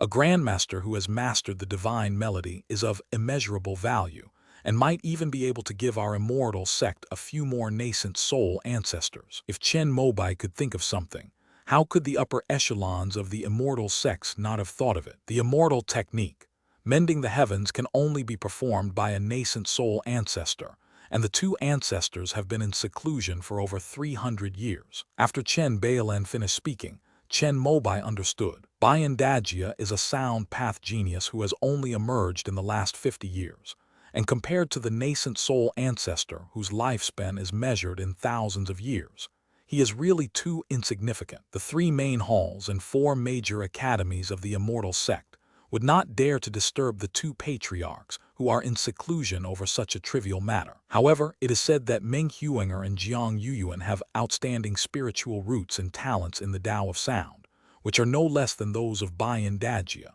A grandmaster who has mastered the divine melody is of immeasurable value, and might even be able to give our immortal sect a few more nascent soul ancestors. If Chen Mobai could think of something, how could the upper echelons of the immortal sects not have thought of it? The immortal technique, mending the heavens, can only be performed by a nascent soul ancestor, and the two ancestors have been in seclusion for over 300 years. After Chen Mobai finished speaking, Chen Mobai understood. Bayan Dajia is a sound path genius who has only emerged in the last 50 years. And compared to the nascent soul ancestor whose lifespan is measured in thousands of years, he is really too insignificant. The 3 main halls and 4 major academies of the immortal sect would not dare to disturb the 2 patriarchs who are in seclusion over such a trivial matter. However, it is said that Meng Huinger and Jiang Yuyuan have outstanding spiritual roots and talents in the Tao of Sound, which are no less than those of Bayan Dajia.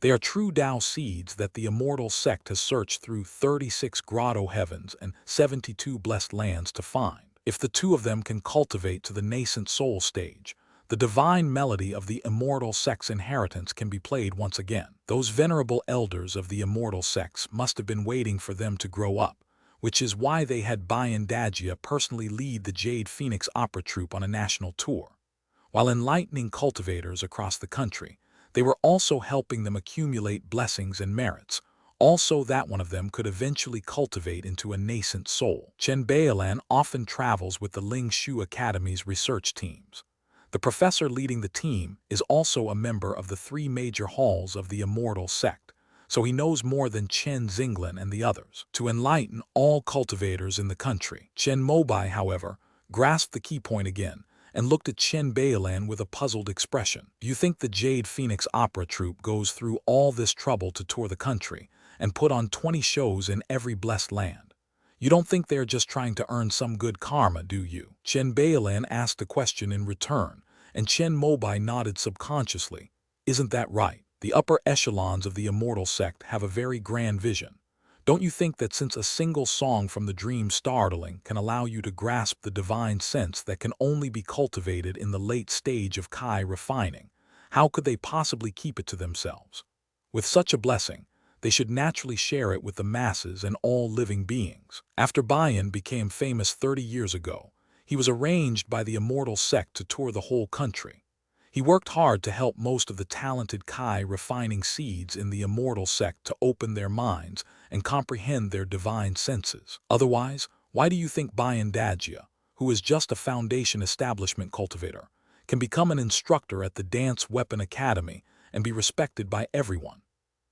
They are true Tao seeds that the immortal sect has searched through 36 grotto heavens and 72 blessed lands to find. If the 2 of them can cultivate to the nascent soul stage, the divine melody of the immortal sect's inheritance can be played once again. Those venerable elders of the immortal sects must have been waiting for them to grow up, which is why they had Bayan Dajia personally lead the Jade Phoenix opera troupe on a national tour. While enlightening cultivators across the country, they were also helping them accumulate blessings and merits, also that one of them could eventually cultivate into a nascent soul. Chen Mobai often travels with the Ling Shu Academy's research teams. The professor leading the team is also a member of the 3 major halls of the immortal sect, so he knows more than Chen Xinglan and the others. To enlighten all cultivators in the country, Chen Mobai, however, grasped the key point again and looked at Chen Mobai with a puzzled expression. Do you think the Jade Phoenix opera troupe goes through all this trouble to tour the country and put on 20 shows in every blessed land? You don't think they're just trying to earn some good karma, do you? Chen Mobai asked a question in return, and Chen Mobai nodded subconsciously. Isn't that right? The upper echelons of the immortal sect have a very grand vision. Don't you think that since a single song from the dream startling can allow you to grasp the divine sense that can only be cultivated in the late stage of Kai refining, how could they possibly keep it to themselves? With such a blessing, they should naturally share it with the masses and all living beings. After Bayan became famous 30 years ago, he was arranged by the immortal sect to tour the whole country. He worked hard to help most of the talented Kai refining seeds in the immortal sect to open their minds and comprehend their divine senses. Otherwise, why do you think Bayan Dajia, who is just a foundation establishment cultivator, can become an instructor at the Dance Weapon Academy and be respected by everyone?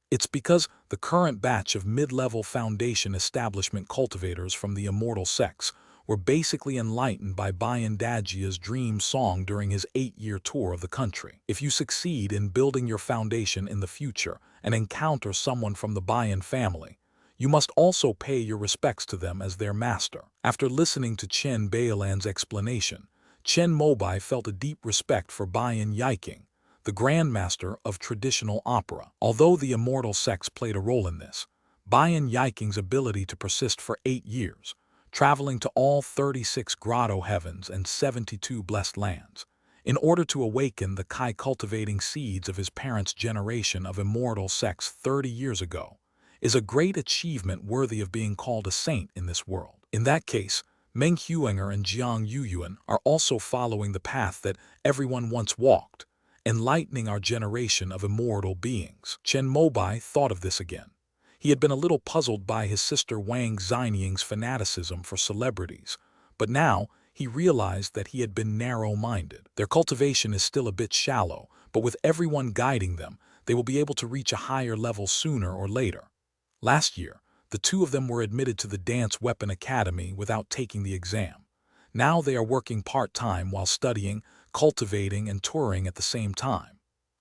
It's because the current batch of mid-level foundation establishment cultivators from the immortal sects were basically enlightened by Bayan Dajia's dream song during his 8-year tour of the country. If you succeed in building your foundation in the future and encounter someone from the Bayan family, you must also pay your respects to them as their master. After listening to Chen Moba's explanation, Chen Mobai felt a deep respect for Bayan Yiking, the grandmaster of traditional opera. Although the immortal sects played a role in this, Bayan Yiking's ability to persist for 8 years, traveling to all 36 grotto heavens and 72 blessed lands, in order to awaken the Kai cultivating seeds of his parents' generation of immortal sects 30 years ago, is a great achievement worthy of being called a saint in this world. In that case, Meng Huinger and Jiang Yuyuan are also following the path that everyone once walked, enlightening our generation of immortal beings. Chen Mobai thought of this again. He had been a little puzzled by his sister Wang Xinying's fanaticism for celebrities, but now he realized that he had been narrow-minded. Their cultivation is still a bit shallow, but with everyone guiding them, they will be able to reach a higher level sooner or later. Last year, the 2 of them were admitted to the Dance Weapon Academy without taking the exam. Now they are working part-time while studying, cultivating, and touring at the same time.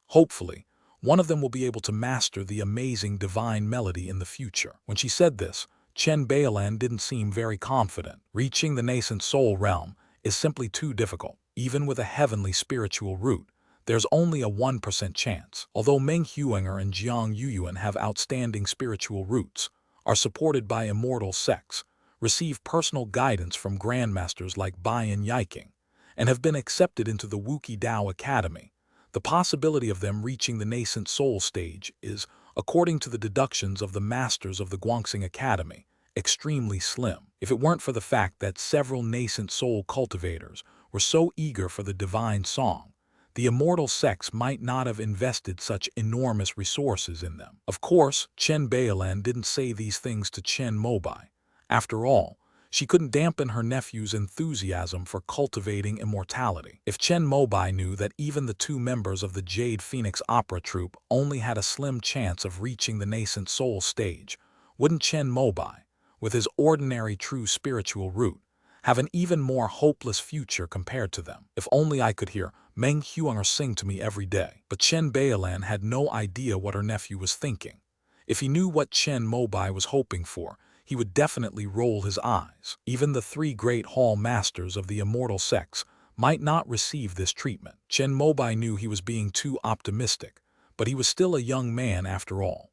Hopefully, one of them will be able to master the amazing divine melody in the future. When she said this, Chen Mobai didn't seem very confident. Reaching the nascent soul realm is simply too difficult. Even with a heavenly spiritual root, there's only a 1% chance. Although Meng Huinger and Jiang Yuyuan have outstanding spiritual roots, are supported by immortal sects, receive personal guidance from grandmasters like Bian Yiking, and have been accepted into the Wuki Dao Academy, the possibility of them reaching the nascent soul stage is, according to the deductions of the masters of the Guangxing Academy, extremely slim. If it weren't for the fact that several nascent soul cultivators were so eager for the divine song, the immortal sects might not have invested such enormous resources in them. Of course, Chen Beilan didn't say these things to Chen Mobai. After all, she couldn't dampen her nephew's enthusiasm for cultivating immortality. If Chen Mobai knew that even the two members of the Jade Phoenix opera troupe only had a slim chance of reaching the nascent soul stage, wouldn't Chen Mobai, with his ordinary true spiritual root, have an even more hopeless future compared to them? If only I could hear Meng Huinger sing to me every day. But Chen Beilan had no idea what her nephew was thinking. If he knew what Chen Mobai was hoping for, he would definitely roll his eyes. Even the three great hall masters of the immortal sects might not receive this treatment. Chen Mobai knew he was being too optimistic, but he was still a young man after all.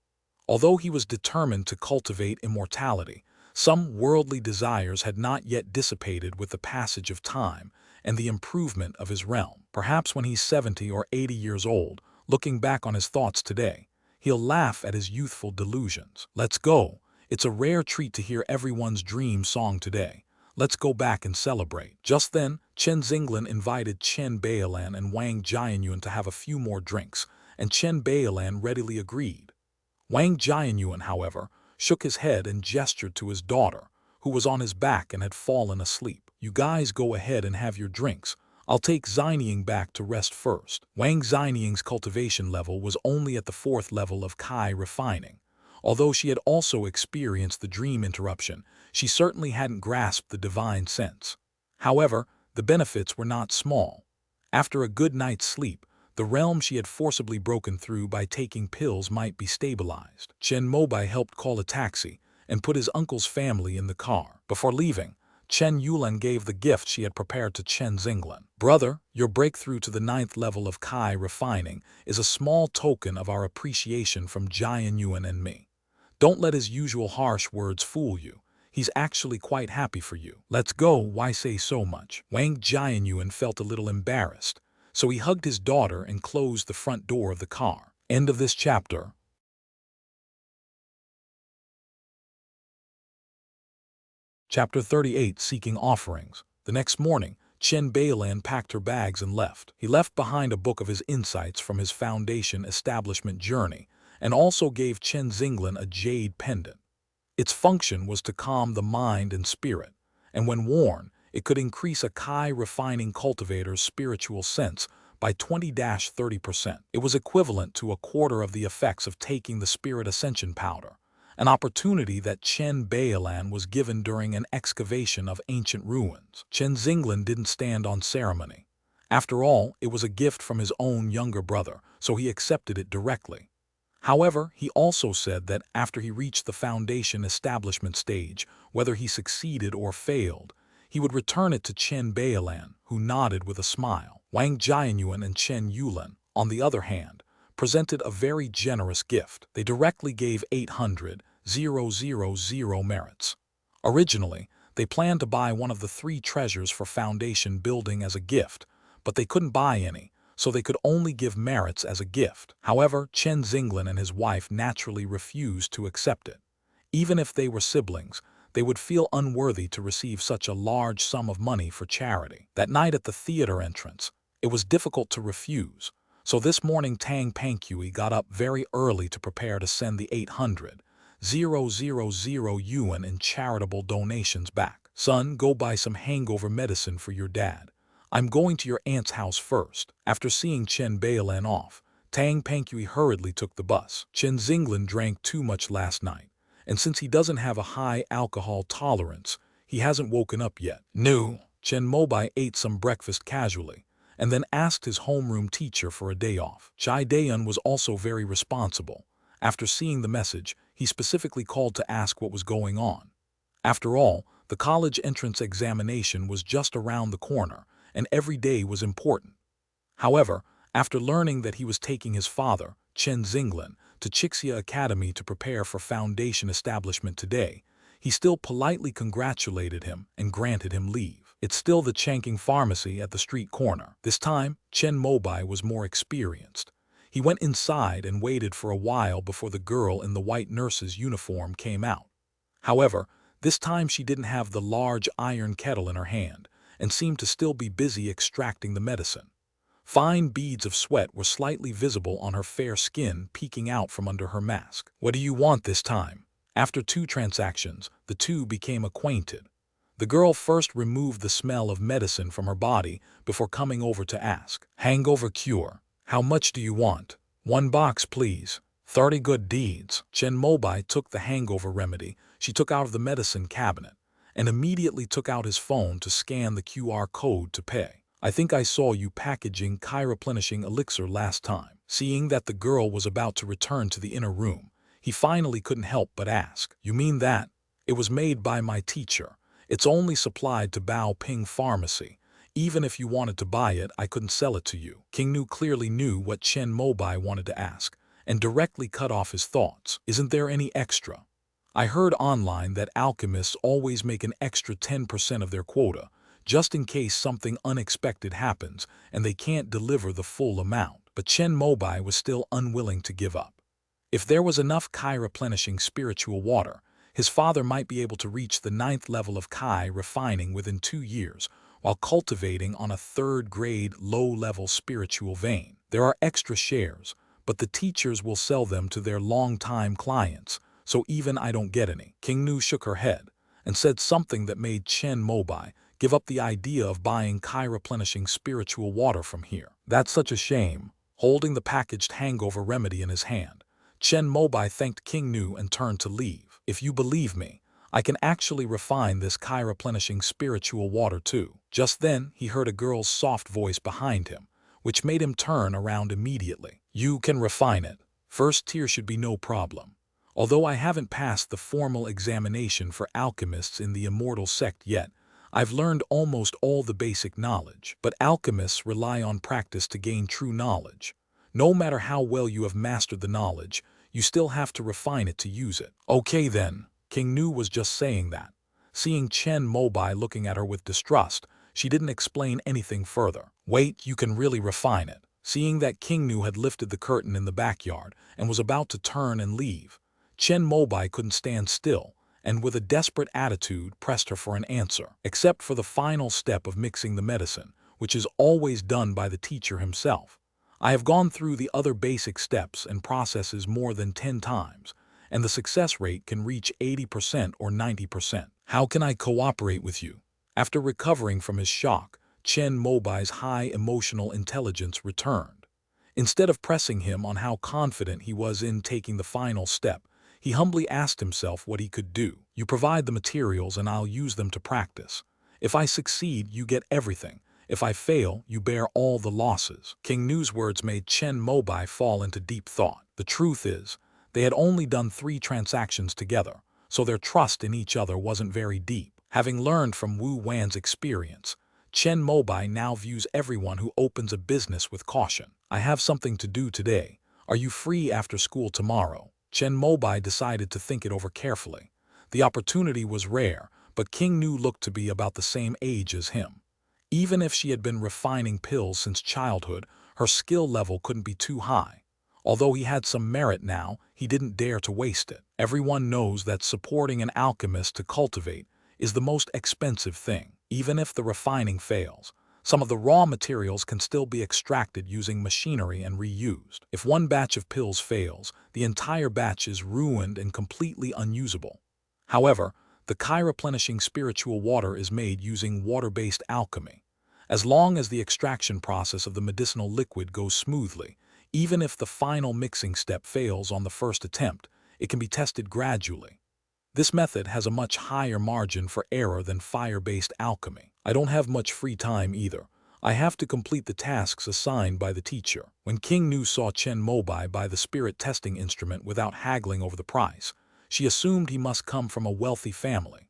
Although he was determined to cultivate immortality, some worldly desires had not yet dissipated with the passage of time and the improvement of his realm. Perhaps when he's 70 or 80 years old, looking back on his thoughts today, he'll laugh at his youthful delusions. Let's go. It's a rare treat to hear everyone's dream song today. Let's go back and celebrate. Just then, Chen Xinglan invited Chen Beilan and Wang Jianyuan to have a few more drinks, and Chen Beilan readily agreed. Wang Jianyuan, however, shook his head and gestured to his daughter, who was on his back and had fallen asleep. You guys go ahead and have your drinks. I'll take Xinying back to rest first. Wang Xinying's cultivation level was only at the 4th level of Kai refining. Although she had also experienced the dream interruption, she certainly hadn't grasped the divine sense. However, the benefits were not small. After a good night's sleep, the realm she had forcibly broken through by taking pills might be stabilized. Chen Mobai helped call a taxi and put his uncle's family in the car. Before leaving, Chen Yulan gave the gift she had prepared to Chen Xinglan. Brother, your breakthrough to the 9th level of Kai refining is a small token of our appreciation from Jian Yuan and me. Don't let his usual harsh words fool you. He's actually quite happy for you. Let's go, why say so much? Wang Jianyuan felt a little embarrassed, so he hugged his daughter and closed the front door of the car. End of this chapter. Chapter 38, Seeking Offerings. The next morning, Chen Beilan packed her bags and left. He left behind a book of his insights from his foundation establishment journey, and also gave Chen Xinglan a jade pendant. Its function was to calm the mind and spirit, and when worn, it could increase a Kai refining cultivator's spiritual sense by 20–30%. It was equivalent to a quarter of the effects of taking the spirit ascension powder, an opportunity that Chen Beilan was given during an excavation of ancient ruins. Chen Xinglan didn't stand on ceremony. After all, it was a gift from his own younger brother, so he accepted it directly. However, he also said that after he reached the foundation establishment stage, whether he succeeded or failed, he would return it to Chen Beilan, who nodded with a smile. Wang Jianyuan and Chen Yulan, on the other hand, presented a very generous gift. They directly gave 800,000 merits. Originally, they planned to buy one of the 3 treasures for foundation building as a gift, but they couldn't buy any, so they could only give merits as a gift. However, Chen Xinglan and his wife naturally refused to accept it. Even if they were siblings, they would feel unworthy to receive such a large sum of money for charity. That night at the theater entrance, it was difficult to refuse, so this morning Tang Pankui got up very early to prepare to send the 800,000 yuan in charitable donations back. Son, go buy some hangover medicine for your dad. I'm going to your aunt's house first. After seeing Chen Beilan off, Tang Pankui hurriedly took the bus. Chen Xinglan drank too much last night, and since he doesn't have a high alcohol tolerance, he hasn't woken up yet. No. Chen Mobai ate some breakfast casually, and then asked his homeroom teacher for a day off. Chai Dayan was also very responsible. After seeing the message, he specifically called to ask what was going on. After all, the college entrance examination was just around the corner, and every day was important. However, after learning that he was taking his father, Chen Xinglin, to Chixia Academy to prepare for foundation establishment today, he still politely congratulated him and granted him leave. It's still the Changqing pharmacy at the street corner. This time, Chen Mobai was more experienced. He went inside and waited for a while before the girl in the white nurse's uniform came out. However, this time she didn't have the large iron kettle in her hand and seemed to still be busy extracting the medicine. Fine beads of sweat were slightly visible on her fair skin peeking out from under her mask. "What do you want this time?" After 2 transactions, the two became acquainted. The girl first removed the smell of medicine from her body before coming over to ask, "Hangover cure. How much do you want?" "1 box, please. 30 good deeds." Chen Mobai took the hangover remedy she took out of the medicine cabinet and immediately took out his phone to scan the QR code to pay. "I think I saw you packaging replenishing elixir last time." Seeing that the girl was about to return to the inner room, he finally couldn't help but ask, "You mean that? It was made by my teacher. It's only supplied to Bao Ping Pharmacy. Even if you wanted to buy it, I couldn't sell it to you." King Nu clearly knew what Chen Mobai wanted to ask and directly cut off his thoughts. "Isn't there any extra? I heard online that alchemists always make an extra 10% of their quota, just in case something unexpected happens and they can't deliver the full amount." But Chen Mobai was still unwilling to give up. If there was enough replenishing spiritual water, his father might be able to reach the 9th level of refining within 2 years, while cultivating on a 3rd-grade low-level spiritual vein. There are extra shares, but the teachers will sell them to their long-time clients, so even I don't get any. King Nu shook her head and said something that made Chen Mobai give up the idea of buying replenishing spiritual water from here. "That's such a shame." Holding the packaged hangover remedy in his hand, Chen Mobai thanked King Nu and turned to leave. "If you believe me, I can actually refine this replenishing spiritual water too." Just then, he heard a girl's soft voice behind him, which made him turn around immediately. "You can refine it. First tier should be no problem. Although I haven't passed the formal examination for alchemists in the immortal sect yet, I've learned almost all the basic knowledge. But alchemists rely on practice to gain true knowledge. No matter how well you have mastered the knowledge, you still have to refine it to use it." "Okay then." King Nu was just saying that. Seeing Chen Mobai looking at her with distrust, she didn't explain anything further. "Wait, you can really refine it." Seeing that King Nu had lifted the curtain in the backyard and was about to turn and leave, Chen Mobai couldn't stand still, and with a desperate attitude pressed her for an answer. "Except for the final step of mixing the medicine, which is always done by the teacher himself. I have gone through the other basic steps and processes more than 10 times, and the success rate can reach 80% or 90%. How can I cooperate with you?" After recovering from his shock, Chen Mobai's high emotional intelligence returned. Instead of pressing him on how confident he was in taking the final step, he humbly asked himself what he could do. "You provide the materials and I'll use them to practice. If I succeed, you get everything. If I fail, you bear all the losses." King Nu's words made Chen Mobai fall into deep thought. The truth is, they had only done 3 transactions together, so their trust in each other wasn't very deep. Having learned from Wu Wan's experience, Chen Mobai now views everyone who opens a business with caution. "I have something to do today. Are you free after school tomorrow?" Chen Mobai decided to think it over carefully. The opportunity was rare, but King Nu looked to be about the same age as him. Even if she had been refining pills since childhood, her skill level couldn't be too high. Although he had some merit now, he didn't dare to waste it. Everyone knows that supporting an alchemist to cultivate is the most expensive thing. Even if the refining fails, some of the raw materials can still be extracted using machinery and reused. If one batch of pills fails, the entire batch is ruined and completely unusable. However, the replenishing spiritual water is made using water-based alchemy. As long as the extraction process of the medicinal liquid goes smoothly, even if the final mixing step fails on the first attempt, it can be tested gradually. This method has a much higher margin for error than fire-based alchemy. "I don't have much free time either. I have to complete the tasks assigned by the teacher." When King Nu saw Chen Mobai buy the spirit testing instrument without haggling over the price, she assumed he must come from a wealthy family.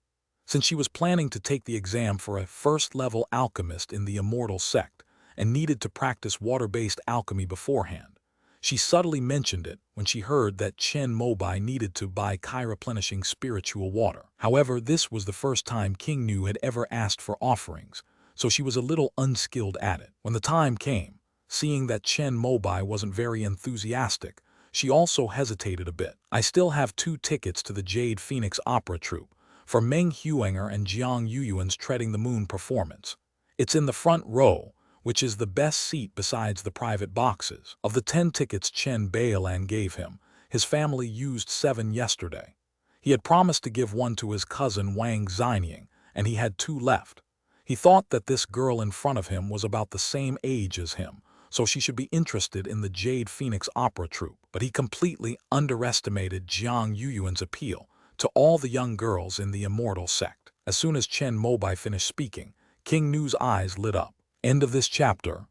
since she was planning to take the exam for a first-level alchemist in the immortal sect and needed to practice water-based alchemy beforehand. She subtly mentioned it when she heard that Chen Mobai needed to buy replenishing spiritual water. However, this was the first time King Nu had ever asked for offerings, so she was a little unskilled at it. When the time came, seeing that Chen Mobai wasn't very enthusiastic, she also hesitated a bit. I still have 2 tickets to the Jade Phoenix Opera Troupe for Meng Huanger and Jiang Yuyuan's Treading the Moon performance. It's in the front row, which is the best seat besides the private boxes. Of the 10 tickets Chen Bailan gave him, his family used 7 yesterday. He had promised to give one to his cousin Wang Xinying, and he had 2 left. He thought that this girl in front of him was about the same age as him, so she should be interested in the Jade Phoenix Opera Troupe, but he completely underestimated Jiang Yuyuan's appeal to all the young girls in the immortal sect. As soon as Chen Mobai finished speaking, King Nu's eyes lit up. End of this chapter.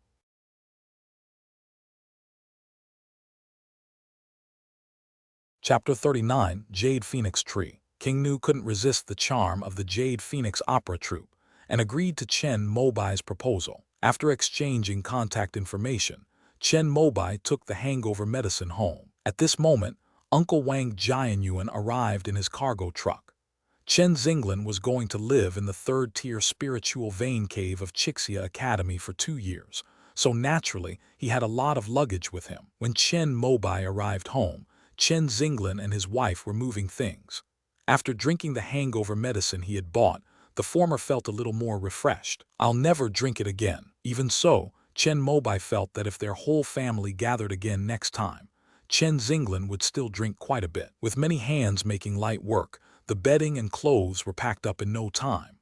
Chapter 39, Jade Phoenix Tree. King Nu couldn't resist the charm of the Jade Phoenix Opera Troupe and agreed to Chen Mobai's proposal. After exchanging contact information, Chen Mobai took the hangover medicine home. At this moment, Uncle Wang Jianyuan arrived in his cargo truck. Chen Xinglan was going to live in the 3rd-tier spiritual vein cave of Chixia Academy for 2 years, so naturally he had a lot of luggage with him. When Chen Mobai arrived home, Chen Xinglan and his wife were moving things. After drinking the hangover medicine he had bought, the former felt a little more refreshed. I'll never drink it again. Even so, Chen Mobai felt that if their whole family gathered again next time, Chen Xinglan would still drink quite a bit. With many hands making light work, the bedding and clothes were packed up in no time.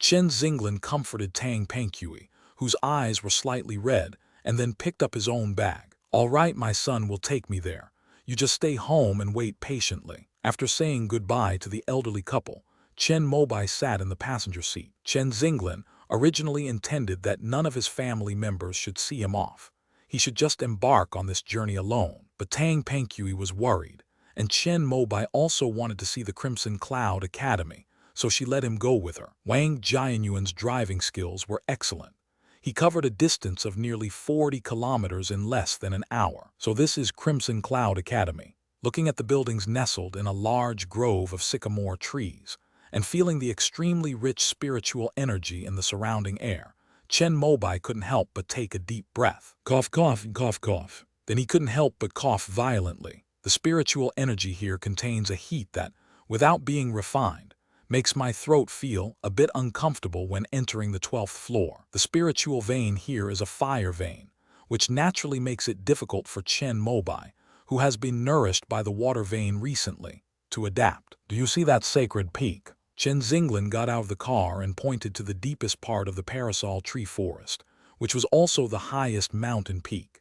Chen Xinglan comforted Tang Pengqui, whose eyes were slightly red, and then picked up his own bag. "All right, my son will take me there. You just stay home and wait patiently." After saying goodbye to the elderly couple, Chen Mobai sat in the passenger seat. Chen Xinglan originally intended that none of his family members should see him off. He should just embark on this journey alone. But Tang Pengqui was worried, and Chen Mobai also wanted to see the Crimson Cloud Academy, so she let him go with her. Wang Jianyuan's driving skills were excellent. He covered a distance of nearly 40 kilometers in less than an hour. So this is Crimson Cloud Academy. Looking at the buildings nestled in a large grove of sycamore trees, and feeling the extremely rich spiritual energy in the surrounding air, Chen Mobai couldn't help but take a deep breath. Cough, cough, cough, cough. Then he couldn't help but cough violently. The spiritual energy here contains a heat that, without being refined, makes my throat feel a bit uncomfortable when entering the 12th floor. The spiritual vein here is a fire vein, which naturally makes it difficult for Chen Mobai, who has been nourished by the water vein recently, to adapt. Do you see that sacred peak? Chen Xinglan got out of the car and pointed to the deepest part of the parasol tree forest, which was also the highest mountain peak.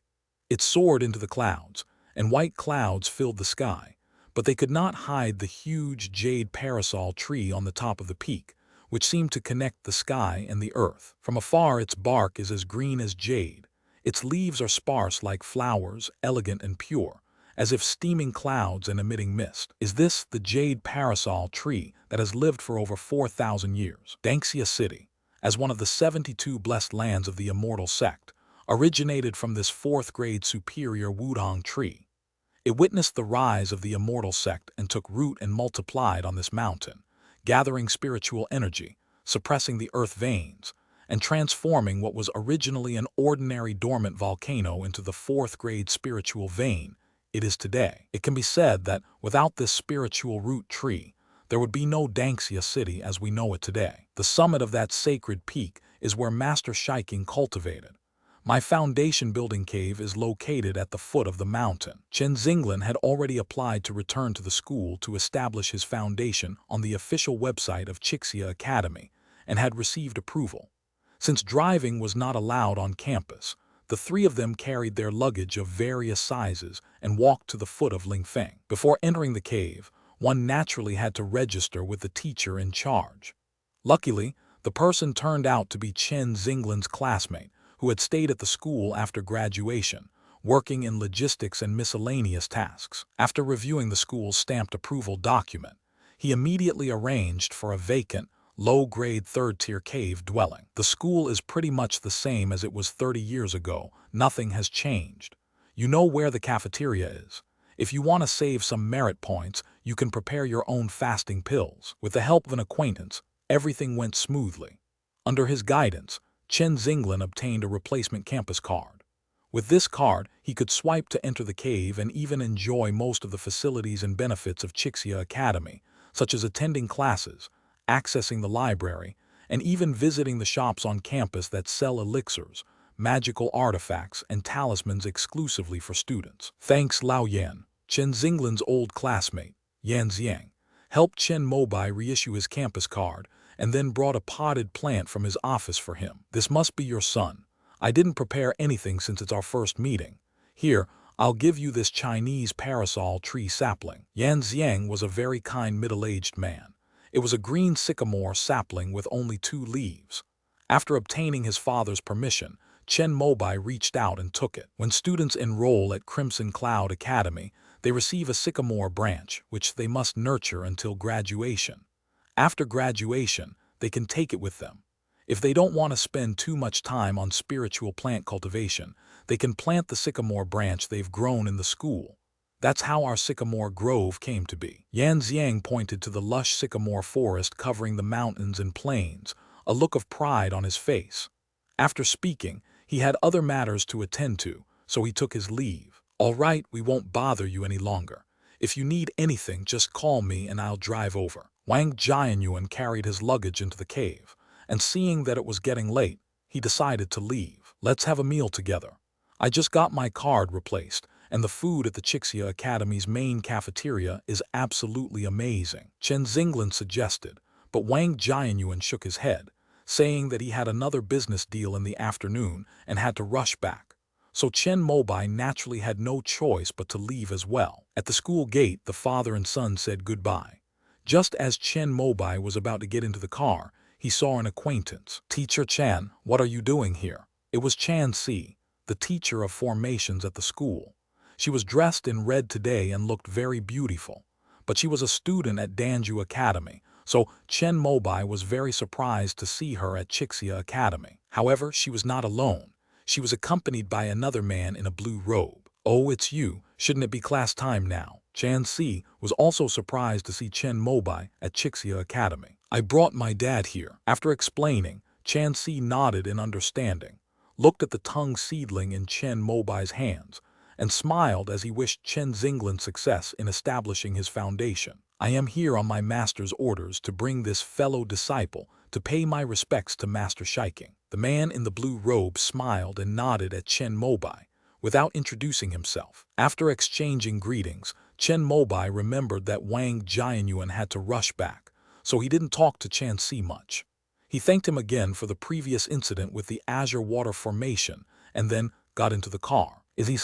It soared into the clouds, and white clouds filled the sky, but they could not hide the huge jade parasol tree on the top of the peak, which seemed to connect the sky and the earth. From afar its bark is as green as jade. Its leaves are sparse like flowers, elegant and pure, as if steaming clouds and emitting mist. Is this the jade parasol tree that has lived for over 4,000 years? Danxia City, as one of the 72 blessed lands of the immortal sect, originated from this 4th-grade superior wudong tree. It witnessed the rise of the immortal sect and took root and multiplied on this mountain, gathering spiritual energy, suppressing the earth veins, and transforming what was originally an ordinary dormant volcano into the 4th-grade spiritual vein it is today. It can be said that without this spiritual root tree, there would be no Danxia City as we know it today. The summit of that sacred peak is where Master Shiking cultivated. My foundation building cave is located at the foot of the mountain. Chen Xinglan had already applied to return to the school to establish his foundation on the official website of Chixia Academy and had received approval. Since driving was not allowed on campus, the 3 of them carried their luggage of various sizes and walked to the foot of Lingfeng. Before entering the cave, one naturally had to register with the teacher in charge. Luckily, the person turned out to be Chen Xinglan's classmate, who had stayed at the school after graduation, working in logistics and miscellaneous tasks. After reviewing the school's stamped approval document, he immediately arranged for a vacant, low-grade third-tier cave dwelling. The school is pretty much the same as it was 30 years ago. Nothing has changed. You know where the cafeteria is. If you want to save some merit points, you can prepare your own fasting pills. With the help of an acquaintance, everything went smoothly. Under his guidance, Chen Zinglan obtained a replacement campus card. With this card, he could swipe to enter the cave and even enjoy most of the facilities and benefits of Chixia Academy, such as attending classes, accessing the library, and even visiting the shops on campus that sell elixirs, magical artifacts, and talismans exclusively for students. Thanks Lao Yan, Chen Zinglan's old classmate, Yan Xiang, helped Chen Mobai reissue his campus card and then brought a potted plant from his office for him. This must be your son. I didn't prepare anything since it's our first meeting. Here, I'll give you this Chinese parasol tree sapling. Yan Xiang was a very kind middle-aged man. It was a green sycamore sapling with only 2 leaves. After obtaining his father's permission, Chen Mobai reached out and took it. When students enroll at Crimson Cloud Academy, they receive a sycamore branch, which they must nurture until graduation. After graduation, they can take it with them. If they don't want to spend too much time on spiritual plant cultivation, they can plant the sycamore branch they've grown in the school. That's how our sycamore grove came to be. Yan Xiang pointed to the lush sycamore forest covering the mountains and plains, a look of pride on his face. After speaking, he had other matters to attend to, so he took his leave. All right, we won't bother you any longer. If you need anything, just call me and I'll drive over. Wang Jianyuan carried his luggage into the cave, and seeing that it was getting late, he decided to leave. Let's have a meal together. I just got my card replaced, and the food at the Chixia Academy's main cafeteria is absolutely amazing, Chen Zinglan suggested, but Wang Jianyuan shook his head, saying that he had another business deal in the afternoon and had to rush back. So Chen Mobai naturally had no choice but to leave as well. At the school gate, the father and son said goodbye. Just as Chen Mobai was about to get into the car, he saw an acquaintance. Teacher Chan, what are you doing here? It was Chan Si, the teacher of formations at the school. She was dressed in red today and looked very beautiful. But she was a student at Danju Academy, so Chen Mobai was very surprised to see her at Chixia Academy. However, she was not alone. She was accompanied by another man in a blue robe. Oh, it's you. Shouldn't it be class time now? Chan Si was also surprised to see Chen Mobai at Chixia Academy. I brought my dad here. After explaining, Chan Si nodded in understanding, looked at the tongue seedling in Chen Mobai's hands, and smiled as he wished Chen Zinglan success in establishing his foundation. I am here on my master's orders to bring this fellow disciple to pay my respects to Master Shiking. The man in the blue robe smiled and nodded at Chen Mobai, without introducing himself. After exchanging greetings, Chen Mobai remembered that Wang Jianyuan had to rush back, so he didn't talk to Chan Si much. He thanked him again for the previous incident with the Azure Water Formation and then got into the car. Is he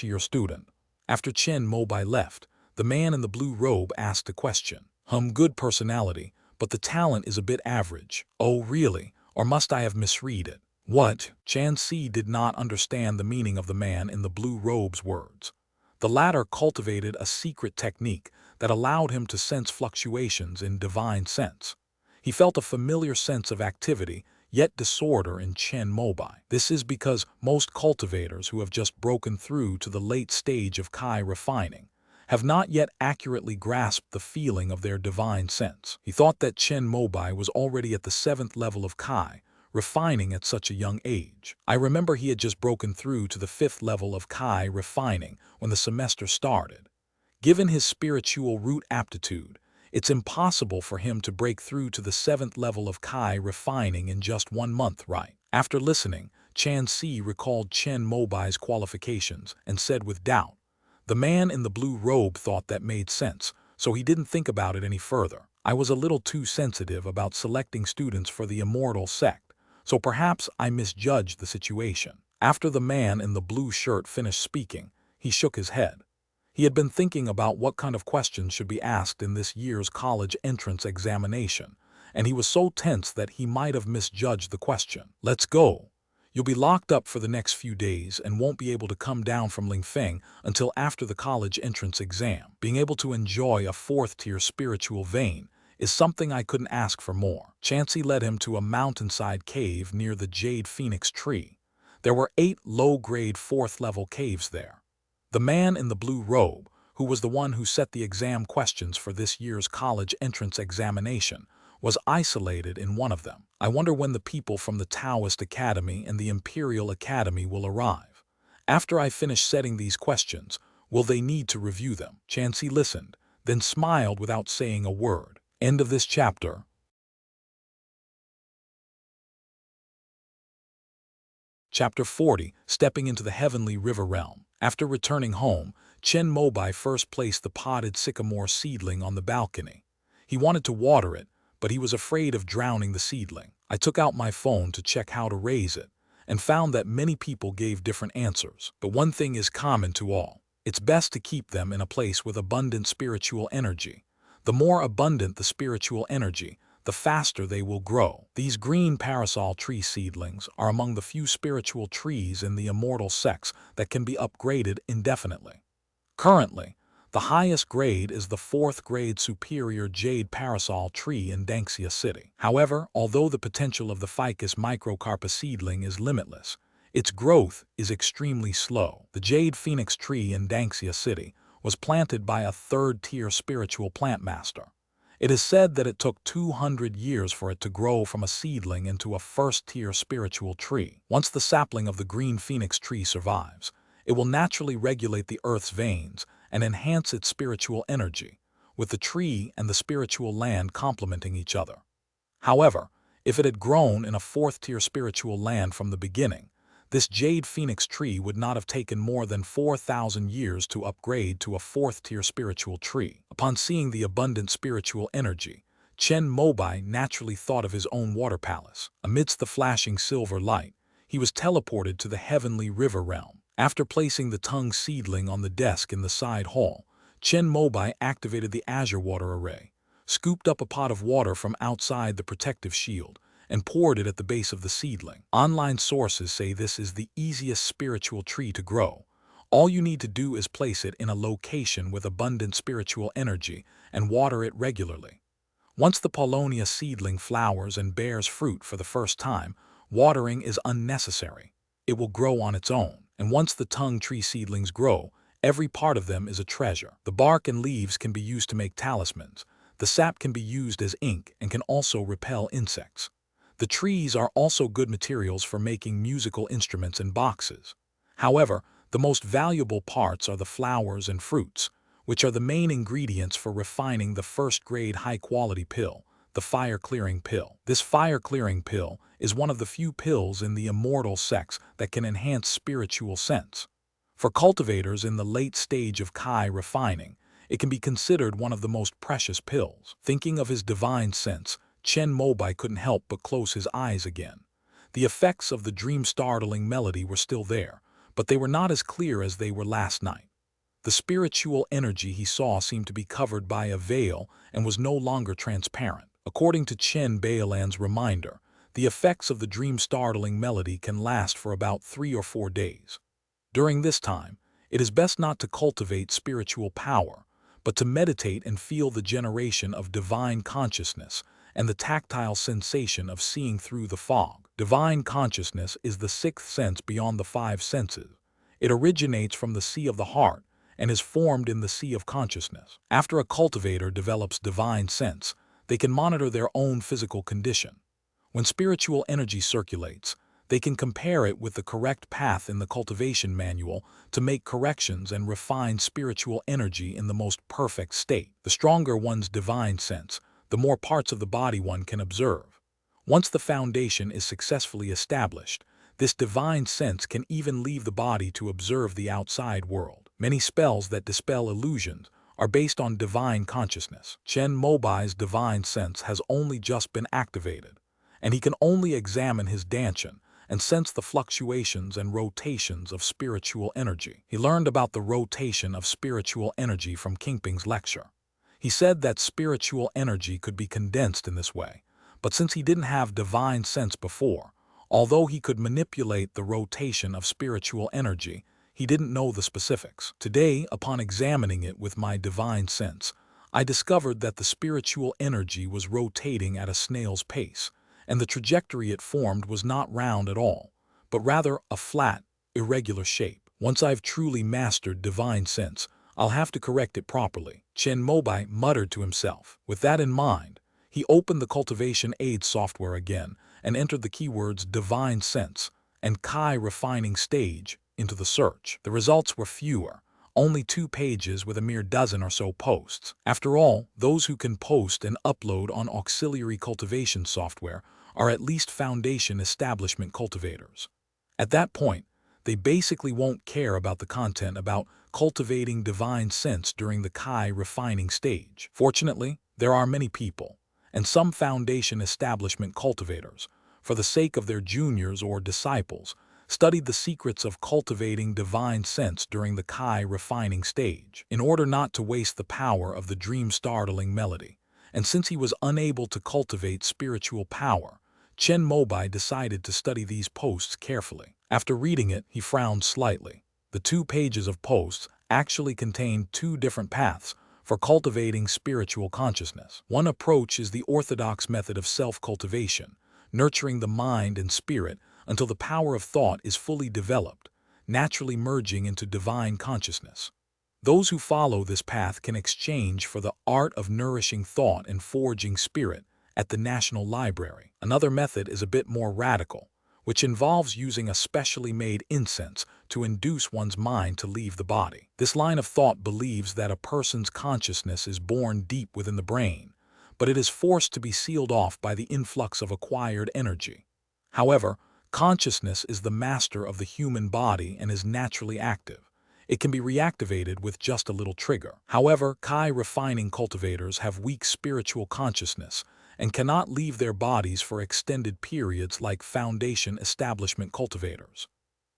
/ your student? After Chen Mobai left, the man in the blue robe asked a question. Good personality, but the talent is a bit average. Oh really? Or must I have misread it? What? Chan Si did not understand the meaning of the man in the blue robe's words. The latter cultivated a secret technique that allowed him to sense fluctuations in divine sense. He felt a familiar sense of activity, yet disorder in Chen Mobai. This is because most cultivators who have just broken through to the late stage of Kai refining have not yet accurately grasped the feeling of their divine sense. He thought that Chen Mobai was already at the 7th level of Kai, refining at such a young age. I remember he had just broken through to the 5th level of Kai refining when the semester started. Given his spiritual root aptitude, it's impossible for him to break through to the 7th level of Kai refining in just 1 month, right? After listening, Chan Si recalled Chen Mobai's qualifications and said with doubt. The man in the blue robe thought that made sense, so he didn't think about it any further. I was a little too sensitive about selecting students for the immortal sect, so perhaps I misjudged the situation. After the man in the blue shirt finished speaking, he shook his head. He had been thinking about what kind of questions should be asked in this year's college entrance examination, and he was so tense that he might have misjudged the question. Let's go. You'll be locked up for the next few days and won't be able to come down from Lingfeng until after the college entrance exam. Being able to enjoy a 4th-tier spiritual vein is something I couldn't ask for more. Chansey led him to a mountainside cave near the jade phoenix tree. There were 8 low-grade 4th-level caves there. The man in the blue robe, who was the one who set the exam questions for this year's college entrance examination, was isolated in one of them. I wonder when the people from the Taoist Academy and the Imperial Academy will arrive. After I finish setting these questions, will they need to review them? Chansey listened, then smiled without saying a word. End of this chapter. Chapter 40, Stepping into the Heavenly River Realm. After returning home, Chen Mobai first placed the potted sycamore seedling on the balcony. He wanted to water it, but he was afraid of drowning the seedling. I took out my phone to check how to raise it, and found that many people gave different answers. But one thing is common to all. It's best to keep them in a place with abundant spiritual energy. The more abundant the spiritual energy, the faster they will grow. These green parasol tree seedlings are among the few spiritual trees in the immortal sects that can be upgraded indefinitely. Currently, the highest grade is the 4th grade superior jade parasol tree in Danxia City. However, although the potential of the ficus microcarpa seedling is limitless, its growth is extremely slow. The jade phoenix tree in Danxia City was planted by a 3rd-tier spiritual plant master. It is said that it took 200 years for it to grow from a seedling into a 1st-tier spiritual tree. Once the sapling of the green phoenix tree survives, it will naturally regulate the earth's veins and enhance its spiritual energy, with the tree and the spiritual land complementing each other. However, if it had grown in a 4th-tier spiritual land from the beginning, this jade phoenix tree would not have taken more than 4,000 years to upgrade to a 4th-tier spiritual tree. Upon seeing the abundant spiritual energy, Chen Mobai naturally thought of his own water palace. Amidst the flashing silver light, he was teleported to the heavenly river realm. After placing the tongue seedling on the desk in the side hall, Chen Mobai activated the azure water array, scooped up a pot of water from outside the protective shield, and poured it at the base of the seedling. Online sources say this is the easiest spiritual tree to grow. All you need to do is place it in a location with abundant spiritual energy and water it regularly. Once the Paulownia seedling flowers and bears fruit for the first time, watering is unnecessary. It will grow on its own. And once the tongue tree seedlings grow, every part of them is a treasure. The bark and leaves can be used to make talismans. The sap can be used as ink and can also repel insects. The trees are also good materials for making musical instruments and boxes. However, the most valuable parts are the flowers and fruits, which are the main ingredients for refining the 1st-grade high-quality pill, the fire-clearing pill. This fire-clearing pill is one of the few pills in the immortal sects that can enhance spiritual sense. For cultivators in the late stage of Kai refining, it can be considered one of the most precious pills. Thinking of his divine sense, Chen Mobai couldn't help but close his eyes again. The effects of the dream-startling melody were still there, but they were not as clear as they were last night. The spiritual energy he saw seemed to be covered by a veil and was no longer transparent. According to Chen Bailan's reminder, the effects of the dream-startling melody can last for about 3 or 4 days. During this time, it is best not to cultivate spiritual power, but to meditate and feel the generation of divine consciousness and the tactile sensation of seeing through the fog. Divine consciousness is the 6th sense beyond the 5 senses. It originates from the sea of the heart and is formed in the sea of consciousness. After a cultivator develops divine sense, they can monitor their own physical condition. When spiritual energy circulates, they can compare it with the correct path in the cultivation manual to make corrections and refine spiritual energy in the most perfect state. The stronger one's divine sense, the more parts of the body one can observe. Once the foundation is successfully established, this divine sense can even leave the body to observe the outside world. Many spells that dispel illusions are based on divine consciousness. Chen Mobai's divine sense has only just been activated, and he can only examine his dantian and sense the fluctuations and rotations of spiritual energy. He learned about the rotation of spiritual energy from Kingping's lecture. He said that spiritual energy could be condensed in this way, but since he didn't have divine sense before, although he could manipulate the rotation of spiritual energy, he didn't know the specifics. Today, upon examining it with my divine sense, I discovered that the spiritual energy was rotating at a snail's pace, and the trajectory it formed was not round at all, but rather a flat, irregular shape. Once I've truly mastered divine sense, I'll have to correct it properly, Chen Mobai muttered to himself. With that in mind, he opened the cultivation aid software again and entered the keywords divine sense and Kai refining stage into the search. The results were fewer, only 2 pages with a mere dozen or so posts. After all, those who can post and upload on auxiliary cultivation software are at least foundation establishment cultivators. At that point, they basically won't care about the content about cultivating divine sense during the Kai refining stage. Fortunately, there are many people, and some foundation establishment cultivators, for the sake of their juniors or disciples, studied the secrets of cultivating divine sense during the Kai refining stage, in order not to waste the power of the dream-startling melody. And since he was unable to cultivate spiritual power, Chen Mobai decided to study these posts carefully. After reading it, he frowned slightly. The 2 pages of posts actually contained 2 different paths for cultivating spiritual consciousness. One approach is the orthodox method of self-cultivation, nurturing the mind and spirit until the power of thought is fully developed, naturally merging into divine consciousness. Those who follow this path can exchange for the art of nourishing thought and forging spirit at the National Library. Another method is a bit more radical, which involves using a specially made incense to induce one's mind to leave the body. This line of thought believes that a person's consciousness is born deep within the brain, but it is forced to be sealed off by the influx of acquired energy. However, consciousness is the master of the human body and is naturally active. It can be reactivated with just a little trigger. However, Kai refining cultivators have weak spiritual consciousness and cannot leave their bodies for extended periods like foundation establishment cultivators.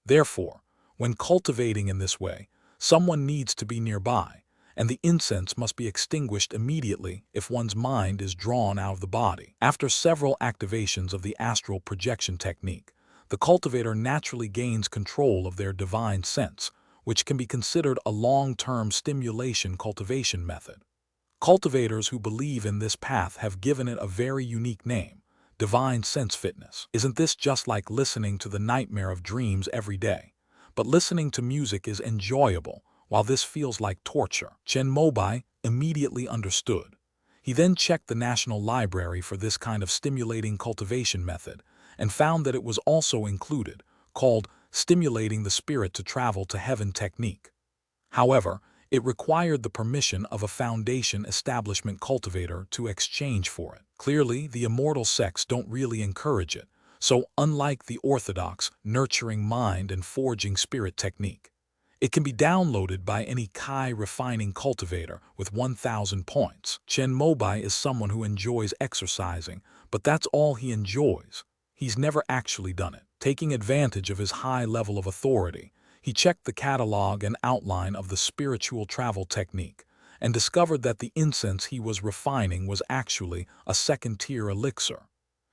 Therefore, when cultivating in this way, someone needs to be nearby, and the incense must be extinguished immediately if one's mind is drawn out of the body. After several activations of the astral projection technique, the cultivator naturally gains control of their divine sense, which can be considered a long-term stimulation cultivation method. Cultivators who believe in this path have given it a very unique name, divine sense fitness. Isn't this just like listening to the nightmare of dreams every day? But listening to music is enjoyable, while this feels like torture. Chen Mobai immediately understood. He then checked the National Library for this kind of stimulating cultivation method and found that it was also included, called stimulating the spirit to travel to heaven technique. However, it required the permission of a foundation establishment cultivator to exchange for it. Clearly, the immortal sects don't really encourage it, so unlike the orthodox nurturing mind and forging spirit technique, it can be downloaded by any Kai refining cultivator with 1,000 points. Chen Mobai is someone who enjoys exercising, but that's all he enjoys. He's never actually done it. Taking advantage of his high level of authority, he checked the catalog and outline of the spiritual travel technique and discovered that the incense he was refining was actually a second-tier elixir.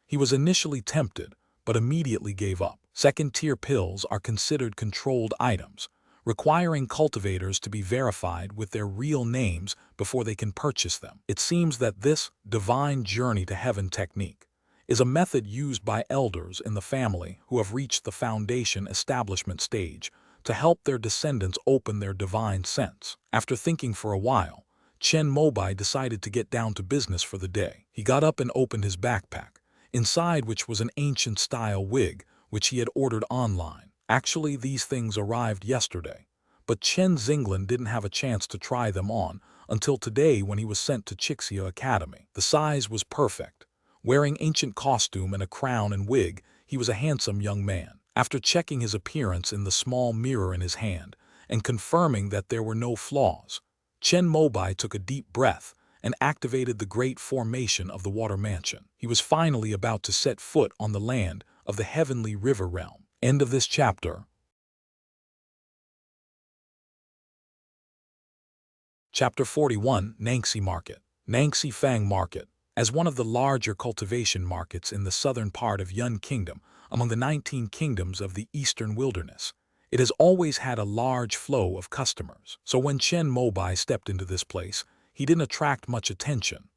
He was initially tempted, but immediately gave up. Second-tier pills are considered controlled items, requiring cultivators to be verified with their real names before they can purchase them. It seems that this divine journey to heaven technique is a method used by elders in the family who have reached the foundation establishment stage to help their descendants open their divine sense. After thinking for a while, Chen Mobai decided to get down to business for the day. He got up and opened his backpack, inside which was an ancient-style wig which he had ordered online. Actually, these things arrived yesterday, but Chen Zinglan didn't have a chance to try them on until today when he was sent to Chixia Academy. The size was perfect. Wearing ancient costume and a crown and wig, he was a handsome young man. After checking his appearance in the small mirror in his hand and confirming that there were no flaws, Chen Mobai took a deep breath and activated the great formation of the water mansion. He was finally about to set foot on the land of the heavenly river realm. End of this chapter. Chapter 41, Nangxi Market. Nangxi Fang Market. As one of the larger cultivation markets in the southern part of Yun Kingdom, among the 19 kingdoms of the eastern wilderness, it has always had a large flow of customers. So when Chen Mobai stepped into this place, he didn't attract much attention.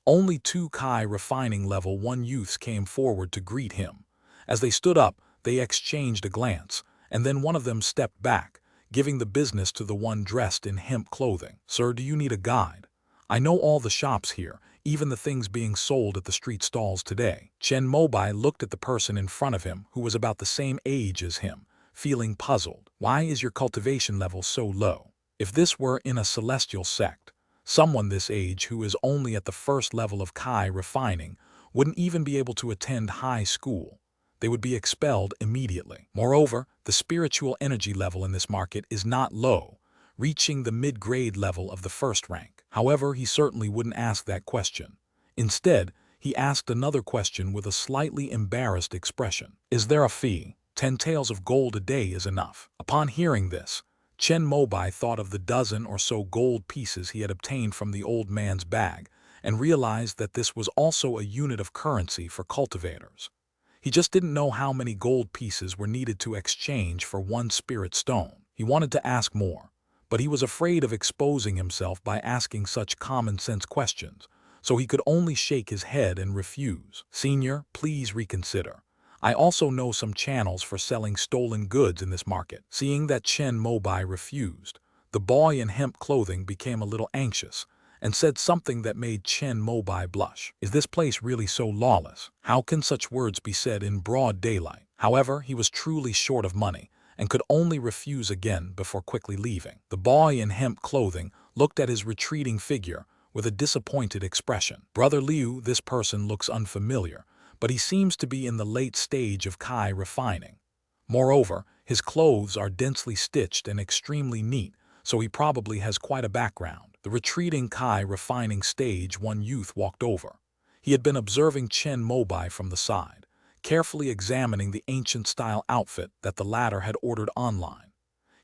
Only two Kai refining level 1 youths came forward to greet him. As they stood up, they exchanged a glance, and then one of them stepped back, giving the business to the one dressed in hemp clothing. "Sir, do you need a guide? I know all the shops here, even the things being sold at the street stalls today." Chen Mobai looked at the person in front of him, who was about the same age as him, feeling puzzled. "Why is your cultivation level so low? If this were in a celestial sect, someone this age who is only at the first level of Kai refining wouldn't even be able to attend high school. They would be expelled immediately. Moreover, the spiritual energy level in this market is not low, reaching the mid-grade level of the first rank." However, he certainly wouldn't ask that question. Instead, he asked another question with a slightly embarrassed expression. "Is there a fee? 10 taels of gold a day is enough." Upon hearing this, Chen Mobai thought of the dozen or so gold pieces he had obtained from the old man's bag and realized that this was also a unit of currency for cultivators. He just didn't know how many gold pieces were needed to exchange for 1 spirit stone. He wanted to ask more, but he was afraid of exposing himself by asking such common-sense questions, so he could only shake his head and refuse. "Senior, please reconsider. I also know some channels for selling stolen goods in this market." Seeing that Chen Mobai refused, the boy in hemp clothing became a little anxious and said something that made Chen Mobai blush. "Is this place really so lawless? How can such words be said in broad daylight?" However, he was truly short of money and could only refuse again before quickly leaving. The boy in hemp clothing looked at his retreating figure with a disappointed expression. "Brother Liu, this person looks unfamiliar, but he seems to be in the late stage of Kai refining. Moreover, his clothes are densely stitched and extremely neat, so he probably has quite a background." The retreating Kai refining stage one youth walked over. He had been observing Chen Mobai from the side, carefully examining the ancient-style outfit that the latter had ordered online.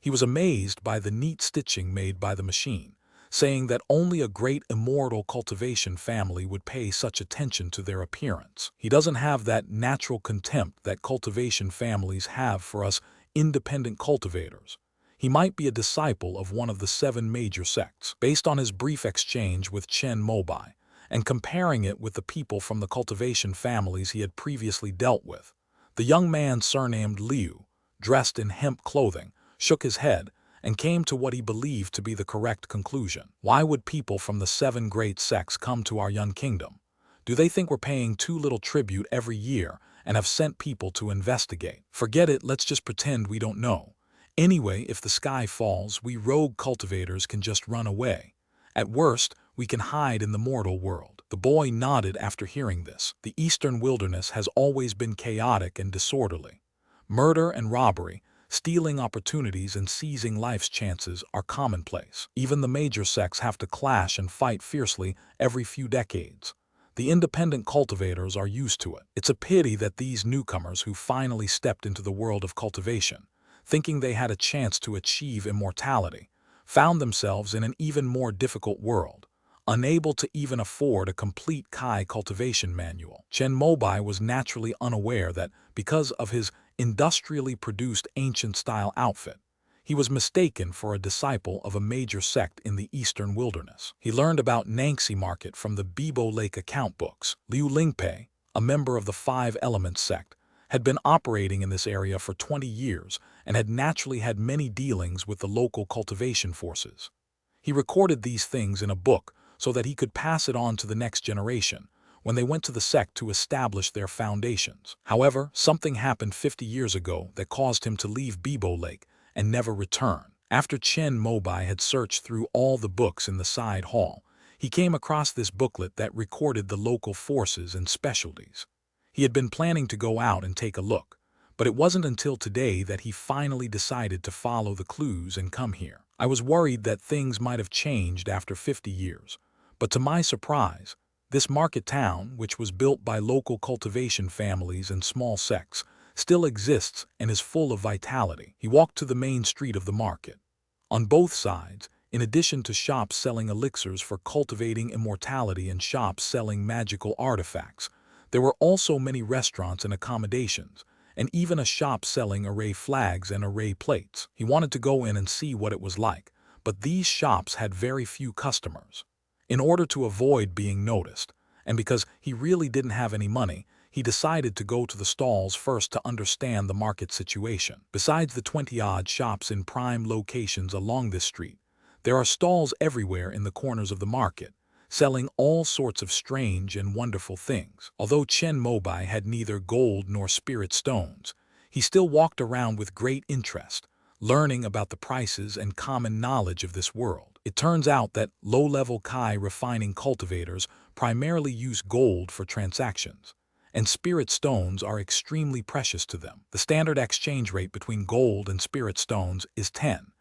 He was amazed by the neat stitching made by the machine, saying that only a great immortal cultivation family would pay such attention to their appearance. He doesn't have that natural contempt that cultivation families have for us independent cultivators. He might be a disciple of one of the 7 major sects. Based on his brief exchange with Chen Mobai, and comparing it with the people from the cultivation families he had previously dealt with, the young man surnamed Liu, dressed in hemp clothing, shook his head and came to what he believed to be the correct conclusion. "Why would people from the 7 great sects come to our young kingdom? Do they think we're paying too little tribute every year and have sent people to investigate? Forget it, let's just pretend we don't know. Anyway, if the sky falls, we rogue cultivators can just run away. At worst, we can hide in the mortal world." The boy nodded after hearing this. The eastern wilderness has always been chaotic and disorderly. Murder and robbery, stealing opportunities and seizing life's chances are commonplace. Even the major sects have to clash and fight fiercely every few decades. The independent cultivators are used to it. It's a pity that these newcomers who finally stepped into the world of cultivation, thinking they had a chance to achieve immortality, found themselves in an even more difficult world, unable to even afford a complete Kai cultivation manual. Chen Mobai was naturally unaware that, because of his industrially produced ancient-style outfit, he was mistaken for a disciple of a major sect in the eastern wilderness. He learned about Nangxi market from the Bibo Lake account books. Liu Lingpei, a member of the 5 Elements sect, had been operating in this area for 20 years and had naturally had many dealings with the local cultivation forces. He recorded these things in a book so that he could pass it on to the next generation when they went to the sect to establish their foundations. However, something happened 50 years ago that caused him to leave Bibo Lake and never return. After Chen Mobai had searched through all the books in the side hall, he came across this booklet that recorded the local forces and specialties. He had been planning to go out and take a look, but it wasn't until today that he finally decided to follow the clues and come here. "I was worried that things might have changed after 50 years, but to my surprise, this market town, which was built by local cultivation families and small sects, still exists and is full of vitality." He walked to the main street of the market. On both sides, in addition to shops selling elixirs for cultivating immortality and shops selling magical artifacts, there were also many restaurants and accommodations, and even a shop selling array flags and array plates. He wanted to go in and see what it was like, but these shops had very few customers. In order to avoid being noticed, and because he really didn't have any money, he decided to go to the stalls first to understand the market situation. Besides the 20-odd shops in prime locations along this street, there are stalls everywhere in the corners of the market, selling all sorts of strange and wonderful things. Although Chen Mobai had neither gold nor spirit stones, he still walked around with great interest, learning about the prices and common knowledge of this world. It turns out that low-level Kai refining cultivators primarily use gold for transactions, and spirit stones are extremely precious to them. The standard exchange rate between gold and spirit stones is 10,000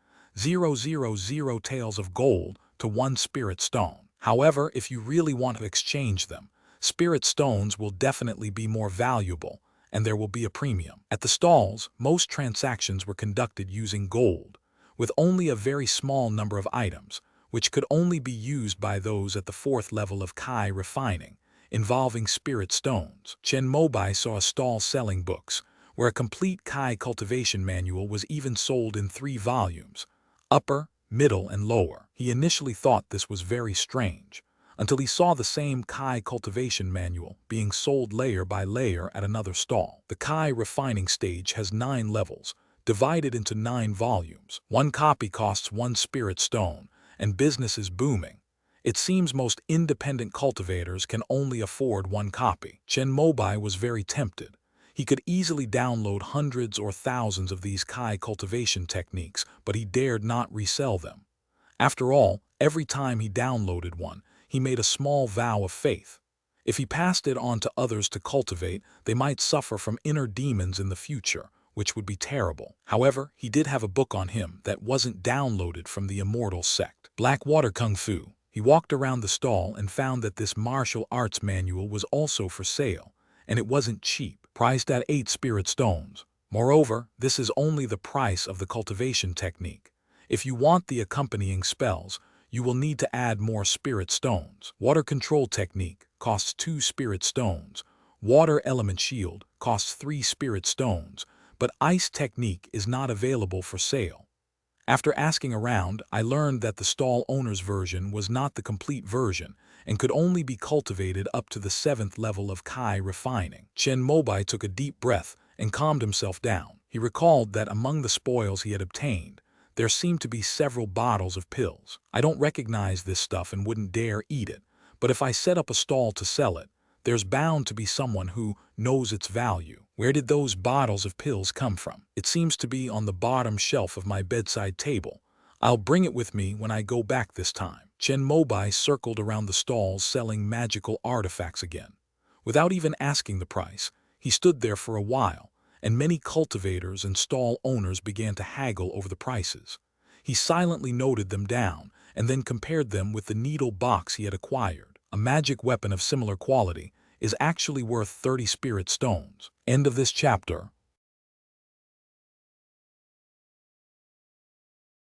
taels of gold to 1 spirit stone. However, if you really want to exchange them, spirit stones will definitely be more valuable, and there will be a premium. At the stalls, most transactions were conducted using gold, with only a very small number of items, which could only be used by those at the 4th level of Kai refining, involving spirit stones. Chen Mobai saw a stall selling books, where a complete Kai cultivation manual was even sold in 3 volumes, upper, middle, and lower. He initially thought this was very strange, until he saw the same Kai cultivation manual being sold layer by layer at another stall. The Kai refining stage has 9 levels, divided into 9 volumes. 1 copy costs 1 spirit stone, and business is booming. It seems most independent cultivators can only afford 1 copy. Chen Mobai was very tempted. He could easily download hundreds or thousands of these Kai cultivation techniques, but he dared not resell them. After all, every time he downloaded one, he made a small vow of faith. If he passed it on to others to cultivate, they might suffer from inner demons in the future, which would be terrible. However, he did have a book on him that wasn't downloaded from the immortal sect. Blackwater Kung Fu. He walked around the stall and found that this martial arts manual was also for sale, and it wasn't cheap, priced at 8 spirit stones. Moreover, this is only the price of the cultivation technique. If you want the accompanying spells, you will need to add more spirit stones. Water control technique costs 2 spirit stones. Water element shield costs 3 spirit stones, but ice technique is not available for sale. After asking around, I learned that the stall owner's version was not the complete version and could only be cultivated up to the 7th level of Kai refining. Chen Mobai took a deep breath and calmed himself down. He recalled that among the spoils he had obtained, there seemed to be several bottles of pills. I don't recognize this stuff and wouldn't dare eat it, but if I set up a stall to sell it, there's bound to be someone who knows its value. Where did those bottles of pills come from? It seems to be on the bottom shelf of my bedside table. I'll bring it with me when I go back this time. Chen Mobai circled around the stalls selling magical artifacts again. Without even asking the price, he stood there for a while, and many cultivators and stall owners began to haggle over the prices. He silently noted them down and then compared them with the needle box he had acquired. A magic weapon of similar quality is actually worth 30 spirit stones. End of this chapter.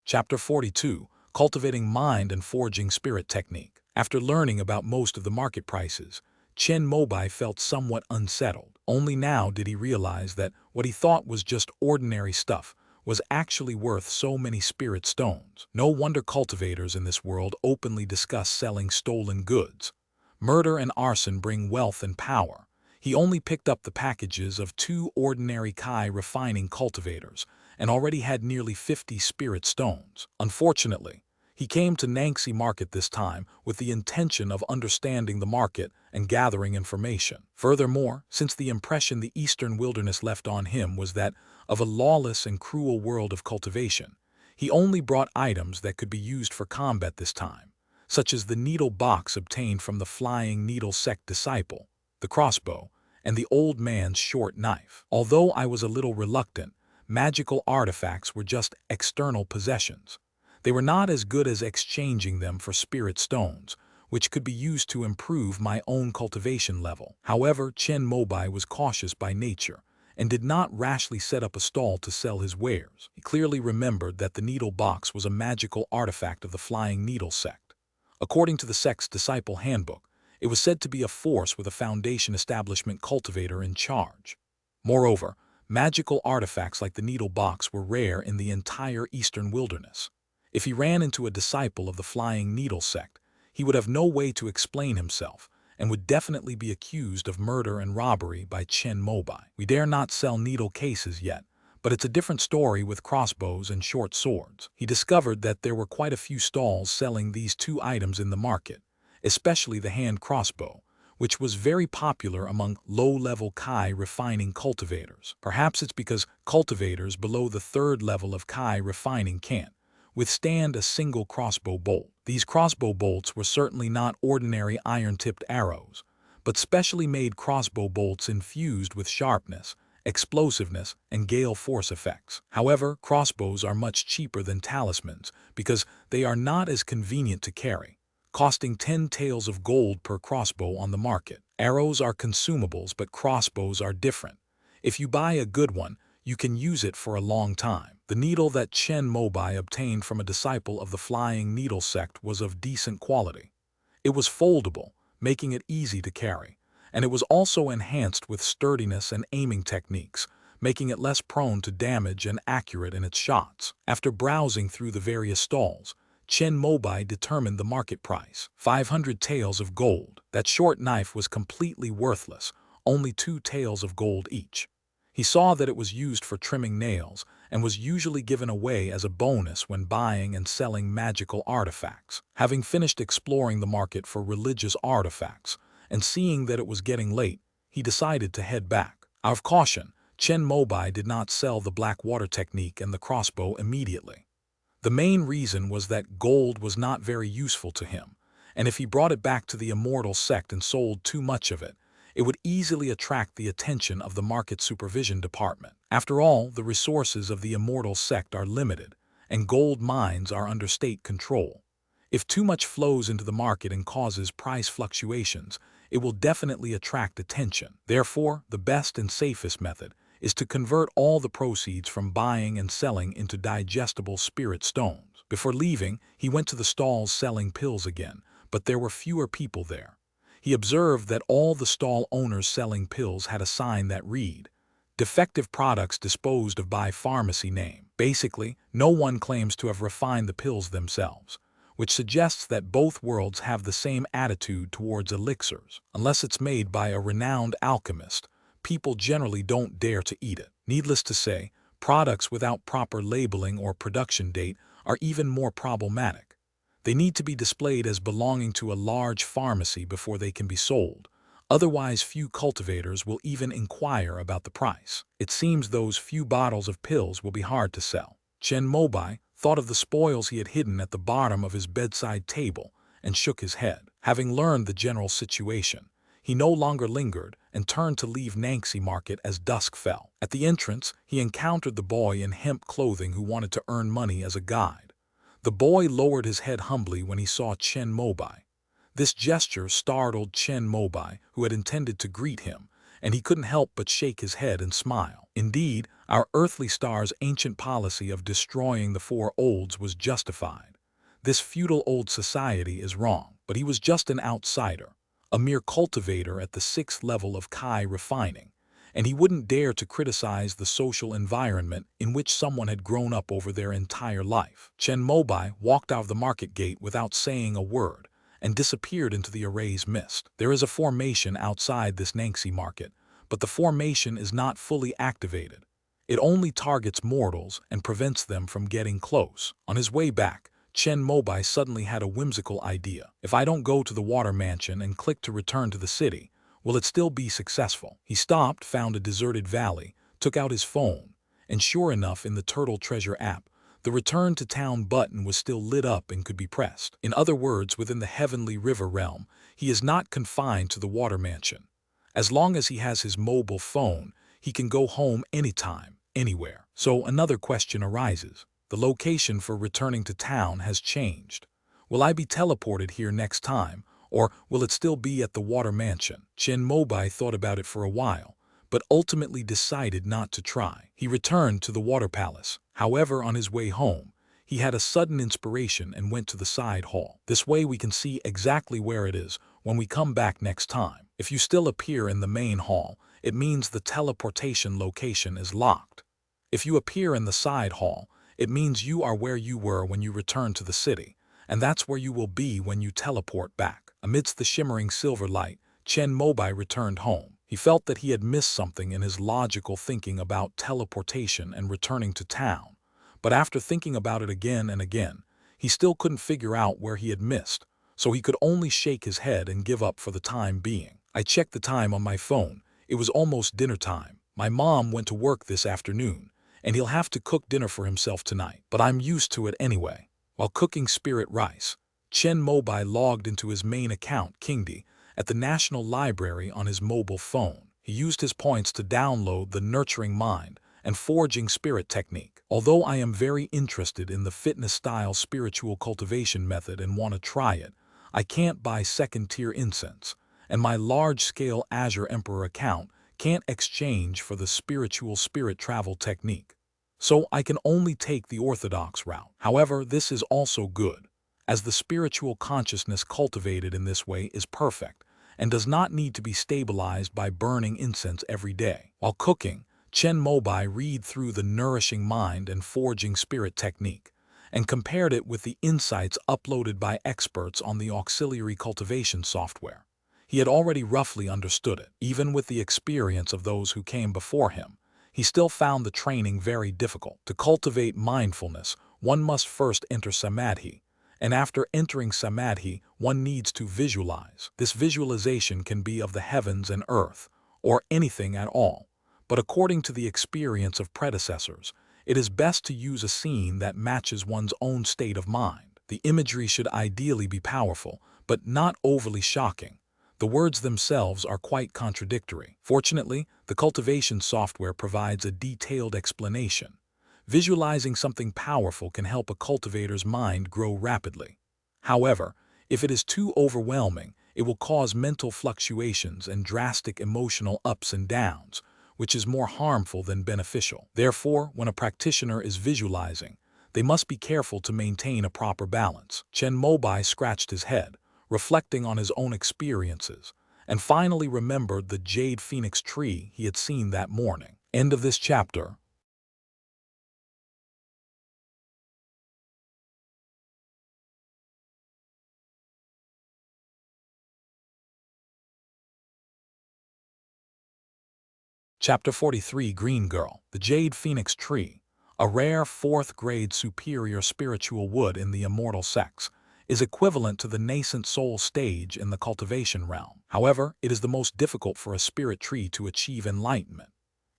Chapter 42. Cultivating Mind and Forging Spirit Technique. After learning about most of the market prices, Chen Mobai felt somewhat unsettled. Only now did he realize that what he thought was just ordinary stuff was actually worth so many spirit stones. No wonder cultivators in this world openly discuss selling stolen goods. Murder and arson bring wealth and power. He only picked up the packages of 2 ordinary Kai refining cultivators and already had nearly 50 spirit stones. Unfortunately, he came to Nangxi Market this time with the intention of understanding the market and gathering information. Furthermore, since the impression the Eastern Wilderness left on him was that of a lawless and cruel world of cultivation, he only brought items that could be used for combat this time, such as the needle box obtained from the flying needle sect disciple, the crossbow, and the old man's short knife. Although I was a little reluctant, magical artifacts were just external possessions. They were not as good as exchanging them for spirit stones, which could be used to improve my own cultivation level. However, Chen Mobai was cautious by nature and did not rashly set up a stall to sell his wares. He clearly remembered that the needle box was a magical artifact of the flying needle sect. According to the sect's disciple handbook, it was said to be a force with a foundation establishment cultivator in charge. Moreover, magical artifacts like the needle box were rare in the entire Eastern Wilderness. If he ran into a disciple of the flying needle sect, He would have no way to explain himself, and would definitely be accused of murder and robbery by Chen Mobai. We dare not sell needle cases yet, but it's a different story with crossbows and short swords. He discovered that there were quite a few stalls selling these two items in the market, especially the hand crossbow, which was very popular among low-level Kai refining cultivators. Perhaps it's because cultivators below the third level of Kai refining can't withstand a single crossbow bolt. These crossbow bolts were certainly not ordinary iron-tipped arrows, but specially made crossbow bolts infused with sharpness, explosiveness, and gale force effects. However, crossbows are much cheaper than talismans because they are not as convenient to carry, costing 10 taels of gold per crossbow on the market. Arrows are consumables, but crossbows are different. If you buy a good one, you can use it for a long time. The needle that Chen Mobai obtained from a disciple of the Flying Needle sect was of decent quality. It was foldable, making it easy to carry, and it was also enhanced with sturdiness and aiming techniques, making it less prone to damage and accurate in its shots. After browsing through the various stalls, Chen Mobai determined the market price, 500 taels of gold. That short knife was completely worthless, only 2 taels of gold each. He saw that it was used for trimming nails and was usually given away as a bonus when buying and selling magical artifacts. Having finished exploring the market for religious artifacts and seeing that it was getting late, he decided to head back. Out of caution, Chen Mobai did not sell the black water technique and the crossbow immediately. The main reason was that gold was not very useful to him, and if he brought it back to the immortal sect and sold too much of it, it would easily attract the attention of the market supervision department. After all, the resources of the immortal sect are limited, and gold mines are under state control. If too much flows into the market and causes price fluctuations, it will definitely attract attention. Therefore, the best and safest method is to convert all the proceeds from buying and selling into digestible spirit stones. Before leaving, he went to the stalls selling pills again, but there were fewer people there. He observed that all the stall owners selling pills had a sign that read, "Defective products disposed of by pharmacy name." Basically, no one claims to have refined the pills themselves, which suggests that both worlds have the same attitude towards elixirs. Unless it's made by a renowned alchemist, people generally don't dare to eat it. Needless to say, products without proper labeling or production date are even more problematic. They need to be displayed as belonging to a large pharmacy before they can be sold. Otherwise, few cultivators will even inquire about the price. It seems those few bottles of pills will be hard to sell. Chen Mobai thought of the spoils he had hidden at the bottom of his bedside table and shook his head. Having learned the general situation, he no longer lingered and turned to leave Nanxi Market as dusk fell. At the entrance, he encountered the boy in hemp clothing who wanted to earn money as a guide. The boy lowered his head humbly when he saw Chen Mobai. This gesture startled Chen Mobai, who had intended to greet him, and he couldn't help but shake his head and smile. Indeed, our earthly star's ancient policy of destroying the four olds was justified. This feudal old society is wrong, but he was just an outsider, a mere cultivator at the 6th level of Kai refining, and he wouldn't dare to criticize the social environment in which someone had grown up over their entire life. Chen Mobai walked out of the market gate without saying a word and disappeared into the array's mist. There is a formation outside this Nanxi market, but the formation is not fully activated. It only targets mortals and prevents them from getting close. On his way back, Chen Mobai suddenly had a whimsical idea. If I don't go to the water mansion and click to return to the city, will it still be successful? He stopped, found a deserted valley, took out his phone, and sure enough, in the Turtle Treasure app, the Return to Town button was still lit up and could be pressed. In other words, within the Heavenly River realm, he is not confined to the water mansion. As long as he has his mobile phone, he can go home anytime, anywhere. So another question arises. The location for returning to town has changed. Will I be teleported here next time, or will it still be at the water mansion? Chen Mobai thought about it for a while, but ultimately decided not to try. He returned to the water palace. However, on his way home, he had a sudden inspiration and went to the side hall. This way we can see exactly where it is when we come back next time. If you still appear in the main hall, it means the teleportation location is locked. If you appear in the side hall, it means you are where you were when you returned to the city, and that's where you will be when you teleport back. Amidst the shimmering silver light, Chen Mobai returned home. He felt that he had missed something in his logical thinking about teleportation and returning to town. But after thinking about it again and again, he still couldn't figure out where he had missed, so he could only shake his head and give up for the time being. I checked the time on my phone. It was almost dinner time. My mom went to work this afternoon, and he'll have to cook dinner for himself tonight, but I'm used to it anyway. While cooking spirit rice, Chen Mobai logged into his main account, Kingdi, at the National Library on his mobile phone. He used his points to download the Nurturing Mind and Forging Spirit technique. Although I am very interested in the fitness-style spiritual cultivation method and want to try it, I can't buy second-tier incense, and my large-scale Azure Emperor account can't exchange for the spiritual spirit travel technique. So I can only take the orthodox route. However, this is also good, as the spiritual consciousness cultivated in this way is perfect and does not need to be stabilized by burning incense every day. While cooking, Chen Mobai read through the Nourishing Mind and Forging Spirit technique and compared it with the insights uploaded by experts on the auxiliary cultivation software. He had already roughly understood it. Even with the experience of those who came before him, he still found the training very difficult. To cultivate mindfulness, one must first enter samadhi, and after entering samadhi, one needs to visualize. This visualization can be of the heavens and earth, or anything at all. But according to the experience of predecessors, it is best to use a scene that matches one's own state of mind. The imagery should ideally be powerful, but not overly shocking. The words themselves are quite contradictory. Fortunately, the cultivation software provides a detailed explanation. Visualizing something powerful can help a cultivator's mind grow rapidly. However, if it is too overwhelming, it will cause mental fluctuations and drastic emotional ups and downs, which is more harmful than beneficial. Therefore, when a practitioner is visualizing, they must be careful to maintain a proper balance. Chen Mobai scratched his head, reflecting on his own experiences, and finally remembered the jade phoenix tree he had seen that morning. End of this chapter. Chapter 43, Green Girl. The Jade Phoenix Tree, a rare 4th-grade superior spiritual wood in the immortal sects, is equivalent to the nascent soul stage in the cultivation realm. However, it is the most difficult for a spirit tree to achieve enlightenment.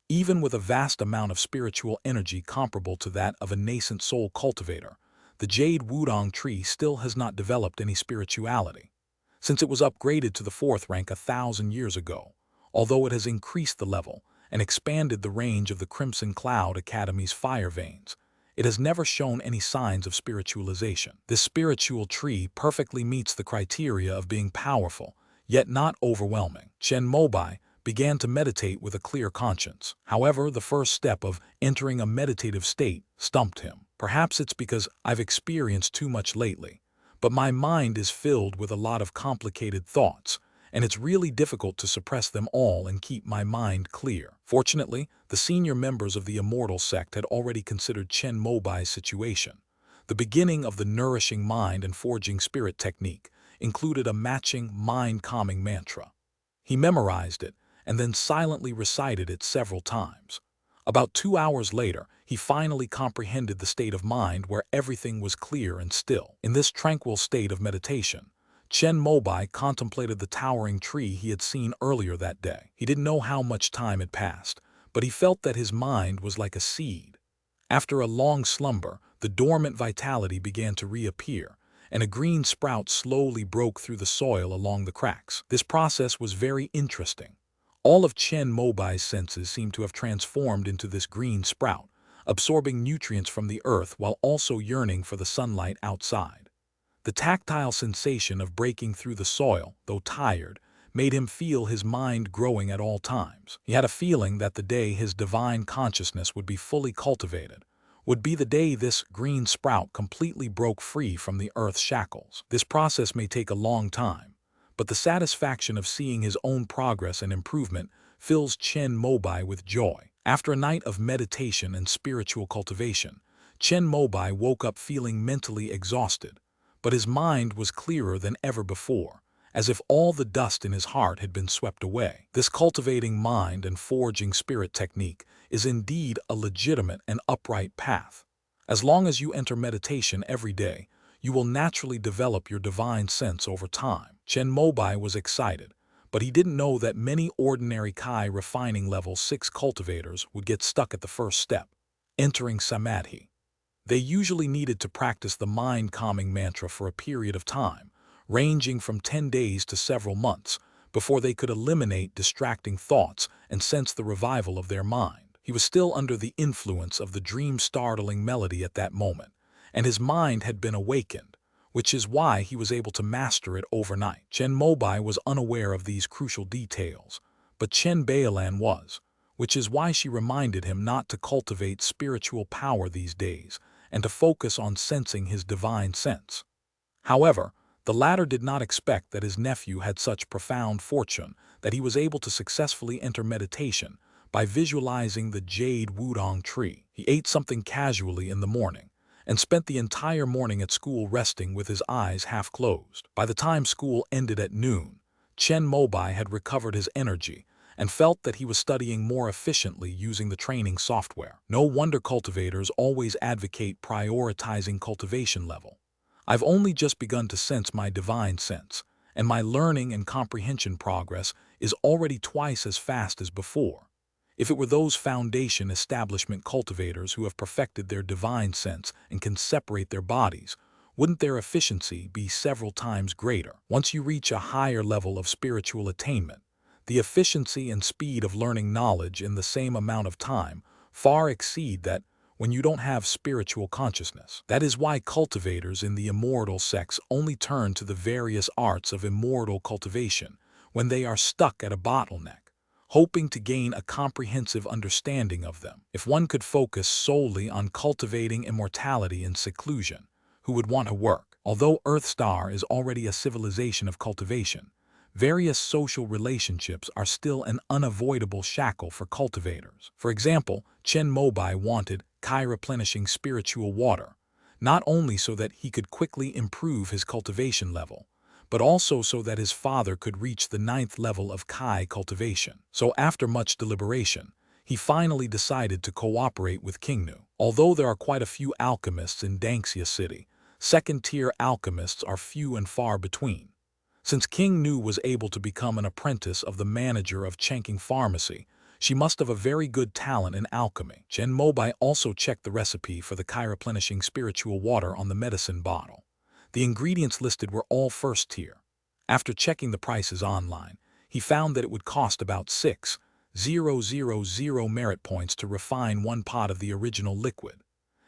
Even with a vast amount of spiritual energy comparable to that of a nascent soul cultivator, the Jade Wudong tree still has not developed any spirituality, since it was upgraded to the 4th rank 1,000 years ago. Although it has increased the level and expanded the range of the Crimson Cloud Academy's fire veins, it has never shown any signs of spiritualization. This spiritual tree perfectly meets the criteria of being powerful, yet not overwhelming. Chen Mobai began to meditate with a clear conscience. However, the first step of entering a meditative state stumped him. Perhaps it's because I've experienced too much lately, but my mind is filled with a lot of complicated thoughts, and it's really difficult to suppress them all and keep my mind clear. Fortunately, the senior members of the Immortal sect had already considered Chen Mobai's situation. The beginning of the Nourishing Mind and Forging Spirit technique included a matching mind-calming mantra. He memorized it and then silently recited it several times. About 2 hours later, he finally comprehended the state of mind where everything was clear and still. In this tranquil state of meditation, Chen Mobai contemplated the towering tree he had seen earlier that day. He didn't know how much time had passed, but he felt that his mind was like a seed. After a long slumber, the dormant vitality began to reappear, and a green sprout slowly broke through the soil along the cracks. This process was very interesting. All of Chen Mobai's senses seemed to have transformed into this green sprout, absorbing nutrients from the earth while also yearning for the sunlight outside. The tactile sensation of breaking through the soil, though tired, made him feel his mind growing at all times. He had a feeling that the day his divine consciousness would be fully cultivated would be the day this green sprout completely broke free from the earth's shackles. This process may take a long time, but the satisfaction of seeing his own progress and improvement fills Chen Mobai with joy. After a night of meditation and spiritual cultivation, Chen Mobai woke up feeling mentally exhausted, but his mind was clearer than ever before, as if all the dust in his heart had been swept away. This cultivating mind and forging spirit technique is indeed a legitimate and upright path. As long as you enter meditation every day, you will naturally develop your divine sense over time. Chen Mobai was excited, but he didn't know that many ordinary Kai refining level 6 cultivators would get stuck at the first step, entering Samadhi. They usually needed to practice the mind-calming mantra for a period of time, ranging from 10 days to several months, before they could eliminate distracting thoughts and sense the revival of their mind. He was still under the influence of the dream-startling melody at that moment, and his mind had been awakened, which is why he was able to master it overnight. Chen Mobai was unaware of these crucial details, but Chen Bailan was, which is why she reminded him not to cultivate spiritual power these days and to focus on sensing his divine sense. However, the latter did not expect that his nephew had such profound fortune that he was able to successfully enter meditation by visualizing the jade wudong tree. He ate something casually in the morning and spent the entire morning at school resting with his eyes half closed. By the time school ended at noon, Chen Mobai had recovered his energy and felt that he was studying more efficiently using the training software. No wonder cultivators always advocate prioritizing cultivation level. I've only just begun to sense my divine sense, and my learning and comprehension progress is already twice as fast as before. If it were those foundation establishment cultivators who have perfected their divine sense and can separate their bodies, wouldn't their efficiency be several times greater? Once you reach a higher level of spiritual attainment, the efficiency and speed of learning knowledge in the same amount of time far exceed that when you don't have spiritual consciousness. That is why cultivators in the immortal sects only turn to the various arts of immortal cultivation when they are stuck at a bottleneck, hoping to gain a comprehensive understanding of them. If one could focus solely on cultivating immortality in seclusion, who would want to work? Although Earthstar is already a civilization of cultivation, various social relationships are still an unavoidable shackle for cultivators. For example, Chen Mobai wanted Kai-replenishing spiritual water, not only so that he could quickly improve his cultivation level, but also so that his father could reach the 9th level of Kai cultivation. So after much deliberation, he finally decided to cooperate with King Nu. Although there are quite a few alchemists in Dangxia City, second-tier alchemists are few and far between. Since King Nu was able to become an apprentice of the manager of Chengqing Pharmacy, she must have a very good talent in alchemy. Chen Mobai also checked the recipe for the Kai-replenishing spiritual water on the medicine bottle. The ingredients listed were all first tier. After checking the prices online, he found that it would cost about 6,000 merit points to refine one pot of the original liquid.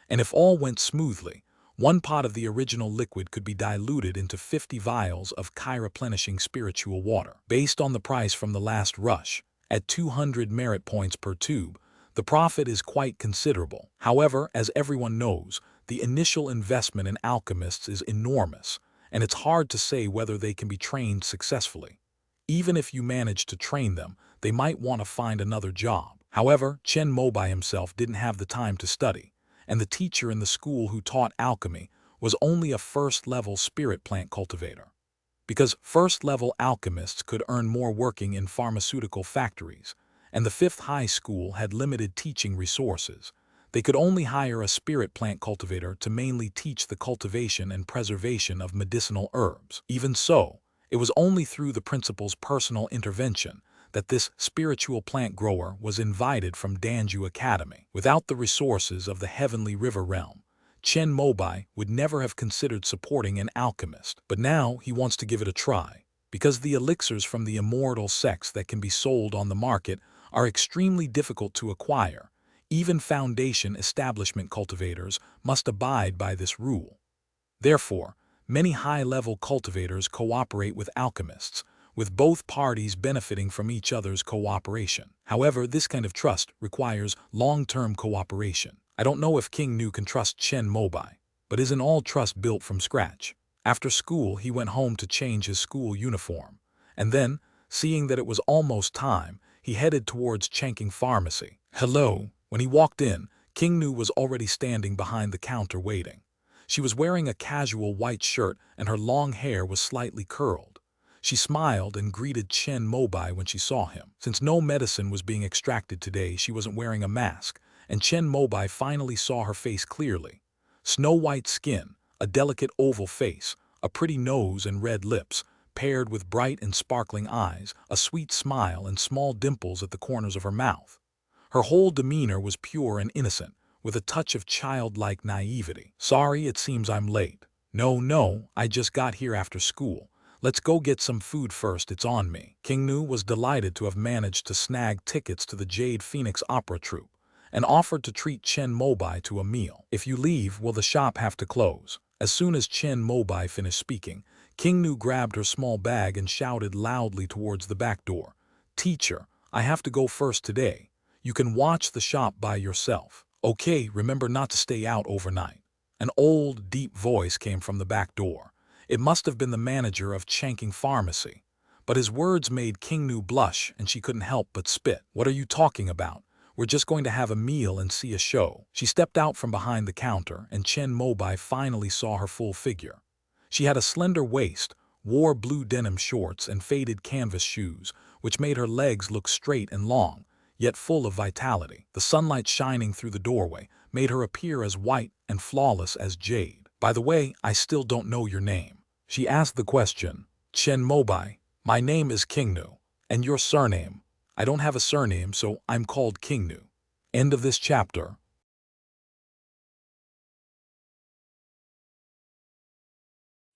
And if all went smoothly, one pot of the original liquid could be diluted into 50 vials of Kai-replenishing spiritual water. Based on the price from the last rush, at 200 merit points per tube, the profit is quite considerable. However, as everyone knows, the initial investment in alchemists is enormous, and it's hard to say whether they can be trained successfully. Even if you manage to train them, they might want to find another job. However, Chen Mobai himself didn't have the time to study, and the teacher in the school who taught alchemy was only a first-level spirit plant cultivator. Because first-level alchemists could earn more working in pharmaceutical factories, and the 5th high school had limited teaching resources, they could only hire a spirit plant cultivator to mainly teach the cultivation and preservation of medicinal herbs. Even so, it was only through the principal's personal intervention that this spiritual plant grower was invited from Danju Academy. Without the resources of the Heavenly River realm, Chen Mobai would never have considered supporting an alchemist. But now he wants to give it a try, because the elixirs from the immortal sects that can be sold on the market are extremely difficult to acquire. Even foundation establishment cultivators must abide by this rule. Therefore, many high-level cultivators cooperate with alchemists, with both parties benefiting from each other's cooperation. However, this kind of trust requires long-term cooperation. I don't know if King Nu can trust Chen Mobai, but isn't all trust built from scratch? After school, he went home to change his school uniform, and then, seeing that it was almost time, he headed towards Chengqing Pharmacy. Hello. When he walked in, King Nu was already standing behind the counter waiting. She was wearing a casual white shirt and her long hair was slightly curled. She smiled and greeted Chen Mobai when she saw him. Since no medicine was being extracted today, she wasn't wearing a mask, and Chen Mobai finally saw her face clearly. Snow-white skin, a delicate oval face, a pretty nose and red lips, paired with bright and sparkling eyes, a sweet smile and small dimples at the corners of her mouth. Her whole demeanor was pure and innocent, with a touch of childlike naivety. "Sorry, it seems I'm late." No, I just got here after school. Let's go get some food first, it's on me." King Nu was delighted to have managed to snag tickets to the Jade Phoenix Opera Troupe, and offered to treat Chen Mobai to a meal. "If you leave, will the shop have to close?" As soon as Chen Mobai finished speaking, King Nu grabbed her small bag and shouted loudly towards the back door. "Teacher, I have to go first today. You can watch the shop by yourself. Okay, remember not to stay out overnight." An old, deep voice came from the back door. It must have been the manager of Changking Pharmacy. But his words made King Nu blush and she couldn't help but spit. "What are you talking about? We're just going to have a meal and see a show." She stepped out from behind the counter and Chen Mobai finally saw her full figure. She had a slender waist, wore blue denim shorts and faded canvas shoes, which made her legs look straight and long, yet full of vitality. The sunlight shining through the doorway made her appear as white and flawless as jade. "By the way, I still don't know your name." She asked the question. "Chen Mobai. My name is King Nu. And your surname?" "I don't have a surname, so I'm called King Nu." End of this chapter.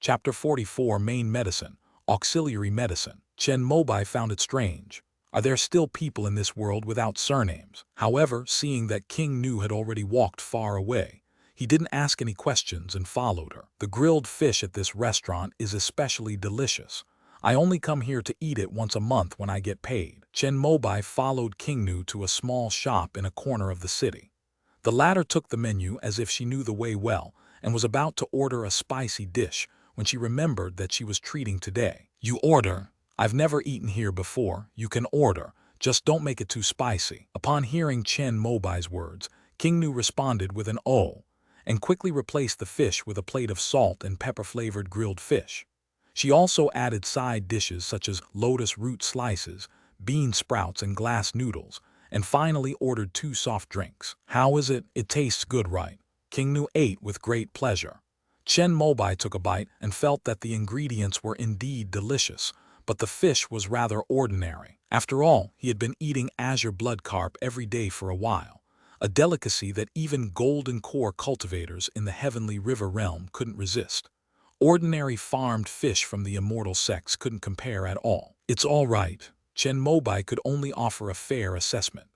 Chapter 44, Main Medicine, Auxiliary Medicine. Chen Mobai found it strange. Are there still people in this world without surnames? However, seeing that King Nu had already walked far away, he didn't ask any questions and followed her. "The grilled fish at this restaurant is especially delicious. I only come here to eat it once a month when I get paid." Chen Mobai followed King Nu to a small shop in a corner of the city. The latter took the menu as if she knew the way well and was about to order a spicy dish when she remembered that she was treating today. "You order. I've never eaten here before. You can order. Just don't make it too spicy." Upon hearing Chen Mobai's words, King Nu responded with an "oh," and quickly replaced the fish with a plate of salt and pepper-flavored grilled fish. She also added side dishes such as lotus root slices, bean sprouts and glass noodles, and finally ordered 2 soft drinks. "How is it? It tastes good, right?" King Nu ate with great pleasure. Chen Mobai took a bite and felt that the ingredients were indeed delicious, but the fish was rather ordinary. After all, he had been eating azure blood carp every day for a while, a delicacy that even golden core cultivators in the heavenly river realm couldn't resist. Ordinary farmed fish from the immortal sects couldn't compare at all. "It's all right." Chen Mobai could only offer a fair assessment.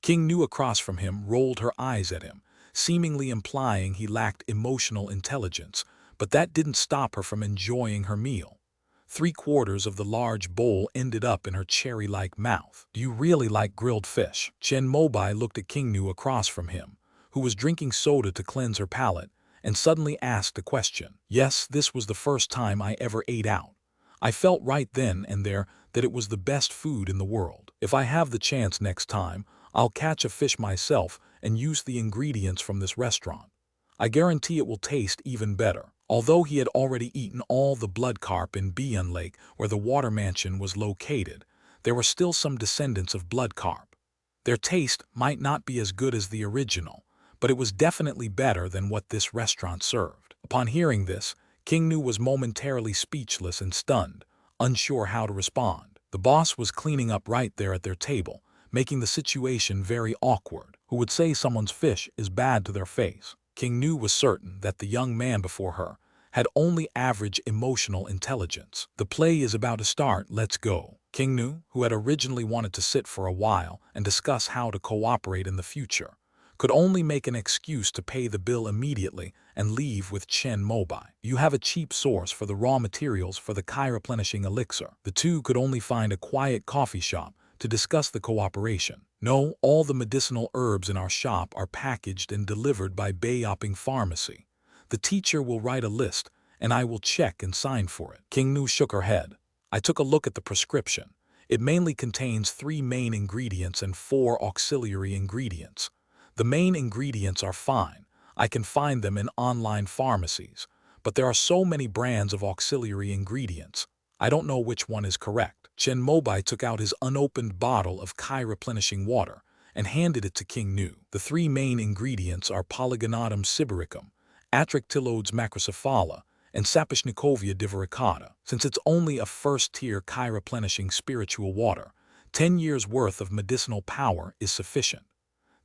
King Nu across from him rolled her eyes at him, seemingly implying he lacked emotional intelligence, but that didn't stop her from enjoying her meal. 3/4 of the large bowl ended up in her cherry-like mouth. "Do you really like grilled fish?" Chen Mobai looked at King Nu across from him, who was drinking soda to cleanse her palate, and suddenly asked a question. "Yes, this was the first time I ever ate out. I felt right then and there that it was the best food in the world. If I have the chance next time, I'll catch a fish myself and use the ingredients from this restaurant. I guarantee it will taste even better." Although he had already eaten all the blood carp in Bian Lake where the water mansion was located, there were still some descendants of blood carp. Their taste might not be as good as the original, but it was definitely better than what this restaurant served. Upon hearing this, King Nu was momentarily speechless and stunned, unsure how to respond. The boss was cleaning up right there at their table, making the situation very awkward. Who would say someone's fish is bad to their face? King Nu was certain that the young man before her had only average emotional intelligence. "The play is about to start, let's go." King Nu, who had originally wanted to sit for a while and discuss how to cooperate in the future, could only make an excuse to pay the bill immediately and leave with Chen Mobai. "You have a cheap source for the raw materials for the chi-replenishing elixir." The two could only find a quiet coffee shop to discuss the cooperation. "No, all the medicinal herbs in our shop are packaged and delivered by Bayoping Pharmacy. The teacher will write a list, and I will check and sign for it." King Nu shook her head. "I took a look at the prescription. It mainly contains 3 main ingredients and 4 auxiliary ingredients. The main ingredients are fine. I can find them in online pharmacies, but there are so many brands of auxiliary ingredients. I don't know which one is correct. Chen Mobai took out his unopened bottle of Kai-replenishing water and handed it to King Nu. The three main ingredients are Polygonatum sibericum, Atractylodes macrocephala, and Sapochnikovia divaricata. Since it's only a first-tier Kai-replenishing spiritual water, 10 years' worth of medicinal power is sufficient.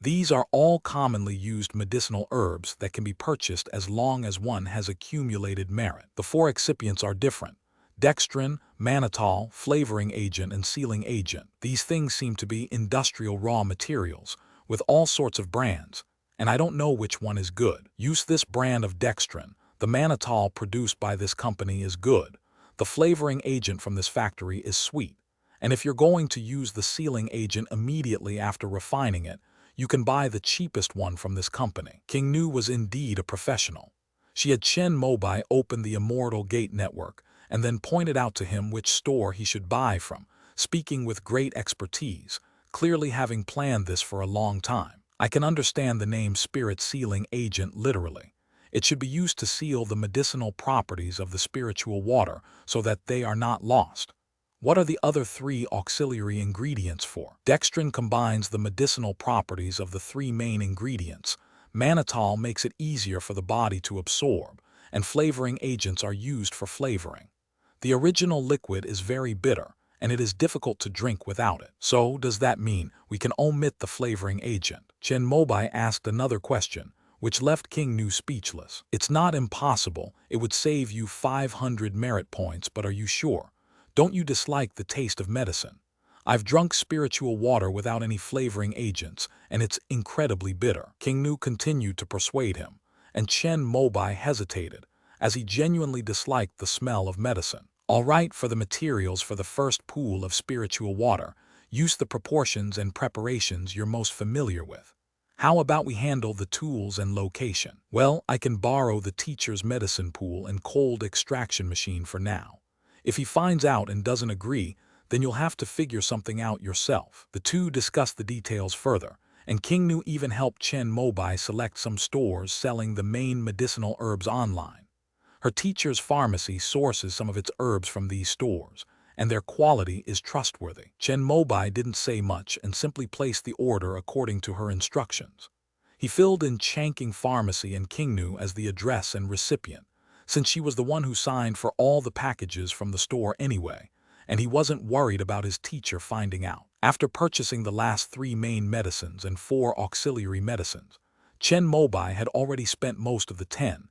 These are all commonly used medicinal herbs that can be purchased as long as one has accumulated merit. The four excipients are different: dextrin, mannitol, flavoring agent, and sealing agent. These things seem to be industrial raw materials, with all sorts of brands, and I don't know which one is good. Use this brand of dextrin. The mannitol produced by this company is good. The flavoring agent from this factory is sweet. And if you're going to use the sealing agent immediately after refining it, you can buy the cheapest one from this company. King Nu was indeed a professional. She had Chen Mobai open the Immortal Gate network and then pointed out to him which store he should buy from, speaking with great expertise, clearly having planned this for a long time. I can understand the name spirit sealing agent literally. It should be used to seal the medicinal properties of the spiritual water so that they are not lost. What are the other three auxiliary ingredients for? Dextrin combines the medicinal properties of the three main ingredients. Mannitol makes it easier for the body to absorb, and flavoring agents are used for flavoring. The original liquid is very bitter, and it is difficult to drink without it. So, does that mean we can omit the flavoring agent? Chen Mobai asked another question, which left King Nu speechless. It's not impossible. It would save you 500 merit points, but are you sure? Don't you dislike the taste of medicine? I've drunk spiritual water without any flavoring agents, and it's incredibly bitter. King Nu continued to persuade him, and Chen Mobai hesitated, as he genuinely disliked the smell of medicine. All right, for the materials for the first pool of spiritual water, use the proportions and preparations you're most familiar with. How about we handle the tools and location? Well, I can borrow the teacher's medicine pool and cold extraction machine for now. If he finds out and doesn't agree, then you'll have to figure something out yourself. The two discussed the details further, and King Nu even helped Chen Mobai select some stores selling the main medicinal herbs online. Her teacher's pharmacy sources some of its herbs from these stores, and their quality is trustworthy. Chen Mobai didn't say much and simply placed the order according to her instructions. He filled in Changqing Pharmacy and King Nu as the address and recipient, since she was the one who signed for all the packages from the store anyway, and he wasn't worried about his teacher finding out. After purchasing the last three main medicines and 4 auxiliary medicines, Chen Mobai had already spent most of the 10,000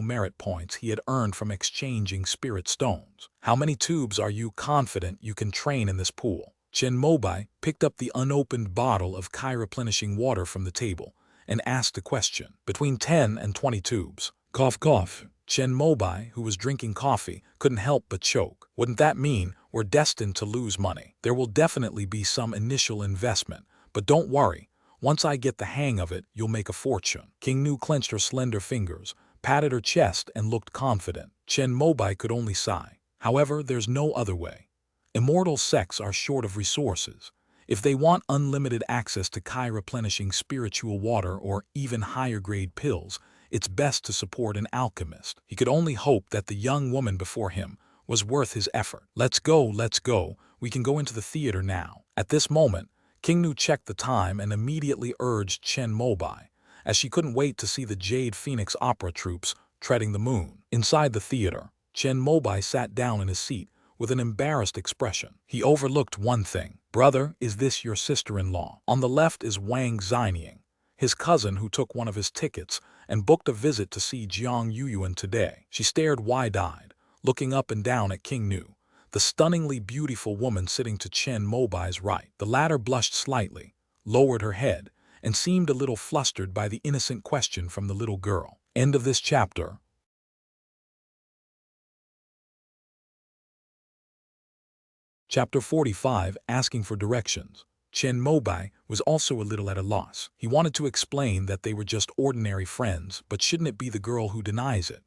merit points he had earned from exchanging spirit stones. How many tubes are you confident you can train in this pool? Chen Mobai picked up the unopened bottle of Kai-replenishing water from the table and asked a question. Between 10 and 20 tubes. Cough, cough. Chen Mobai, who was drinking coffee, couldn't help but choke. Wouldn't that mean we're destined to lose money? There will definitely be some initial investment, but don't worry. Once I get the hang of it, you'll make a fortune. King Nu clenched her slender fingers, patted her chest, and looked confident. Chen Mobai could only sigh. However, there's no other way. Immortal sects are short of resources. If they want unlimited access to Kai-replenishing spiritual water or even higher-grade pills, it's best to support an alchemist. He could only hope that the young woman before him was worth his effort. Let's go. We can go into the theater now. At this moment, King Nu checked the time and immediately urged Chen Mobai, as she couldn't wait to see the Jade Phoenix opera troops treading the moon. Inside the theater, Chen Mobai sat down in his seat with an embarrassed expression. He overlooked one thing. Brother, is this your sister-in-law? On the left is Wang Xinying, his cousin who took one of his tickets and booked a visit to see Jiang Yuyuan today. She stared wide-eyed, looking up and down at King Nu, the stunningly beautiful woman sitting to Chen Mobai's right. The latter blushed slightly, lowered her head, and seemed a little flustered by the innocent question from the little girl. End of this chapter. Chapter 45, Asking for Directions. Chen Mobai was also a little at a loss. He wanted to explain that they were just ordinary friends, but shouldn't it be the girl who denies it?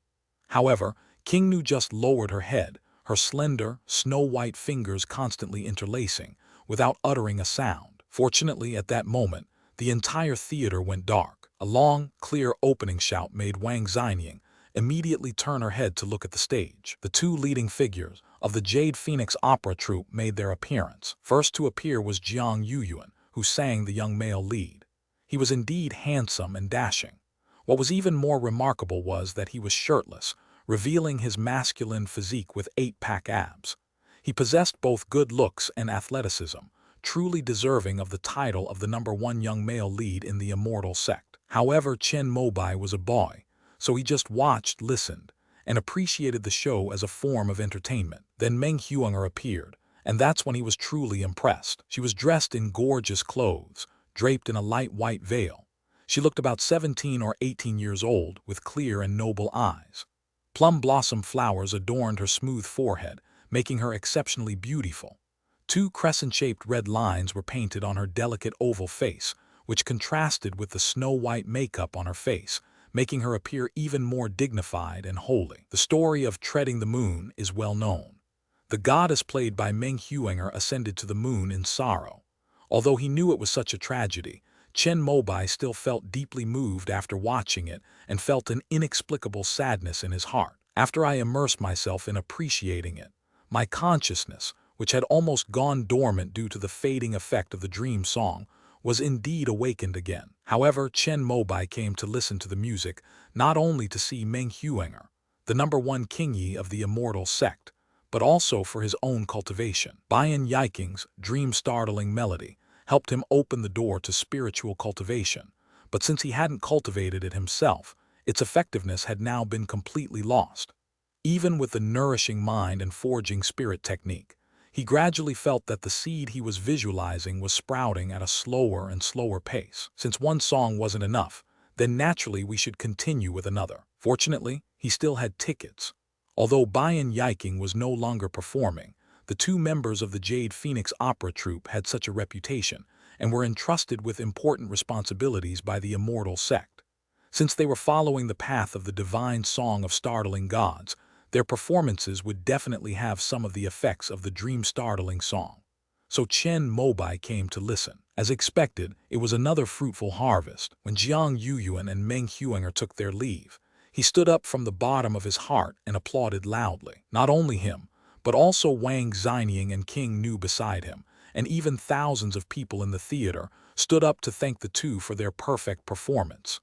However, King Nu just lowered her head, her slender, snow-white fingers constantly interlacing, without uttering a sound. Fortunately, at that moment, the entire theater went dark. A long, clear opening shout made Wang Xinying immediately turn her head to look at the stage. The two leading figures of the Jade Phoenix opera troupe made their appearance. First to appear was Jiang Yuyuan, who sang the young male lead. He was indeed handsome and dashing. What was even more remarkable was that he was shirtless, revealing his masculine physique with 8-pack abs. He possessed both good looks and athleticism, truly deserving of the title of the #1 young male lead in the immortal sect. However, Chen Mobai was a boy, so he just watched, listened, and appreciated the show as a form of entertainment. Then Meng Huanger appeared, and that's when he was truly impressed. She was dressed in gorgeous clothes, draped in a light white veil. She looked about 17 or 18 years old, with clear and noble eyes. Plum blossom flowers adorned her smooth forehead, making her exceptionally beautiful. Two crescent-shaped red lines were painted on her delicate oval face, which contrasted with the snow-white makeup on her face, making her appear even more dignified and holy. The story of treading the moon is well known. The goddess played by Meng Huanger ascended to the moon in sorrow. Although he knew it was such a tragedy, Chen Mobai still felt deeply moved after watching it and felt an inexplicable sadness in his heart. After I immersed myself in appreciating it, my consciousness, which had almost gone dormant due to the fading effect of the dream song, was indeed awakened again. However, Chen Mobai came to listen to the music not only to see Meng Huanger, the #1 Qingyi of the immortal sect, but also for his own cultivation. Bian Yiking's dream-startling melody helped him open the door to spiritual cultivation, but since he hadn't cultivated it himself, its effectiveness had now been completely lost. Even with the nourishing mind and forging spirit technique, he gradually felt that the seed he was visualizing was sprouting at a slower and slower pace. Since one song wasn't enough, then naturally we should continue with another. Fortunately, he still had tickets. Although Bian Yiking was no longer performing, the two members of the Jade Phoenix opera troupe had such a reputation and were entrusted with important responsibilities by the immortal sect. Since they were following the path of the divine song of startling gods, their performances would definitely have some of the effects of the dream-startling song. So Chen Mobai came to listen. As expected, it was another fruitful harvest. When Jiang Yuyuan and Meng Huanger took their leave, he stood up from the bottom of his heart and applauded loudly. Not only him, but also Wang Xinying and King Nu beside him, and even thousands of people in the theater stood up to thank the two for their perfect performance.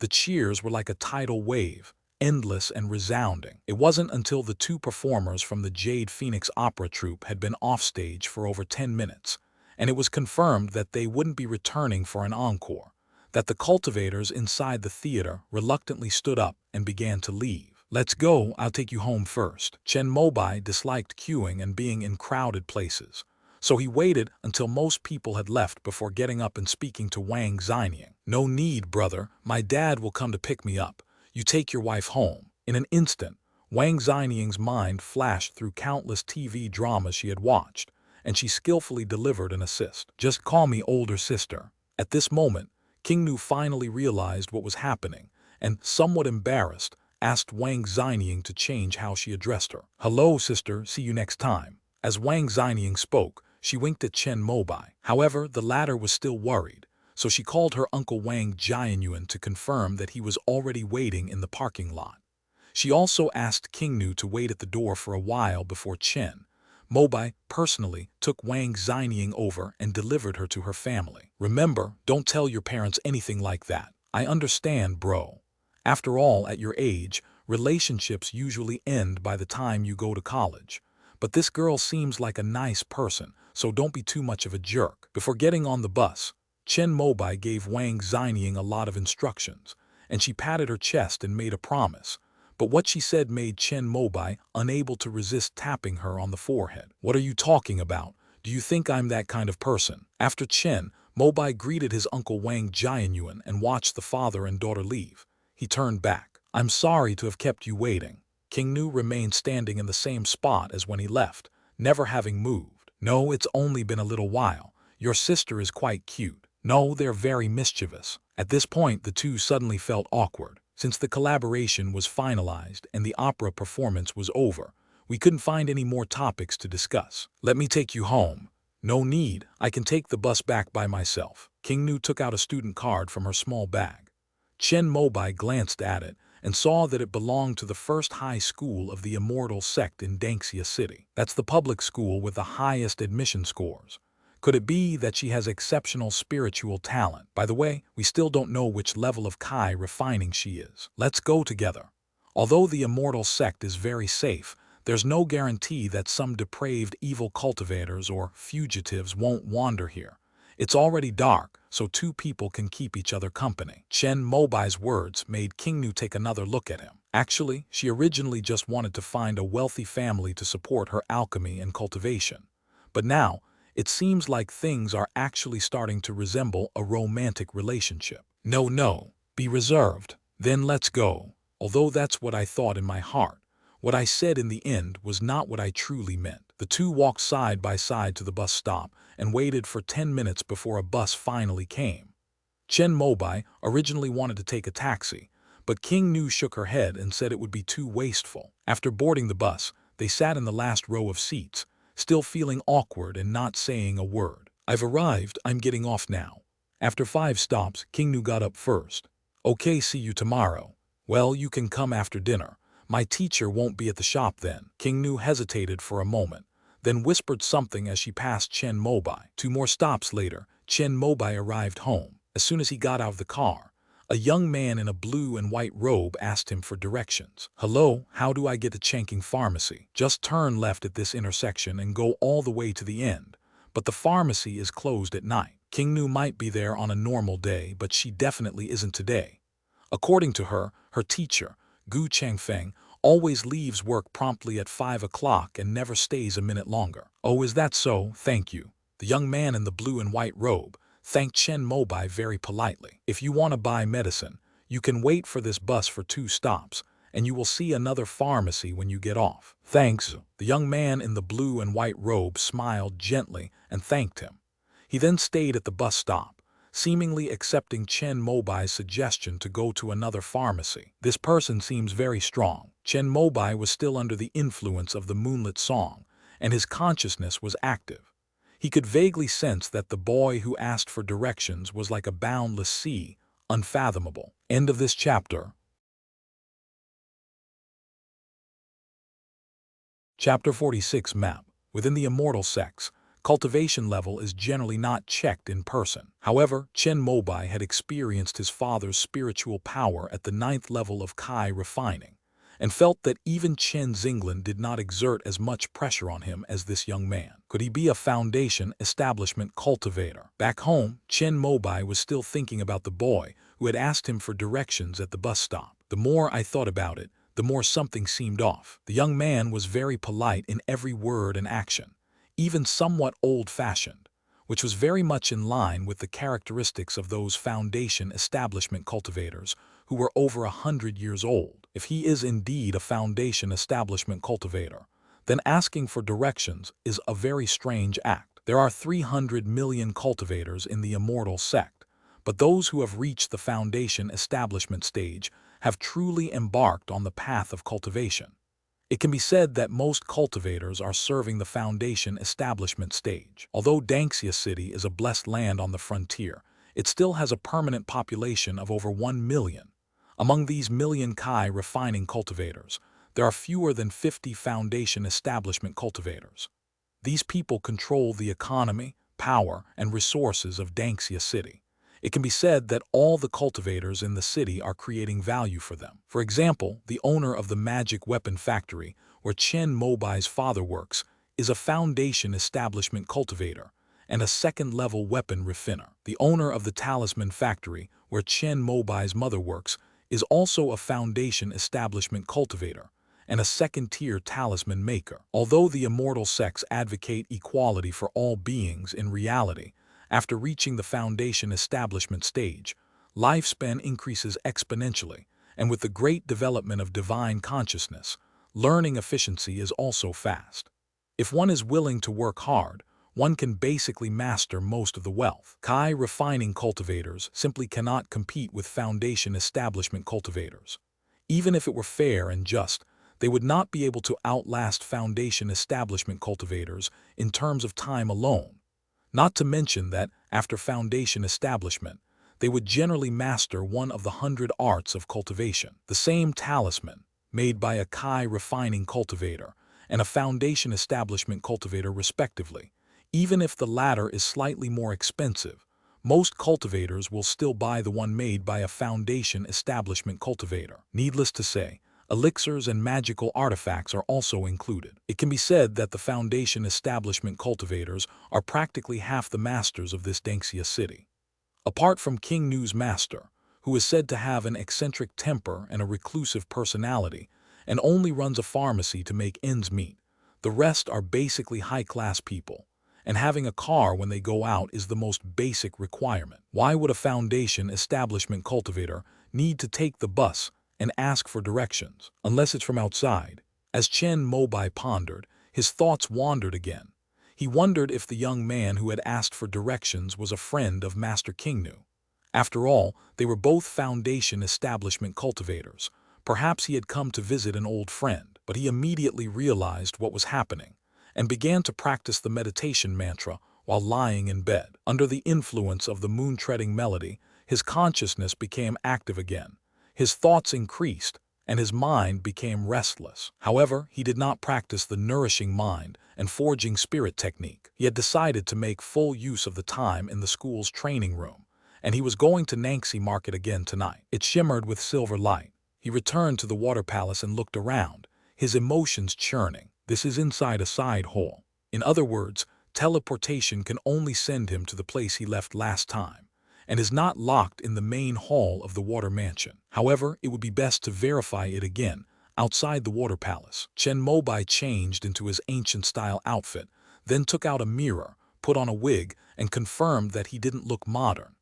The cheers were like a tidal wave, endless and resounding. It wasn't until the two performers from the Jade Phoenix opera troupe had been offstage for over 10 minutes, and it was confirmed that they wouldn't be returning for an encore, that the cultivators inside the theater reluctantly stood up and began to leave. "Let's go, I'll take you home first." Chen Mobai disliked queuing and being in crowded places, so he waited until most people had left before getting up and speaking to Wang Xinying. "No need, brother, my dad will come to pick me up. You take your wife home." In an instant, Wang Xinying's mind flashed through countless TV dramas she had watched, and she skillfully delivered an assist. "Just call me older sister." At this moment, King Nu finally realized what was happening, and, somewhat embarrassed, asked Wang Xinying to change how she addressed her. "Hello, sister, see you next time." As Wang Xinying spoke, she winked at Chen Mobai. However, the latter was still worried, so she called her uncle Wang Jianyuan to confirm that he was already waiting in the parking lot. She also asked King Nu to wait at the door for a while before Chen Mobai personally took Wang Xinying over and delivered her to her family. "Remember, don't tell your parents anything like that. I understand, bro. After all, at your age, relationships usually end by the time you go to college. But this girl seems like a nice person, so don't be too much of a jerk." Before getting on the bus, Chen Mobai gave Wang Xinying a lot of instructions, and she patted her chest and made a promise. But what she said made Chen Mobai unable to resist tapping her on the forehead. "What are you talking about? Do you think I'm that kind of person?" After Chen Mobai greeted his uncle Wang Jianyuan and watched the father and daughter leave, he turned back. "I'm sorry to have kept you waiting." King Nu remained standing in the same spot as when he left, never having moved. "No, it's only been a little while. Your sister is quite cute." "No, they're very mischievous." At this point, the two suddenly felt awkward. Since the collaboration was finalized and the opera performance was over, we couldn't find any more topics to discuss. "Let me take you home." "No need, I can take the bus back by myself." King Nu took out a student card from her small bag. Chen Mobai glanced at it and saw that it belonged to the first high school of the immortal sect in Danxia City. That's the public school with the highest admission scores. Could it be that she has exceptional spiritual talent? By the way, we still don't know which level of Kai refining she is. Let's go together. Although the immortal sect is very safe, there's no guarantee that some depraved evil cultivators or fugitives won't wander here. It's already dark, so two people can keep each other company. Chen Mobai's words made King Nu take another look at him. Actually, she originally just wanted to find a wealthy family to support her alchemy and cultivation. But now, it seems like things are actually starting to resemble a romantic relationship. No, be reserved. Then let's go. Although that's what I thought in my heart, what I said in the end was not what I truly meant. The two walked side by side to the bus stop and waited for 10 minutes before a bus finally came. Chen Mobai originally wanted to take a taxi, but King Nu shook her head and said it would be too wasteful. After boarding the bus, they sat in the last row of seats, still feeling awkward and not saying a word. I've arrived, I'm getting off now. After 5 stops, King Nu got up first. Okay, see you tomorrow. Well, you can come after dinner. My teacher won't be at the shop then. King Nu hesitated for a moment, then whispered something as she passed Chen Mobai. 2 more stops later, Chen Mobai arrived home. As soon as he got out of the car, a young man in a blue and white robe asked him for directions. Hello, how do I get to Changqing Pharmacy? Just turn left at this intersection and go all the way to the end. But the pharmacy is closed at night. King Nu might be there on a normal day, but she definitely isn't today. According to her, her teacher, Gu Changfeng, always leaves work promptly at 5 o'clock and never stays a minute longer. Oh, is that so? Thank you. The young man in the blue and white robe thanked Chen Mobai very politely. If you want to buy medicine, you can wait for this bus for 2 stops, and you will see another pharmacy when you get off. Thanks. The young man in the blue and white robe smiled gently and thanked him. He then stayed at the bus stop, seemingly accepting Chen Mobai's suggestion to go to another pharmacy. This person seems very strong. Chen Mobai was still under the influence of the moonlit song, and his consciousness was active. He could vaguely sense that the boy who asked for directions was like a boundless sea, unfathomable. End of this chapter. Chapter 46 Map. Within the immortal sects, cultivation level is generally not checked in person. However, Chen Mobai had experienced his father's spiritual power at the 9th level of Kai refining, and felt that even Chen Xinglan did not exert as much pressure on him as this young man. Could he be a foundation establishment cultivator? Back home, Chen Mobai was still thinking about the boy who had asked him for directions at the bus stop. The more I thought about it, the more something seemed off. The young man was very polite in every word and action, even somewhat old-fashioned, which was very much in line with the characteristics of those foundation establishment cultivators who were over 100 years old. If he is indeed a foundation establishment cultivator, then asking for directions is a very strange act. There are 300 million cultivators in the immortal sect, but those who have reached the foundation establishment stage have truly embarked on the path of cultivation. It can be said that most cultivators are serving the foundation establishment stage. Although Danxia City is a blessed land on the frontier, it still has a permanent population of over 1 million. Among these million Kai refining cultivators, there are fewer than 50 foundation establishment cultivators. These people control the economy, power, and resources of Danxia City. It can be said that all the cultivators in the city are creating value for them. For example, the owner of the magic weapon factory, where Chen Mobai's father works, is a foundation establishment cultivator and a second-level weapon refiner. The owner of the talisman factory, where Chen Mobai's mother works, is also a foundation establishment cultivator and a second-tier talisman maker. Although the immortal sects advocate equality for all beings in reality, after reaching the foundation establishment stage, lifespan increases exponentially, and with the great development of divine consciousness, learning efficiency is also fast. If one is willing to work hard, one can basically master most of the wealth. Kai refining cultivators simply cannot compete with foundation establishment cultivators. Even if it were fair and just, they would not be able to outlast foundation establishment cultivators in terms of time alone. Not to mention that, after foundation establishment, they would generally master one of the 100 arts of cultivation. The same talisman, made by a Kai refining cultivator and a foundation establishment cultivator respectively, even if the latter is slightly more expensive, most cultivators will still buy the one made by a foundation establishment cultivator. Needless to say, elixirs and magical artifacts are also included. It can be said that the foundation establishment cultivators are practically half the masters of this Danxia city. Apart from King Nu's master, who is said to have an eccentric temper and a reclusive personality, and only runs a pharmacy to make ends meet, the rest are basically high-class people, and having a car when they go out is the most basic requirement. Why would a foundation establishment cultivator need to take the bus and ask for directions, unless it's from outside? As Chen Mobai pondered, his thoughts wandered again. He wondered if the young man who had asked for directions was a friend of Master Kingnu. After all, they were both foundation establishment cultivators. Perhaps he had come to visit an old friend, but he immediately realized what was happening and began to practice the meditation mantra while lying in bed. Under the influence of the moon-treading melody, his consciousness became active again. His thoughts increased, and his mind became restless. However, he did not practice the nourishing mind and forging spirit technique. He had decided to make full use of the time in the school's training room, and he was going to Nanxi Market again tonight. It shimmered with silver light. He returned to the water palace and looked around, his emotions churning. This is inside a side hall. In other words, teleportation can only send him to the place he left last time, and is not locked in the main hall of the water mansion. However, it would be best to verify it again, outside the water palace. Chen Mobai changed into his ancient-style outfit, then took out a mirror, put on a wig, and confirmed that he didn't look modern.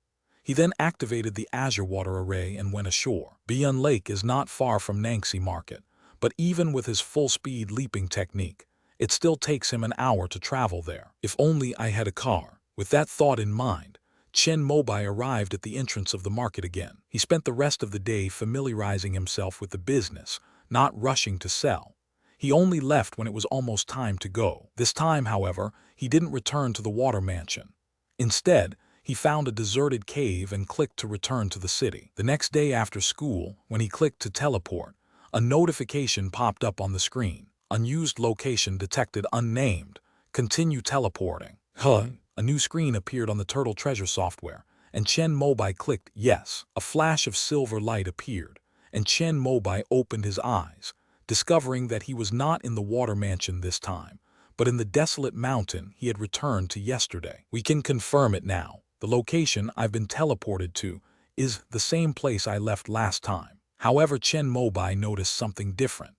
He then activated the azure water array and went ashore. Bian Lake is not far from Nanxi Market, but even with his full-speed leaping technique, it still takes him an hour to travel there. If only I had a car. With that thought in mind, Chen Mobai arrived at the entrance of the market again. He spent the rest of the day familiarizing himself with the business, not rushing to sell. He only left when it was almost time to go. This time, however, he didn't return to the water mansion. Instead, he found a deserted cave and clicked to return to the city. The next day after school, when he clicked to teleport, a notification popped up on the screen. Unused location detected unnamed. Continue teleporting. A new screen appeared on the Turtle Treasure software, and Chen Mobai clicked yes. A flash of silver light appeared, and Chen Mobai opened his eyes, discovering that he was not in the water mansion this time, but in the desolate mountain he had returned to yesterday. We can confirm it now. The location I've been teleported to is the same place I left last time. However, Chen Mobai noticed something different.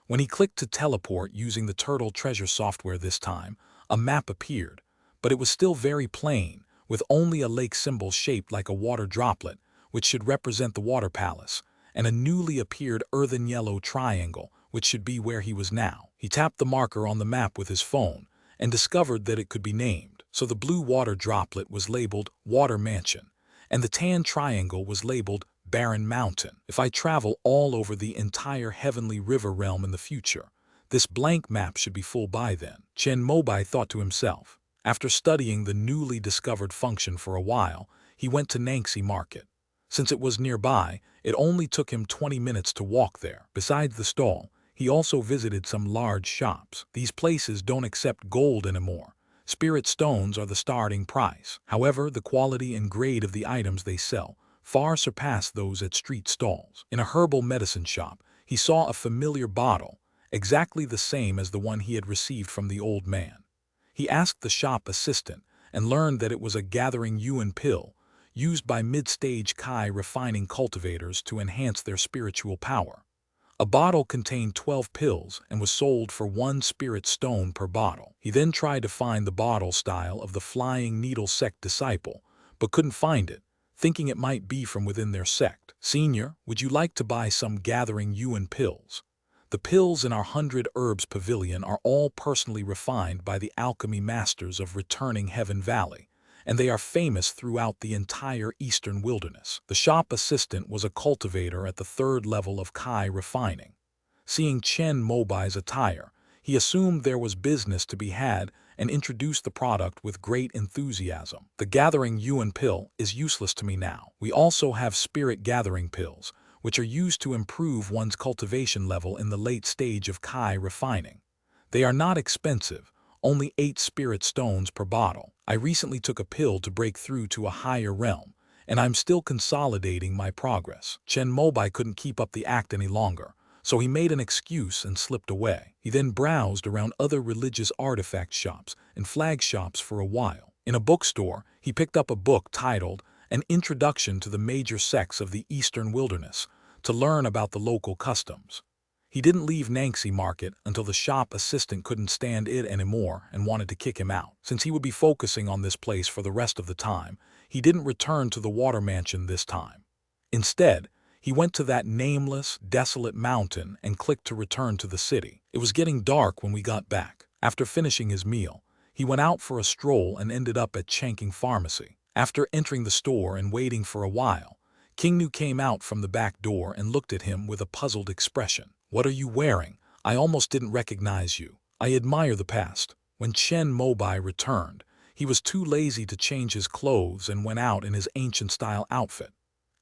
When he clicked to teleport using the Turtle Treasure software this time, a map appeared, but it was still very plain, with only a lake symbol shaped like a water droplet, which should represent the water palace, and a newly appeared earthen yellow triangle, which should be where he was now. He tapped the marker on the map with his phone and discovered that it could be named. So the blue water droplet was labeled Water Mansion, and the tan triangle was labeled Barren Mountain. If I travel all over the entire heavenly river realm in the future, this blank map should be full by then. Chen Mobai thought to himself. After studying the newly discovered function for a while, he went to Nanxi Market. Since it was nearby, it only took him 20 minutes to walk there. Besides the stall, he also visited some large shops. These places don't accept gold anymore. Spirit stones are the starting price. However, the quality and grade of the items they sell far surpass those at street stalls. In a herbal medicine shop, he saw a familiar bottle, exactly the same as the one he had received from the old man. He asked the shop assistant and learned that it was a gathering yuan pill used by mid-stage Kai refining cultivators to enhance their spiritual power. A bottle contained 12 pills and was sold for 1 spirit stone per bottle. He then tried to find the bottle style of the Flying Needle sect disciple, but couldn't find it, thinking it might be from within their sect. "Senior, would you like to buy some gathering yuan pills? The pills in our 100 Herbs Pavilion are all personally refined by the alchemy masters of Returning Heaven Valley, and they are famous throughout the entire eastern wilderness." The shop assistant was a cultivator at the 3rd level of Kai refining. Seeing Chen Mobai's attire, He assumed there was business to be had and introduced the product with great enthusiasm. The gathering yuan pill is useless to me now. We also have spirit gathering pills, which are used to improve one's cultivation level in the late stage of Kai refining. They are not expensive, only 8 spirit stones per bottle. I recently took a pill to break through to a higher realm, and I'm still consolidating my progress. Chen Mobai couldn't keep up the act any longer, so he made an excuse and slipped away. He then browsed around other religious artifact shops and flag shops for a while. In a bookstore, he picked up a book titled An Introduction to the Major Sects of the Eastern Wilderness to learn about the local customs. He didn't leave Nanxi Market until the shop assistant couldn't stand it anymore and wanted to kick him out. Since he would be focusing on this place for the rest of the time, he didn't return to the water mansion this time. Instead, he went to that nameless, desolate mountain and clicked to return to the city. It was getting dark when we got back. After finishing his meal, he went out for a stroll and ended up at Changqing Pharmacy. After entering the store and waiting for a while, King Nu came out from the back door and looked at him with a puzzled expression. "What are you wearing? I almost didn't recognize you." "I admire the past." When Chen Mobai returned, he was too lazy to change his clothes and went out in his ancient-style outfit.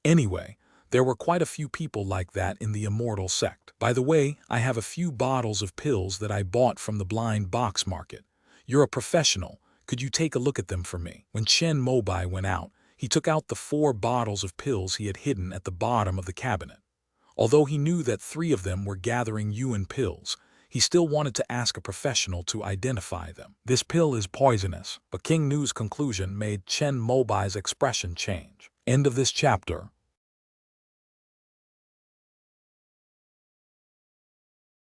Anyway, there were quite a few people like that in the immortal sect. "By the way, I have a few bottles of pills that I bought from the blind box market. You're a professional. Could you take a look at them for me?" When Chen Mobai went out, he took out the 4 bottles of pills he had hidden at the bottom of the cabinet. Although he knew that 3 of them were gathering yuan pills, he still wanted to ask a professional to identify them. "This pill is poisonous," but King Nu's conclusion made Chen Mobai's expression change. End of this chapter.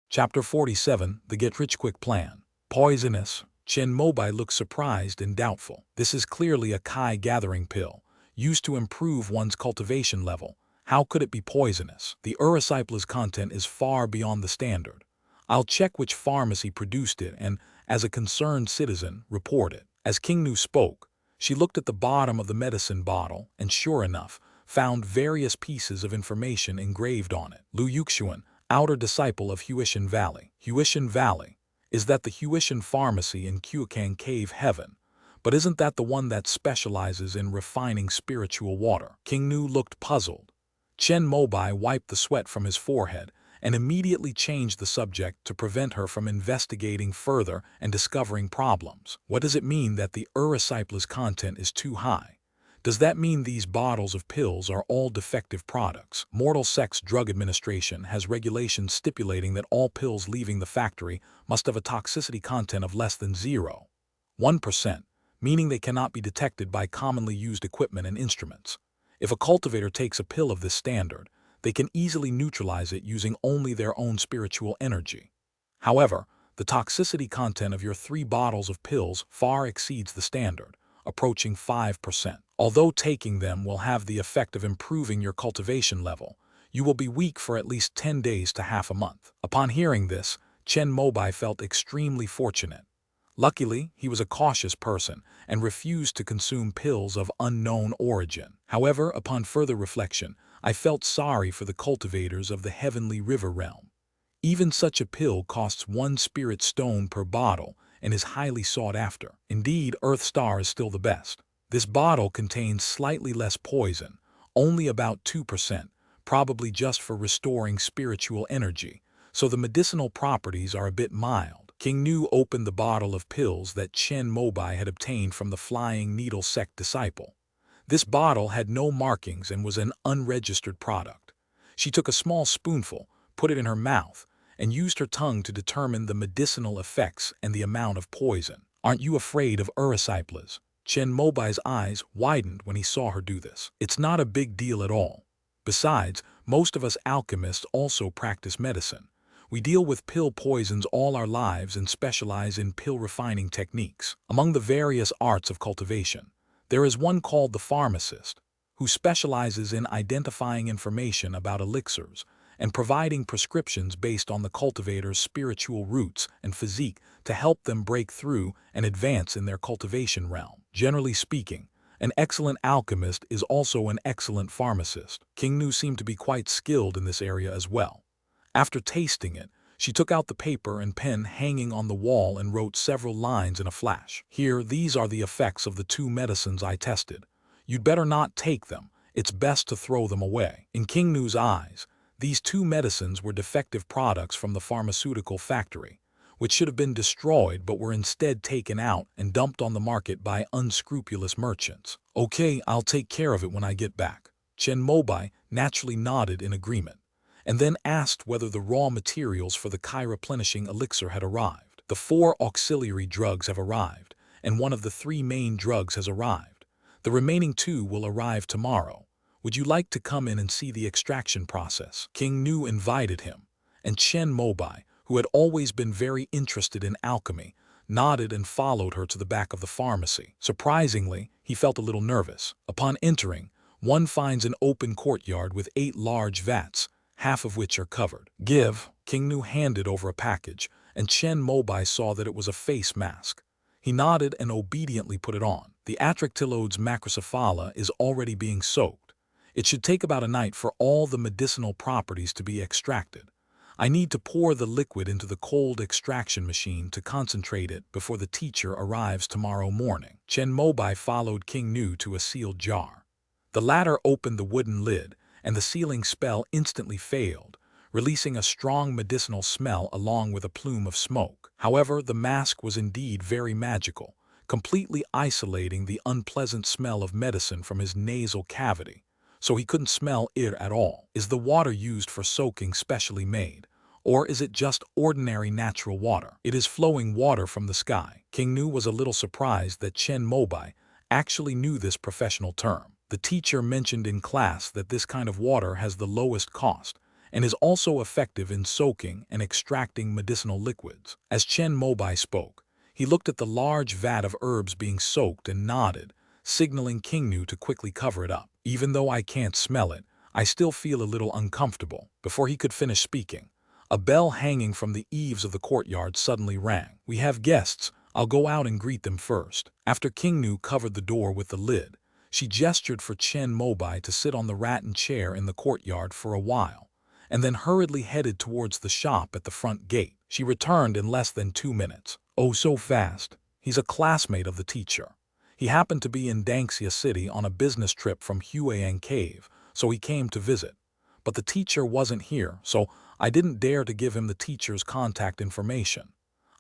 Chapter 47, The Get-Rich-Quick Plan. Poisonous. Chen Mobai looked surprised and doubtful. This is clearly a Kai gathering pill, used to improve one's cultivation level. How could it be poisonous? The Urusipala's content is far beyond the standard. I'll check which pharmacy produced it and, as a concerned citizen, report it. As King Nu spoke, she looked at the bottom of the medicine bottle and, sure enough, found various pieces of information engraved on it. Lu Yuxuan, outer disciple of Huishan Valley. Huishan Valley. Is that the Huishan Pharmacy in Kuokang Cave Heaven? But isn't that the one that specializes in refining spiritual water? King Nu looked puzzled. Chen Mobai wiped the sweat from his forehead and immediately changed the subject to prevent her from investigating further and discovering problems. What does it mean that the Urusipala's content is too high? Does that mean these bottles of pills are all defective products? Mortal Sects Drug Administration has regulations stipulating that all pills leaving the factory must have a toxicity content of less than 0.1%, meaning they cannot be detected by commonly used equipment and instruments. If a cultivator takes a pill of this standard, they can easily neutralize it using only their own spiritual energy. However, the toxicity content of your 3 bottles of pills far exceeds the standard, approaching 5%. Although taking them will have the effect of improving your cultivation level, you will be weak for at least 10 days to half a month. Upon hearing this, Chen Mobai felt extremely fortunate. Luckily, he was a cautious person and refused to consume pills of unknown origin. However, upon further reflection, I felt sorry for the cultivators of the Heavenly River realm. Even such a pill costs 1 spirit stone per bottle and is highly sought after. Indeed, Earth Star is still the best. This bottle contains slightly less poison, only about 2%, probably just for restoring spiritual energy, so the medicinal properties are a bit mild. King Nu opened the bottle of pills that Chen Mobai had obtained from the Flying Needle sect disciple. This bottle had no markings and was an unregistered product. She took a small spoonful, put it in her mouth, and used her tongue to determine the medicinal effects and the amount of poison. "Aren't you afraid of Urusipala's?" Chen Mobai's eyes widened when he saw her do this. "It's not a big deal at all. Besides, most of us alchemists also practice medicine. We deal with pill poisons all our lives and specialize in pill refining techniques. Among the various arts of cultivation, there is one called the pharmacist, who specializes in identifying information about elixirs and providing prescriptions based on the cultivator's spiritual roots and physique to help them break through and advance in their cultivation realm. Generally speaking, an excellent alchemist is also an excellent pharmacist. King Nu seemed to be quite skilled in this area as well. After tasting it, She took out the paper and pen hanging on the wall and wrote several lines in a flash. "Here, these are the effects of the 2 medicines I tested. You'd better not take them. It's best to throw them away." In King Nu's eyes, these 2 medicines were defective products from the pharmaceutical factory, which should have been destroyed but were instead taken out and dumped on the market by unscrupulous merchants. "Okay, I'll take care of it when I get back." Chen Mobai naturally nodded in agreement, and then asked whether the raw materials for the Kai-replenishing elixir had arrived. "The 4 auxiliary drugs have arrived, and one of the 3 main drugs has arrived. The remaining 2 will arrive tomorrow. Would you like to come in and see the extraction process?" King Nu invited him, and Chen Mobai, who had always been very interested in alchemy, nodded and followed her to the back of the pharmacy. Surprisingly, he felt a little nervous. Upon entering, one finds an open courtyard with 8 large vats, half of which are covered. "Give." King Nu handed over a package, and Chen Mobai saw that it was a face mask. He nodded and obediently put it on. "The atractylodes macrocephala is already being soaked. It should take about a night for all the medicinal properties to be extracted. I need to pour the liquid into the cold extraction machine to concentrate it before the teacher arrives tomorrow morning." Chen Mobai followed King Nu to a sealed jar. The latter opened the wooden lid, and the sealing spell instantly failed, releasing a strong medicinal smell along with a plume of smoke. However, the mask was indeed very magical, completely isolating the unpleasant smell of medicine from his nasal cavity, so he couldn't smell it at all. "Is the water used for soaking specially made, or is it just ordinary natural water?" "It is flowing water from the sky." King Nu was a little surprised that Chen Mobai actually knew this professional term. The teacher mentioned in class that this kind of water has the lowest cost and is also effective in soaking and extracting medicinal liquids. As Chen Mobai spoke, he looked at the large vat of herbs being soaked and nodded, signaling King Nu to quickly cover it up. "Even though I can't smell it, I still feel a little uncomfortable." Before he could finish speaking, a bell hanging from the eaves of the courtyard suddenly rang. "We have guests. I'll go out and greet them first." After King Nu covered the door with the lid, she gestured for Chen Mobai to sit on the rattan chair in the courtyard for a while, and then hurriedly headed towards the shop at the front gate. She returned in less than 2 minutes. "Oh, so fast." "He's a classmate of the teacher. He happened to be in Dangxia City on a business trip from Huayang Cave, so he came to visit. But the teacher wasn't here, so I didn't dare to give him the teacher's contact information.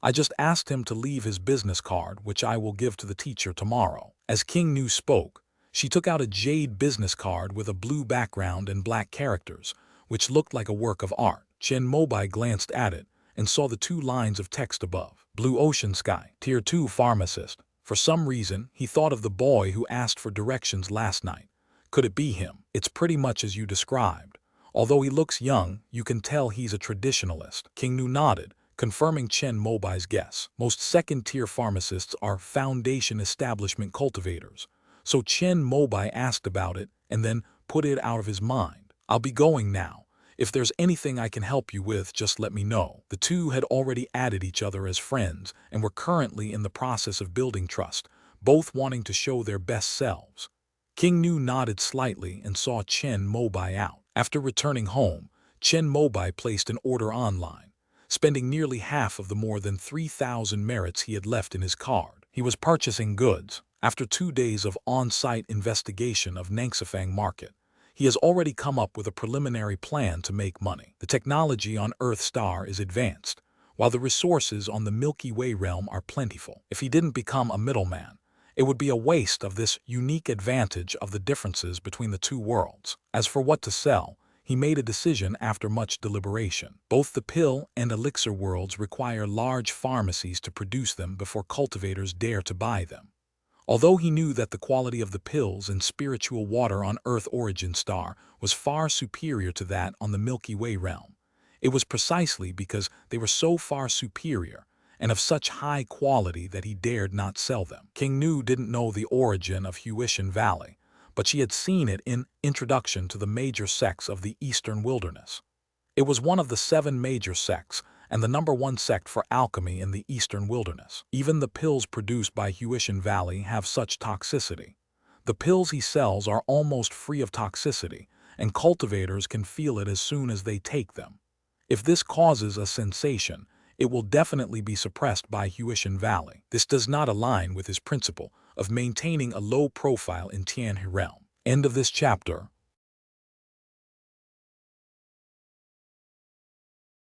I just asked him to leave his business card, which I will give to the teacher tomorrow." As King Nu spoke, she took out a jade business card with a blue background and black characters, which looked like a work of art. Chen Mobai glanced at it and saw the 2 lines of text above. "Blue Ocean Sky, Tier 2 Pharmacist." For some reason, he thought of the boy who asked for directions last night. Could it be him? "It's pretty much as you described. Although he looks young, you can tell he's a traditionalist." King Nu nodded, confirming Chen Mobai's guess. Most second-tier pharmacists are Foundation Establishment cultivators, so Chen Mobai asked about it and then put it out of his mind. "I'll be going now. If there's anything I can help you with, just let me know." The 2 had already added each other as friends and were currently in the process of building trust, both wanting to show their best selves. King Nu nodded slightly and saw Chen Mobai out. After returning home, Chen Mobai placed an order online, spending nearly half of the more than 3,000 merits he had left in his card. He was purchasing goods. After 2 days of on-site investigation of Nangsifang market, he has already come up with a preliminary plan to make money. The technology on Earth Star is advanced, while the resources on the Milky Way realm are plentiful. If he didn't become a middleman, it would be a waste of this unique advantage of the differences between the 2 worlds. As for what to sell, he made a decision after much deliberation. Both the pill and elixir worlds require large pharmacies to produce them before cultivators dare to buy them. Although he knew that the quality of the pills and spiritual water on Earth Origin Star was far superior to that on the Milky Way realm, it was precisely because they were so far superior and of such high quality that he dared not sell them. King Nu didn't know the origin of Huishan Valley, but she had seen it in Introduction to the Major Sects of the Eastern Wilderness. It was one of the 7 major sects and the #1 sect for alchemy in the Eastern Wilderness. Even the pills produced by Huishan Valley have such toxicity. The pills he sells are almost free of toxicity, and cultivators can feel it as soon as they take them. If this causes a sensation, it will definitely be suppressed by Huishan Valley. This does not align with his principle of maintaining a low profile in Tianhe realm. End of this chapter.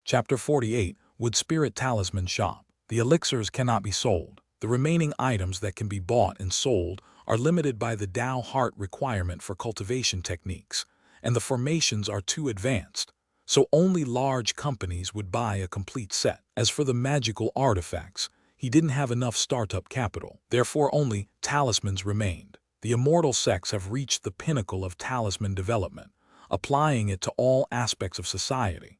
Chapter 48, Wood Spirit Talisman Shop. The elixirs cannot be sold. The remaining items that can be bought and sold are limited by the Tao Heart requirement for cultivation techniques, and the formations are too advanced, so only large companies would buy a complete set. As for the magical artifacts, he didn't have enough startup capital, therefore only talismans remained. The immortal sects have reached the pinnacle of talisman development, applying it to all aspects of society.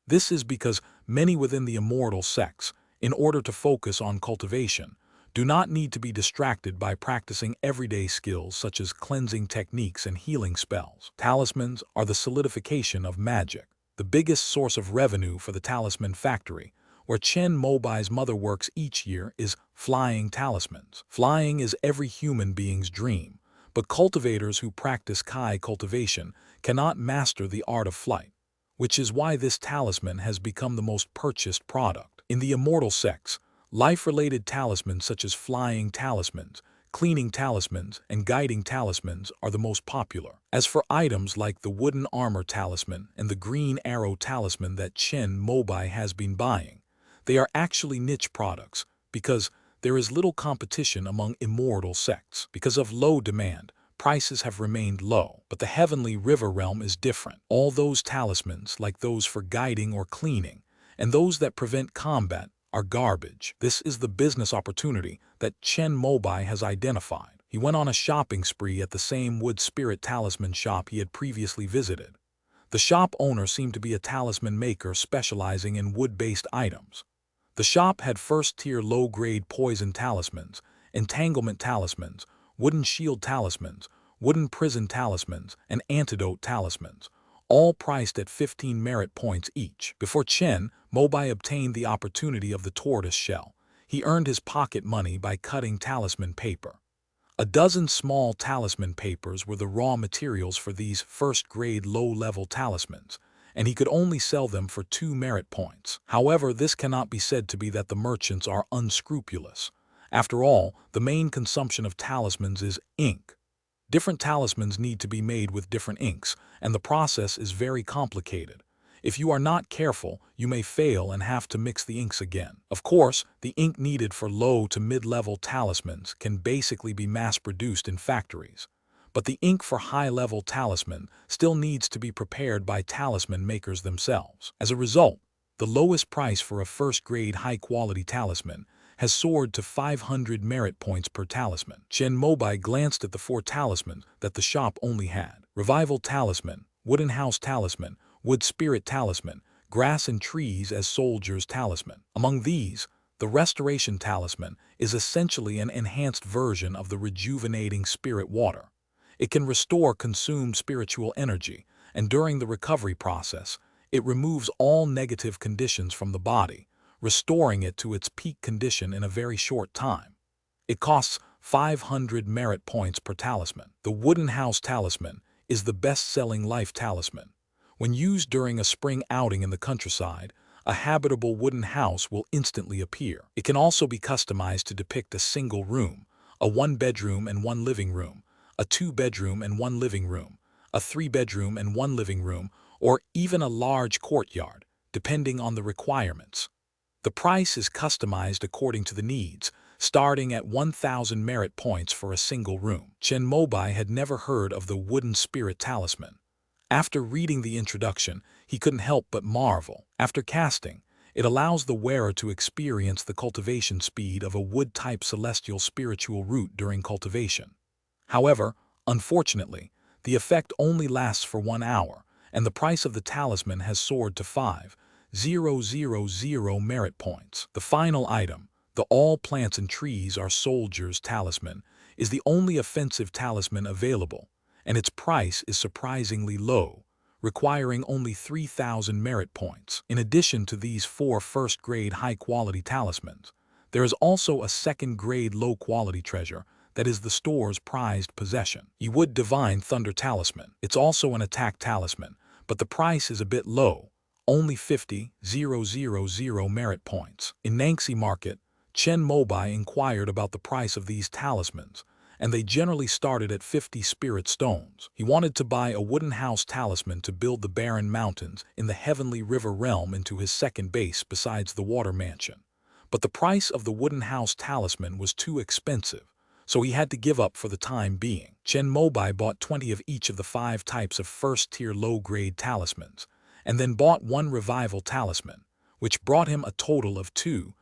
This is because many within the immortal sects, in order to focus on cultivation, do not need to be distracted by practicing everyday skills such as cleansing techniques and healing spells. Talismans are the solidification of magic. The biggest source of revenue for the talisman factory, where Chen Mobai's mother works each year, is flying talismans. Flying is every human being's dream, but cultivators who practice Kai cultivation cannot master the art of flight, which is why this talisman has become the most purchased product. In the immortal sects, life-related talismans such as flying talismans, cleaning talismans, and guiding talismans are the most popular. As for items like the wooden armor talisman and the green arrow talisman that Chen Mobai has been buying, they are actually niche products because there is little competition among immortal sects. Because of low demand, prices have remained low, but the heavenly river realm is different. All those talismans, like those for guiding or cleaning, and those that prevent combat, are garbage. This is the business opportunity that Chen Mobai has identified. He went on a shopping spree at the same wood spirit talisman shop he had previously visited. The shop owner seemed to be a talisman maker specializing in wood-based items. The shop had first-tier low-grade poison talismans, entanglement talismans, wooden shield talismans, wooden prison talismans, and antidote talismans, all priced at 15 merit points each. Before Chen Mobai obtained the opportunity of the tortoise shell, he earned his pocket money by cutting talisman paper. A dozen small talisman papers were the raw materials for these first-grade low-level talismans, and he could only sell them for 2 merit points. However, this cannot be said to be that the merchants are unscrupulous. After all, the main consumption of talismans is ink. Different talismans need to be made with different inks, and the process is very complicated. If you are not careful, you may fail and have to mix the inks again. Of course, the ink needed for low to mid-level talismans can basically be mass-produced in factories, but the ink for high-level talisman still needs to be prepared by talisman makers themselves. As a result, the lowest price for a first-grade high-quality talisman has soared to 500 merit points per talisman. Chen Mobai glanced at the 4 talismans that the shop only had: Revival Talisman, Wooden House Talisman, Wood Spirit Talisman, Grass and Trees as Soldiers Talisman. Among these, the Restoration Talisman is essentially an enhanced version of the rejuvenating spirit water. It can restore consumed spiritual energy, and during the recovery process, it removes all negative conditions from the body, restoring it to its peak condition in a very short time. It costs 500 merit points per talisman. The Wooden House Talisman is the best-selling life talisman. When used during a spring outing in the countryside, a habitable wooden house will instantly appear. It can also be customized to depict a single room, a 1-bedroom and 1 living room, a 2-bedroom and 1 living room, a 3-bedroom and 1 living room, or even a large courtyard, depending on the requirements. The price is customized according to the needs, starting at 1,000 merit points for a single room. Chen Mobai had never heard of the Wooden Spirit Talisman. After reading the introduction, he couldn't help but marvel. After casting, it allows the wearer to experience the cultivation speed of a wood-type celestial spiritual root during cultivation. However, unfortunately, the effect only lasts for 1 hour, and the price of the talisman has soared to 5,000 merit points. The final item, the All Plants and Trees Are Soldiers Talisman, is the only offensive talisman available, and its price is surprisingly low, requiring only 3,000 merit points. In addition to these 4 first-grade high-quality talismans, there is also a second-grade low-quality treasure that is the store's prized possession. Wood Divine Thunder Talisman. It's also an attack talisman, but the price is a bit low, only 50,000 merit points. In Nangxi Market, Chen Mobai inquired about the price of these talismans, and they generally started at 50 spirit stones. He wanted to buy a wooden house talisman to build the barren mountains in the heavenly river realm into his second base besides the water mansion. But the price of the wooden house talisman was too expensive, so he had to give up for the time being. Chen Mobai bought 20 of each of the 5 types of first-tier low-grade talismans, and then bought 1 revival talisman, which brought him a total of 2,000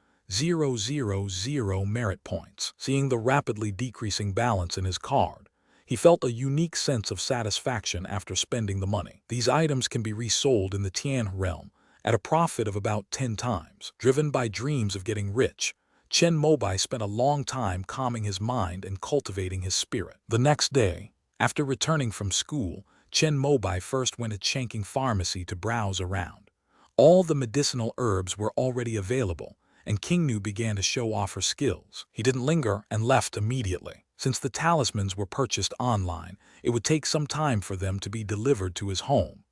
merit points. Seeing the rapidly decreasing balance in his card, he felt a unique sense of satisfaction after spending the money. These items can be resold in the Tian realm at a profit of about 10 times. Driven by dreams of getting rich, Chen Mobai spent a long time calming his mind and cultivating his spirit. The next day, after returning from school, Chen Mobai first went to Changqing Pharmacy to browse around. All the medicinal herbs were already available, and Qingnu began to show off her skills. He didn't linger and left immediately. Since the talismans were purchased online, it would take some time for them to be delivered to his home.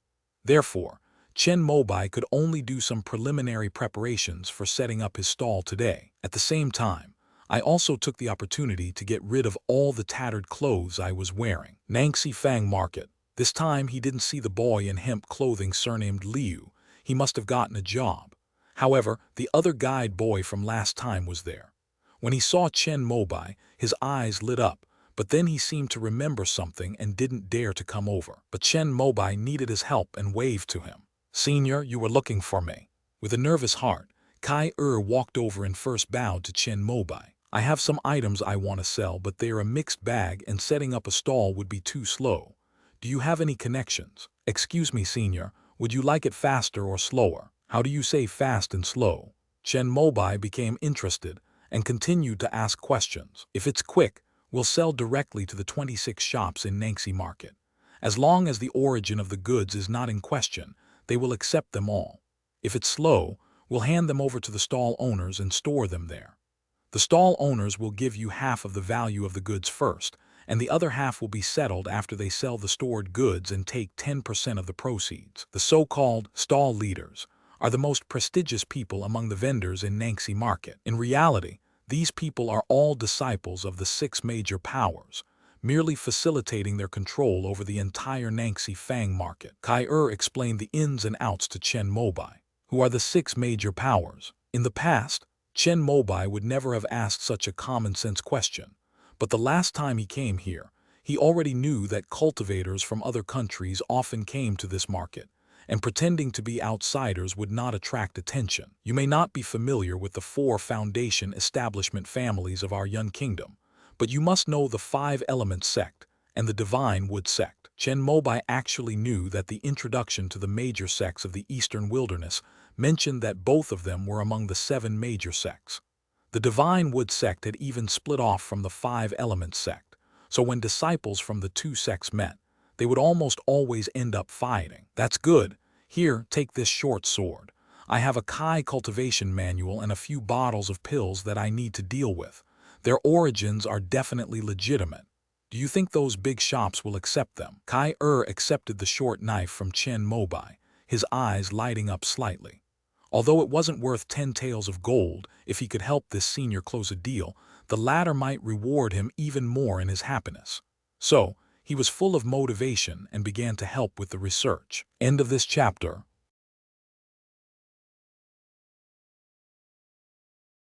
Therefore, Chen Mobai could only do some preliminary preparations for setting up his stall today. At the same time, I also took the opportunity to get rid of all the tattered clothes I was wearing. Nangxi Fang Market. This time he didn't see the boy in hemp clothing surnamed Liu. He must have gotten a job. However, the other guide boy from last time was there. When he saw Chen Mobai, his eyes lit up, but then he seemed to remember something and didn't dare to come over. But Chen Mobai needed his help and waved to him. "Senior, you were looking for me." With a nervous heart, Kai walked over and first bowed to Chen Mobai. "I have some items I want to sell, but they are a mixed bag and setting up a stall would be too slow. Do you have any connections?" "Excuse me, senior, would you like it faster or slower?" "How do you say fast and slow?" Chen Mobai became interested and continued to ask questions. "If it's quick, we'll sell directly to the 26 shops in Nangxi Market. As long as the origin of the goods is not in question, they will accept them all. If it's slow, we'll hand them over to the stall owners and store them there. The stall owners will give you half of the value of the goods first, and the other half will be settled after they sell the stored goods and take 10% of the proceeds." The so-called stall leaders are the most prestigious people among the vendors in Nangxi Market. In reality, these people are all disciples of the 6 major powers, merely facilitating their control over the entire Nangxi Fang Market. Kai explained the ins and outs to Chen Mobai. Who are the 6 major powers? In the past, Chen Mobai would never have asked such a common-sense question, but the last time he came here, he already knew that cultivators from other countries often came to this market, and pretending to be outsiders would not attract attention. You may not be familiar with the 4 foundation establishment families of our Yun Kingdom, but you must know the 5-element sect and the divine wood sect. Chen Mobai actually knew that the introduction to the major sects of the Eastern Wilderness mentioned that both of them were among the 7 major sects. The divine wood sect had even split off from the 5-element sect, so when disciples from the 2 sects met, they would almost always end up fighting. "That's good. Here, take this short sword. I have a Kai cultivation manual and a few bottles of pills that I need to deal with. Their origins are definitely legitimate. Do you think those big shops will accept them?" Kai accepted the short knife from Chen Mobai, his eyes lighting up slightly. Although it wasn't worth 10 taels of gold, if he could help this senior close a deal, the latter might reward him even more in his happiness. So, he was full of motivation and began to help with the research. End of this chapter.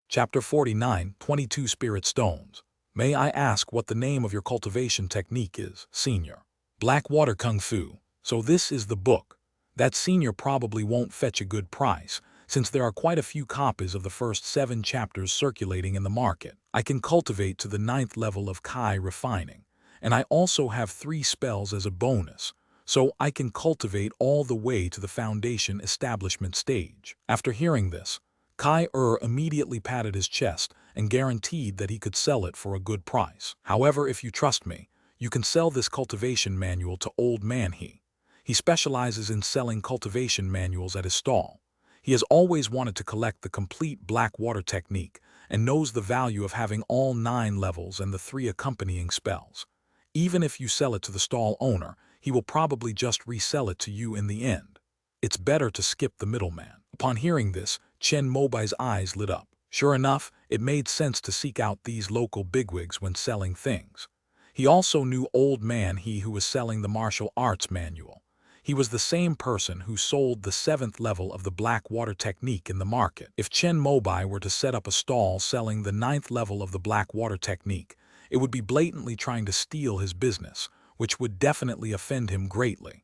Chapter 49, 22 Spirit Stones. "May I ask what the name of your cultivation technique is, Senior?" "Blackwater Kung Fu. So this is the book. That senior probably won't fetch a good price, since there are quite a few copies of the first 7 chapters circulating in the market. I can cultivate to the 9th level of Kai refining, and I also have 3 spells as a bonus, so I can cultivate all the way to the foundation establishment stage." After hearing this, Kai immediately patted his chest and guaranteed that he could sell it for a good price. "However, if you trust me, you can sell this cultivation manual to Old Man He. He specializes in selling cultivation manuals at his stall. He has always wanted to collect the complete Blackwater technique and knows the value of having all 9 levels and the 3 accompanying spells. Even if you sell it to the stall owner, he will probably just resell it to you in the end. It's better to skip the middleman. Upon hearing this, Chen Mobai's eyes lit up. Sure enough, it made sense to seek out these local bigwigs when selling things. He also knew Old Man He who was selling the martial arts manual. He was the same person who sold the 7th level of the black water technique in the market. If Chen Mobai were to set up a stall selling the 9th level of the black water technique, it would be blatantly trying to steal his business, which would definitely offend him greatly.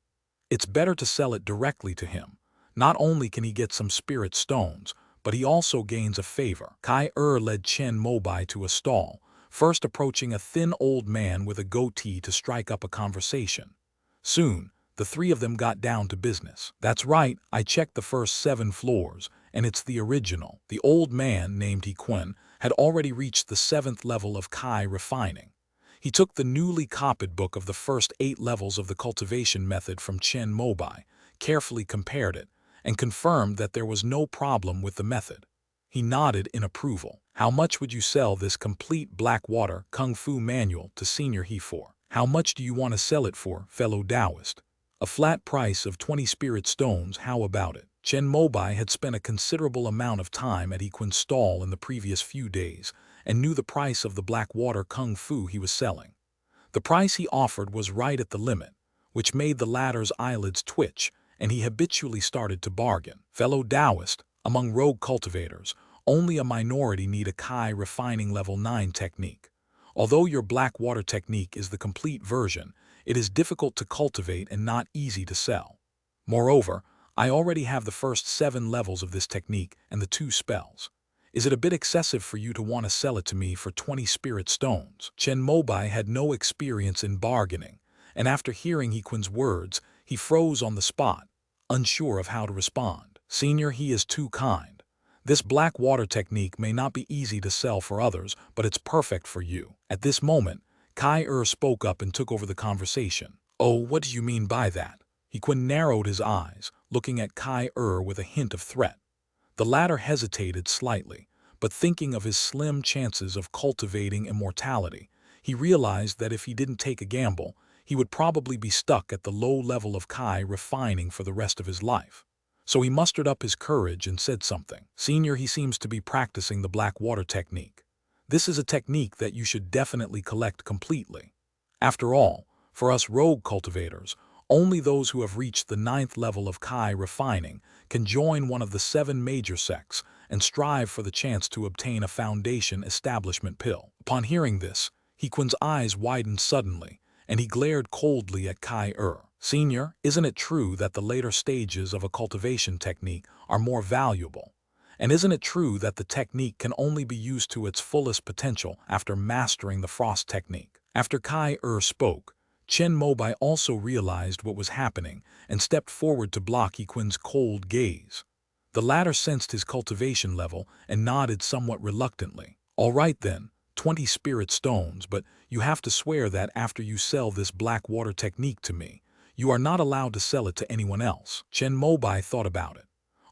It's better to sell it directly to him. Not only can he get some spirit stones, but he also gains a favor. Kai led Chen Mobai to a stall, first approaching a thin old man with a goatee to strike up a conversation. Soon, the three of them got down to business. That's right, I checked the first 7 floors, and it's the original. The old man, named Hequin, had already reached the 7th level of Kai refining. He took the newly copied book of the first 8 levels of the cultivation method from Chen Mobai, carefully compared it, and confirmed that there was no problem with the method. He nodded in approval. How much would you sell this complete black water kung fu manual to Senior He for? How much do you want to sell it for, fellow Taoist? A flat price of 20 spirit stones, how about it? Chen Mobai had spent a considerable amount of time at Hequin's stall in the previous few days and knew the price of the black water kung fu he was selling. The price he offered was right at the limit, which made the latter's eyelids twitch, and he habitually started to bargain. Fellow Taoist, among rogue cultivators, only a minority need a Kai refining level 9 technique. Although your black water technique is the complete version, it is difficult to cultivate and not easy to sell. Moreover, I already have the first 7 levels of this technique and the 2 spells. Is it a bit excessive for you to want to sell it to me for 20 spirit stones? Chen Mobai had no experience in bargaining, and after hearing Hequin's words, he froze on the spot, unsure of how to respond. Senior, he is too kind. This black water technique may not be easy to sell for others, but it's perfect for you. At this moment, Kai spoke up and took over the conversation. Oh, what do you mean by that? Hequin narrowed his eyes, looking at Kai with a hint of threat. The latter hesitated slightly, but thinking of his slim chances of cultivating immortality, he realized that if he didn't take a gamble, he would probably be stuck at the low level of Kai refining for the rest of his life. So he mustered up his courage and said something. Senior, he seems to be practicing the black water technique. This is a technique that you should definitely collect completely. After all, for us rogue cultivators, only those who have reached the 9th level of Kai refining can join one of the 7 major sects and strive for the chance to obtain a foundation establishment pill. Upon hearing this, Hequin's eyes widened suddenly, and he glared coldly at Kai. Senior, isn't it true that the later stages of a cultivation technique are more valuable? And isn't it true that the technique can only be used to its fullest potential after mastering the frost technique? After Kai spoke, Chen Mobai also realized what was happening and stepped forward to block Hequin's cold gaze. The latter sensed his cultivation level and nodded somewhat reluctantly. All right then, 20 spirit stones, but you have to swear that after you sell this black water technique to me, you are not allowed to sell it to anyone else. Chen Mobai thought about it.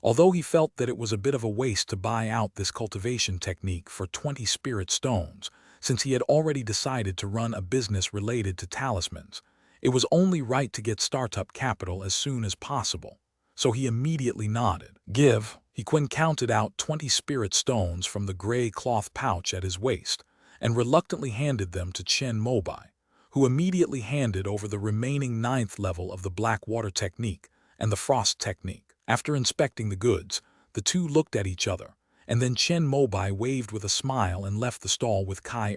Although he felt that it was a bit of a waste to buy out this cultivation technique for 20 spirit stones, since he had already decided to run a business related to talismans, it was only right to get startup capital as soon as possible. So he immediately nodded. Give. Hequin counted out 20 spirit stones from the gray cloth pouch at his waist and reluctantly handed them to Chen Mobai, who immediately handed over the remaining 9th level of the black water technique and the frost technique. After inspecting the goods, the two looked at each other, and then Chen Mobai waved with a smile and left the stall with Kai.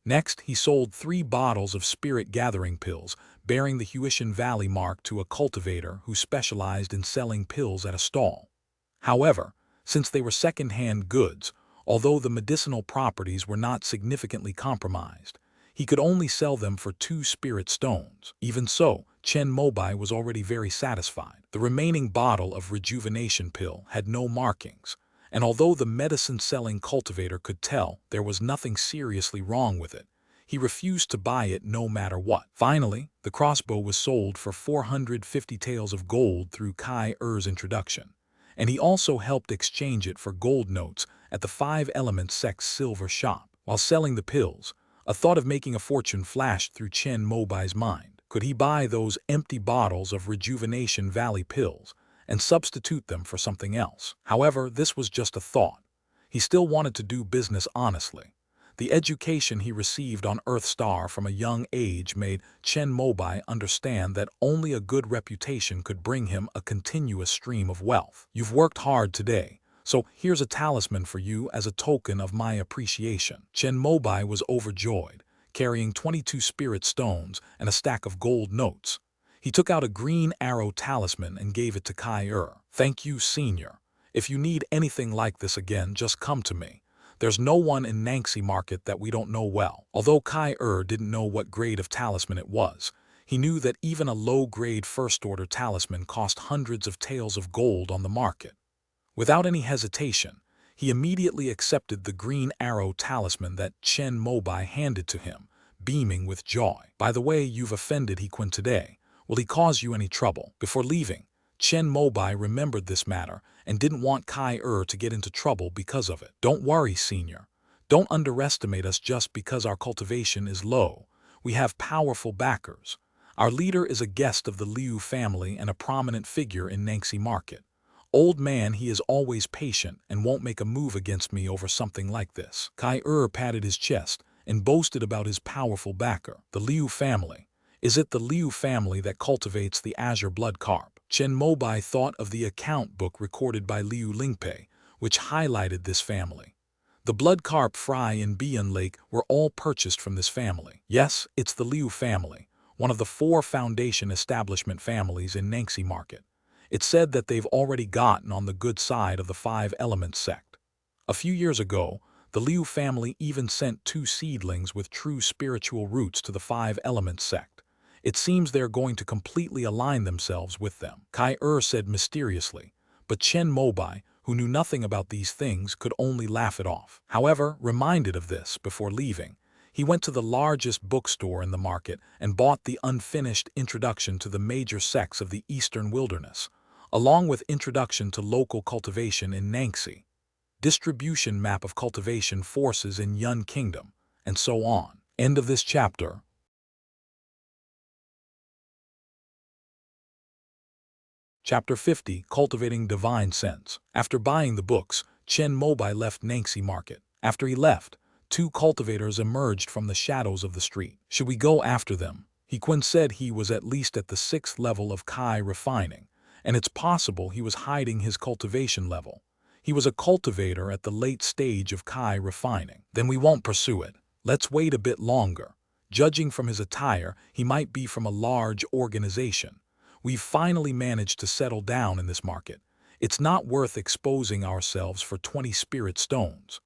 Next, he sold 3 bottles of spirit gathering pills bearing the Huishan Valley mark to a cultivator who specialized in selling pills at a stall. However, since they were second-hand goods, although the medicinal properties were not significantly compromised, he could only sell them for 2 spirit stones. Even so, Chen Mobai was already very satisfied. The remaining bottle of rejuvenation pill had no markings, and although the medicine-selling cultivator could tell there was nothing seriously wrong with it, he refused to buy it no matter what. Finally, the crossbow was sold for 450 taels of gold through Kai's introduction, and he also helped exchange it for gold notes at the 5 Elements Sect's silver shop. While selling the pills, a thought of making a fortune flashed through Chen Mobai's mind. Could he buy those empty bottles of Rejuvenation Valley pills and substitute them for something else. However, this was just a thought. He still wanted to do business honestly. The education he received on Earth Star from a young age made Chen Mobai understand that only a good reputation could bring him a continuous stream of wealth. You've worked hard today, so here's a talisman for you as a token of my appreciation. Chen Mobai was overjoyed, carrying 22 spirit stones and a stack of gold notes. He took out a green arrow talisman and gave it to Kai Er. Thank you, Senior. If you need anything like this again, just come to me. There's no one in Nanxi Market that we don't know well. Although Kai Er didn't know what grade of talisman it was, he knew that even a low-grade first-order talisman cost hundreds of taels of gold on the market. Without any hesitation, he immediately accepted the green arrow talisman that Chen Mobai handed to him, beaming with joy. By the way, you've offended Hequin today. Will he cause you any trouble? Before leaving, Chen Mobai remembered this matter and didn't want Kai Er to get into trouble because of it. Don't worry, Senior. Don't underestimate us just because our cultivation is low. We have powerful backers. Our leader is a guest of the Liu family and a prominent figure in Nanxi Market. Old man, he is always patient and won't make a move against me over something like this. Kai Er patted his chest and boasted about his powerful backer. The Liu family. Is it the Liu family that cultivates the azure blood carp? Chen Mobai thought of the account book recorded by Liu Lingpei, which highlighted this family. The blood carp fry in Bian Lake were all purchased from this family. Yes, it's the Liu family, one of the 4 foundation establishment families in Nanxi Market. It's said that they've already gotten on the good side of the 5 Elements sect. A few years ago, the Liu family even sent 2 seedlings with true spiritual roots to the 5 Elements sect. It seems they're going to completely align themselves with them, Kai Er said mysteriously, but Chen Mobai, who knew nothing about these things, could only laugh it off. However, reminded of this before leaving, he went to the largest bookstore in the market and bought the unfinished Introduction to the Major Sects of the Eastern Wilderness, along with Introduction to Local Cultivation in Nanxi, Distribution Map of Cultivation Forces in Yun Kingdom, and so on. End of this chapter. Chapter 50, Cultivating Divine Sense. After buying the books, Chen Mobai left Nanxi Market. After he left, 2 cultivators emerged from the shadows of the street. Should we go after them? Hequin said he was at least at the 6th level of Kai refining, and it's possible he was hiding his cultivation level. He was a cultivator at the late stage of Kai refining. Then we won't pursue it. Let's wait a bit longer. Judging from his attire, he might be from a large organization. We've finally managed to settle down in this market. It's not worth exposing ourselves for 20 spirit stones.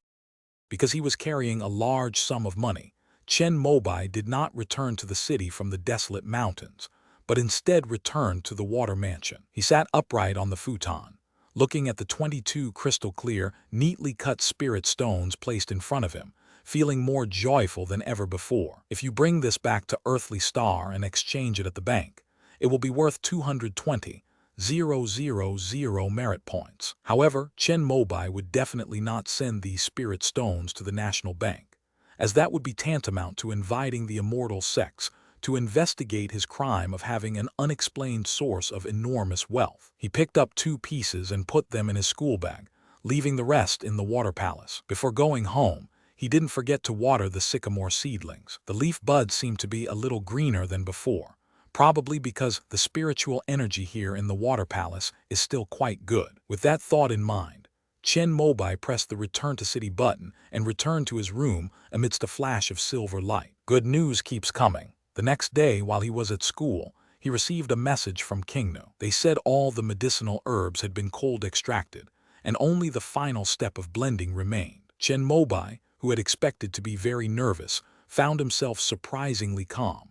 Because he was carrying a large sum of money, Chen Mobai did not return to the city from the desolate mountains, but instead returned to the water mansion. He sat upright on the futon, looking at the 22 crystal-clear, neatly cut spirit stones placed in front of him, feeling more joyful than ever before. If you bring this back to Earthly Star and exchange it at the bank, it will be worth 220,000 merit points. However, Chen Mobai would definitely not send these spirit stones to the National Bank, as that would be tantamount to inviting the immortal sects to investigate his crime of having an unexplained source of enormous wealth. He picked up 2 pieces and put them in his school bag, leaving the rest in the water palace. Before going home, he didn't forget to water the sycamore seedlings. The leaf buds seemed to be a little greener than before, probably because the spiritual energy here in the water palace is still quite good. With that thought in mind, Chen Mobai pressed the Return to City button and returned to his room amidst a flash of silver light. Good news keeps coming. The next day, while he was at school, he received a message from Kingnu. They said all the medicinal herbs had been cold extracted, and only the final step of blending remained. Chen Mobai, who had expected to be very nervous, found himself surprisingly calm.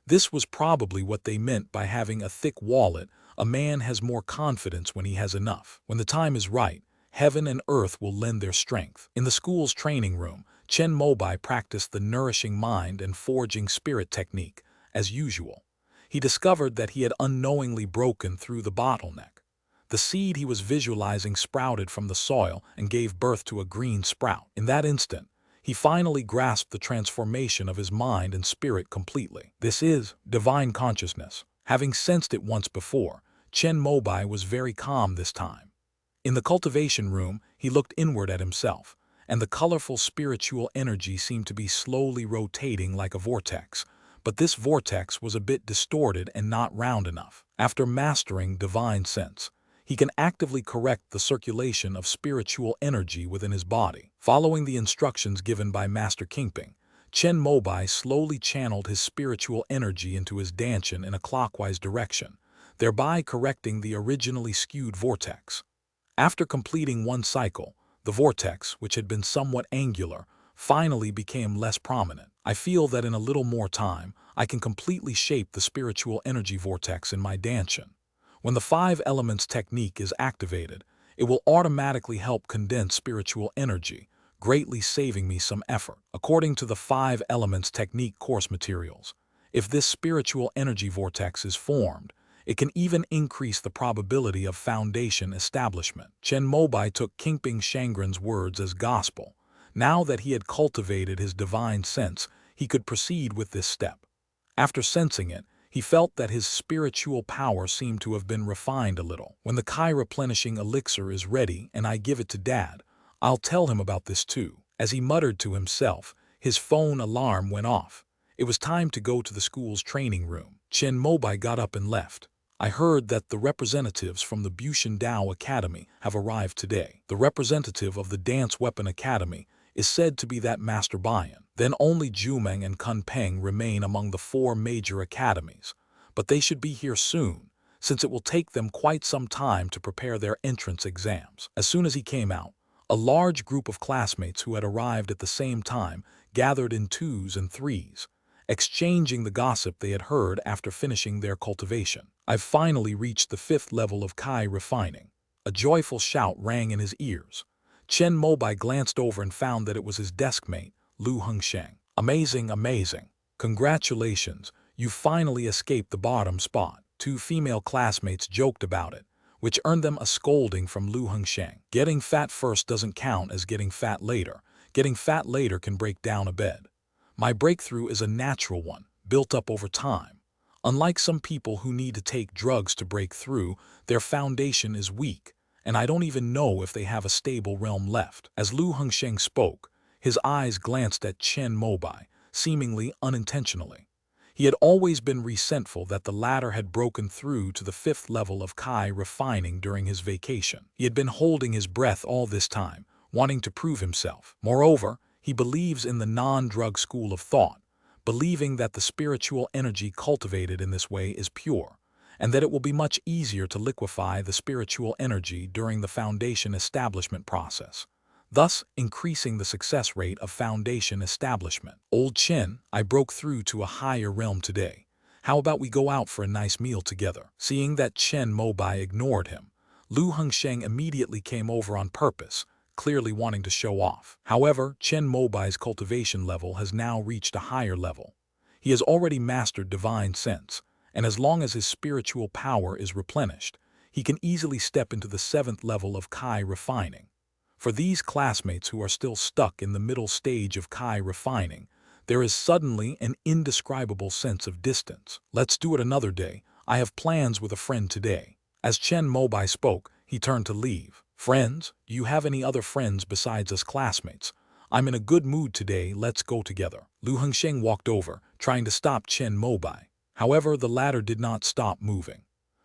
This was probably what they meant by having a thick wallet. A man has more confidence when he has enough. When the time is right, heaven and earth will lend their strength. In the school's training room, Chen Mobai practiced the nourishing mind and forging spirit technique, as usual. He discovered that he had unknowingly broken through the bottleneck. The seed he was visualizing sprouted from the soil and gave birth to a green sprout. In that instant, he finally grasped the transformation of his mind and spirit completely. This is divine consciousness. Having sensed it once before, Chen Mobai was very calm this time. In the cultivation room, he looked inward at himself, and the colorful spiritual energy seemed to be slowly rotating like a vortex. But this vortex was a bit distorted and not round enough. After mastering divine sense, he can actively correct the circulation of spiritual energy within his body. Following the instructions given by Master Kingping, Chen Mobai slowly channeled his spiritual energy into his danchan in a clockwise direction, thereby correcting the originally skewed vortex. After completing one cycle, the vortex, which had been somewhat angular, finally became less prominent. I feel that in a little more time, I can completely shape the spiritual energy vortex in my danchan. When the 5 elements technique is activated, it will automatically help condense spiritual energy, greatly saving me some effort. According to the 5 elements technique course materials, if this spiritual energy vortex is formed, it can even increase the probability of foundation establishment. Chen Mobai took Kingping Shangren's words as gospel. Now that he had cultivated his divine sense, he could proceed with this step. After sensing it, he felt that his spiritual power seemed to have been refined a little. When the Kai replenishing elixir is ready and I give it to Dad, I'll tell him about this too. As he muttered to himself, his phone alarm went off. It was time to go to the school's training room. Chen Mobai got up and left. I heard that the representatives from the Bushan Dao Academy have arrived today. The representative of the Dance Weapon Academy is said to be that Master Bayan. Then only Jumeng and Kunpeng remain among the 4 major academies, but they should be here soon, since it will take them quite some time to prepare their entrance exams. As soon as he came out, a large group of classmates who had arrived at the same time gathered in 2s and 3s, exchanging the gossip they had heard after finishing their cultivation. I've finally reached the 5th level of Kai refining. A joyful shout rang in his ears. Chen Mobai glanced over and found that it was his desk mate, Lu Hengsheng. Amazing, amazing. Congratulations, you finally escaped the bottom spot. 2 female classmates joked about it, which earned them a scolding from Lu Hengsheng. Getting fat first doesn't count as getting fat later. Getting fat later can break down a bed. My breakthrough is a natural one, built up over time. Unlike some people who need to take drugs to break through, their foundation is weak, and I don't even know if they have a stable realm left. As Lu Hengsheng spoke, his eyes glanced at Chen Mobai, seemingly unintentionally. He had always been resentful that the latter had broken through to the 5th level of Kai refining during his vacation. He had been holding his breath all this time, wanting to prove himself. Moreover, he believes in the non-drug school of thought, believing that the spiritual energy cultivated in this way is pure, and that it will be much easier to liquefy the spiritual energy during the foundation establishment process, thus increasing the success rate of foundation establishment. Old Chen, I broke through to a higher realm today. How about we go out for a nice meal together? Seeing that Chen Mobai ignored him, Lu Hengsheng immediately came over on purpose, clearly wanting to show off. However, Chen Mobai's cultivation level has now reached a higher level. He has already mastered divine sense, and as long as his spiritual power is replenished, he can easily step into the 7th level of Kai refining. For these classmates who are still stuck in the middle stage of Kai refining, there is suddenly an indescribable sense of distance. Let's do it another day. I have plans with a friend today. As Chen Mobai spoke, he turned to leave. Friends, do you have any other friends besides us classmates? I'm in a good mood today, let's go together. Lu Hengsheng walked over, trying to stop Chen Mobai. However, the latter did not stop moving.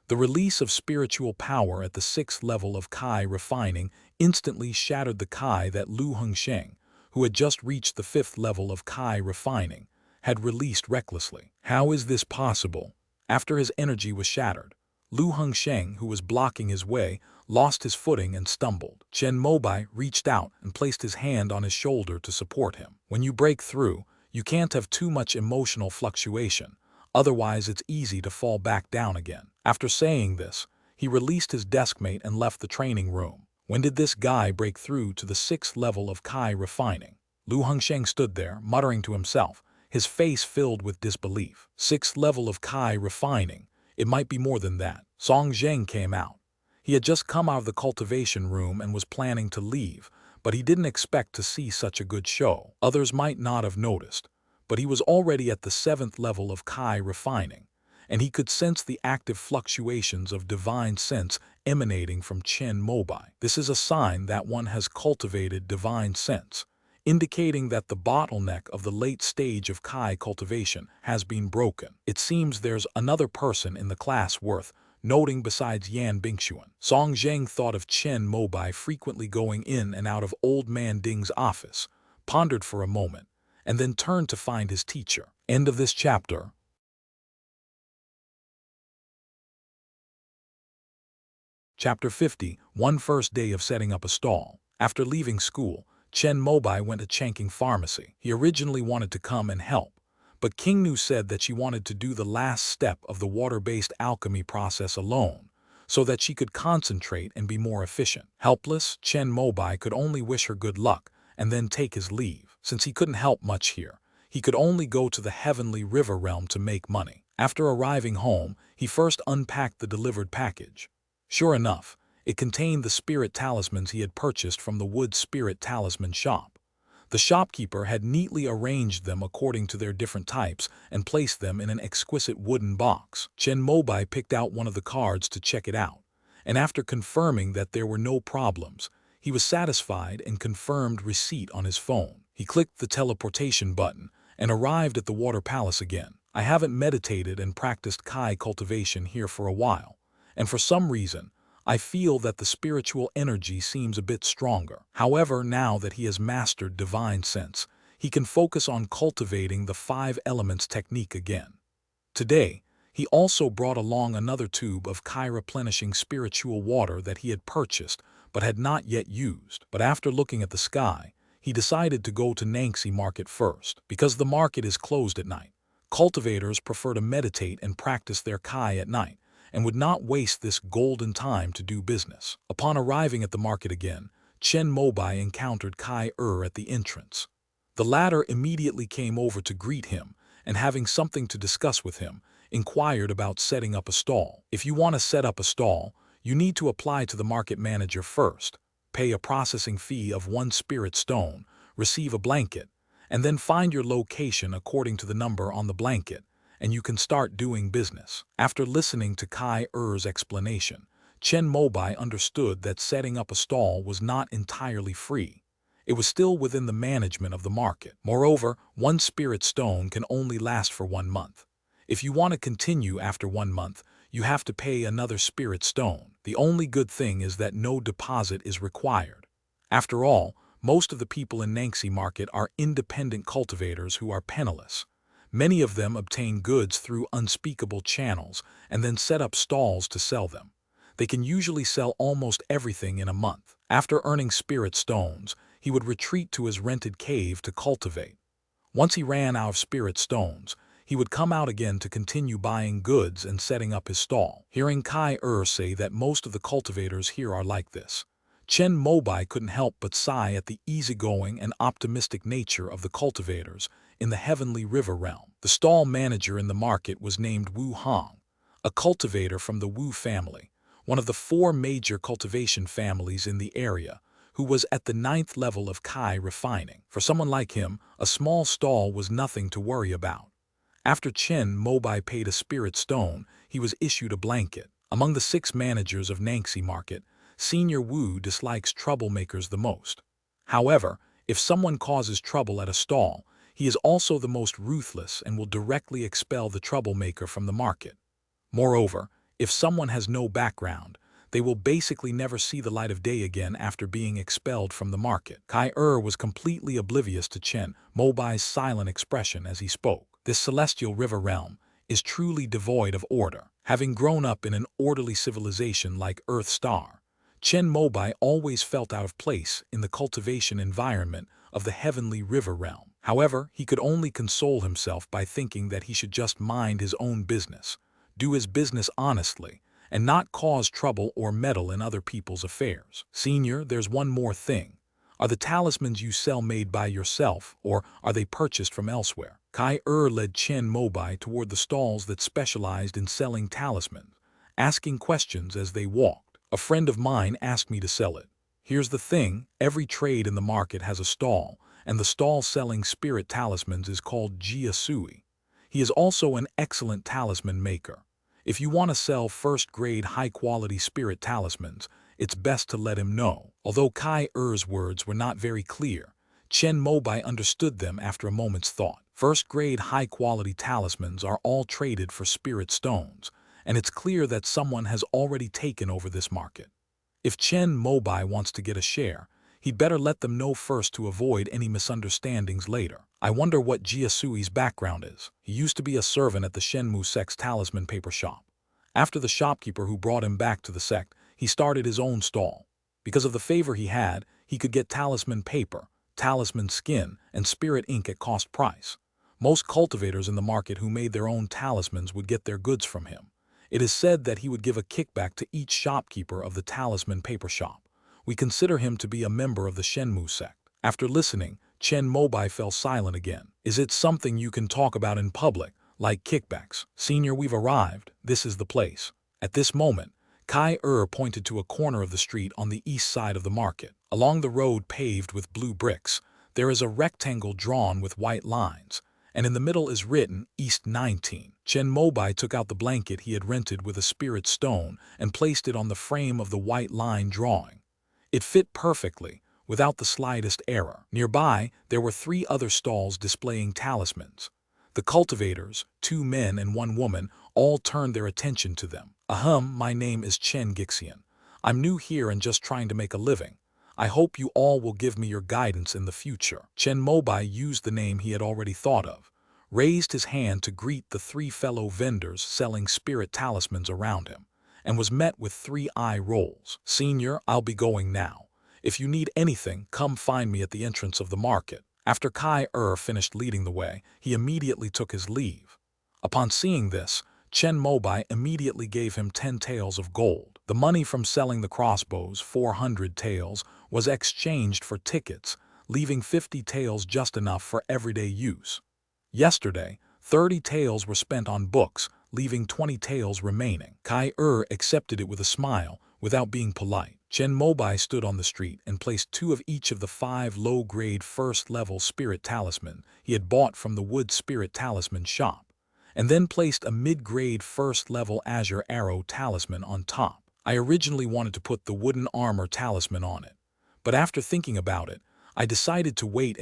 The release of spiritual power at the 6th level of Kai refining instantly shattered the Kai that Lu Hengsheng, who had just reached the 5th level of Kai refining, had released recklessly. How is this possible? After his energy was shattered, Lu Hengsheng, who was blocking his way, lost his footing and stumbled. Chen Mobai reached out and placed his hand on his shoulder to support him. When you break through, you can't have too much emotional fluctuation, otherwise it's easy to fall back down again. After saying this, he released his deskmate and left the training room. When did this guy break through to the 6th level of Kai refining? Lu Hengsheng stood there, muttering to himself, his face filled with disbelief. 6th level of Kai refining. It might be more than that. Song Zheng came out. He had just come out of the cultivation room and was planning to leave, but he didn't expect to see such a good show. Others might not have noticed, but he was already at the 7th level of Kai refining, and he could sense the active fluctuations of divine sense emanating from Chen Mobai. This is a sign that one has cultivated divine sense, indicating that the bottleneck of the late stage of Kai cultivation has been broken. It seems there's another person in the class worth noting besides Yan Bingxuan. Song Zheng thought of Chen Mobai frequently going in and out of Old Man Ding's office, pondered for a moment, and then turned to find his teacher. End of this chapter. Chapter 50, One First Day of Setting Up a Stall. After leaving school, Chen Mobai went to Changqing Pharmacy. He originally wanted to come and help, but King Nu said that she wanted to do the last step of the water-based alchemy process alone, so that she could concentrate and be more efficient. Helpless, Chen Mobai could only wish her good luck and then take his leave. Since he couldn't help much here, he could only go to the heavenly river realm to make money. After arriving home, he first unpacked the delivered package. Sure enough, it contained the spirit talismans he had purchased from the wood spirit talisman shop. The shopkeeper had neatly arranged them according to their different types and placed them in an exquisite wooden box. Chen Mobai picked out one of the cards to check it out, and after confirming that there were no problems, he was satisfied and confirmed receipt on his phone. He clicked the teleportation button and arrived at the water palace again. I haven't meditated and practiced Kai cultivation here for a while, and for some reason, I feel that the spiritual energy seems a bit stronger. However, now that he has mastered divine sense, he can focus on cultivating the 5 elements technique again. Today, he also brought along another tube of Kai replenishing spiritual water that he had purchased but had not yet used. But after looking at the sky, he decided to go to Nangxi Market first. Because the market is closed at night, cultivators prefer to meditate and practice their Kai at night, and would not waste this golden time to do business. Upon arriving at the market again, Chen Mobai encountered Kai at the entrance. The latter immediately came over to greet him, and having something to discuss with him, inquired about setting up a stall. If you want to set up a stall, you need to apply to the market manager first, pay a processing fee of 1 spirit stone, receive a blanket, and then find your location according to the number on the blanket, and you can start doing business. After listening to Kai Er's explanation, Chen Mobai understood that setting up a stall was not entirely free. It was still within the management of the market. Moreover, 1 spirit stone can only last for 1 month. If you want to continue after 1 month, you have to pay another spirit stone. The only good thing is that no deposit is required. After all, most of the people in Nangxi Market are independent cultivators who are penniless. Many of them obtain goods through unspeakable channels and then set up stalls to sell them. They can usually sell almost everything in a month. After earning spirit stones, he would retreat to his rented cave to cultivate. Once he ran out of spirit stones, he would come out again to continue buying goods and setting up his stall. Hearing Kai say that most of the cultivators here are like this, Chen Mobai couldn't help but sigh at the easygoing and optimistic nature of the cultivators in the heavenly river realm. The stall manager in the market was named Wu Hong, a cultivator from the Wu family, one of the 4 major cultivation families in the area, who was at the 9th level of Kai refining. For someone like him, a small stall was nothing to worry about. After Chen Mobai paid a spirit stone, he was issued a blanket. Among the 6 managers of Nangxi Market, Senior Wu dislikes troublemakers the most. However, if someone causes trouble at a stall, he is also the most ruthless and will directly expel the troublemaker from the market. Moreover, if someone has no background, they will basically never see the light of day again after being expelled from the market. Kai was completely oblivious to Chen Mobai's silent expression as he spoke. This celestial river realm is truly devoid of order. Having grown up in an orderly civilization like Earth Star, Chen Mobai always felt out of place in the cultivation environment of the heavenly river realm. However, he could only console himself by thinking that he should just mind his own business, do his business honestly, and not cause trouble or meddle in other people's affairs. Senior, there's one more thing. Are the talismans you sell made by yourself, or are they purchased from elsewhere? Kai led Chen Mobai toward the stalls that specialized in selling talismans, asking questions as they walked. A friend of mine asked me to sell it. Here's the thing, every trade in the market has a stall, and the stall selling spirit talismans is called Jia Sui. He is also an excellent talisman maker. If you want to sell first-grade high-quality spirit talismans, it's best to let him know. Although Kai Er's words were not very clear, Chen Mobai understood them after a moment's thought. First-grade high-quality talismans are all traded for spirit stones, and it's clear that someone has already taken over this market. If Chen Mobai wants to get a share, he'd better let them know first to avoid any misunderstandings later. I wonder what Jiasui's background is. He used to be a servant at the Shenmue sect's talisman paper shop. After the shopkeeper who brought him back to the sect, he started his own stall. Because of the favor he had, he could get talisman paper, talisman skin, and spirit ink at cost price. Most cultivators in the market who made their own talismans would get their goods from him. It is said that he would give a kickback to each shopkeeper of the talisman paper shop. We consider him to be a member of the Shenmue sect. After listening, Chen Mobai fell silent again. Is it something you can talk about in public, like kickbacks? Senior, we've arrived. This is the place. At this moment, Kai pointed to a corner of the street on the east side of the market. Along the road paved with blue bricks, there is a rectangle drawn with white lines, and in the middle is written East 19. Chen Mobai took out the blanket he had rented with a spirit stone and placed it on the frame of the white line drawing. It fit perfectly, without the slightest error. Nearby, there were 3 other stalls displaying talismans. The cultivators, 2 men and 1 woman, all turned their attention to them. My name is Chen Gixian. I'm new here and just trying to make a living. I hope you all will give me your guidance in the future. Chen Mobai used the name he had already thought of, raised his hand to greet the 3 fellow vendors selling spirit talismans around him, and was met with 3 eye rolls. Senior, I'll be going now. If you need anything, come find me at the entrance of the market. After Kai finished leading the way, he immediately took his leave. Upon seeing this, Chen Mobai immediately gave him 10 taels of gold. The money from selling the crossbows, 400 taels, was exchanged for tickets, leaving 50 taels just enough for everyday use. Yesterday, 30 taels were spent on books, leaving 20 taels remaining. Kai accepted it with a smile, without being polite. Chen Mobai stood on the street and placed 2 of each of the 5 low-grade first-level spirit talisman he had bought from the wood spirit talisman shop, and then placed a mid-grade first-level azure arrow talisman on top. I originally wanted to put the wooden armor talisman on it, but after thinking about it, I decided to wait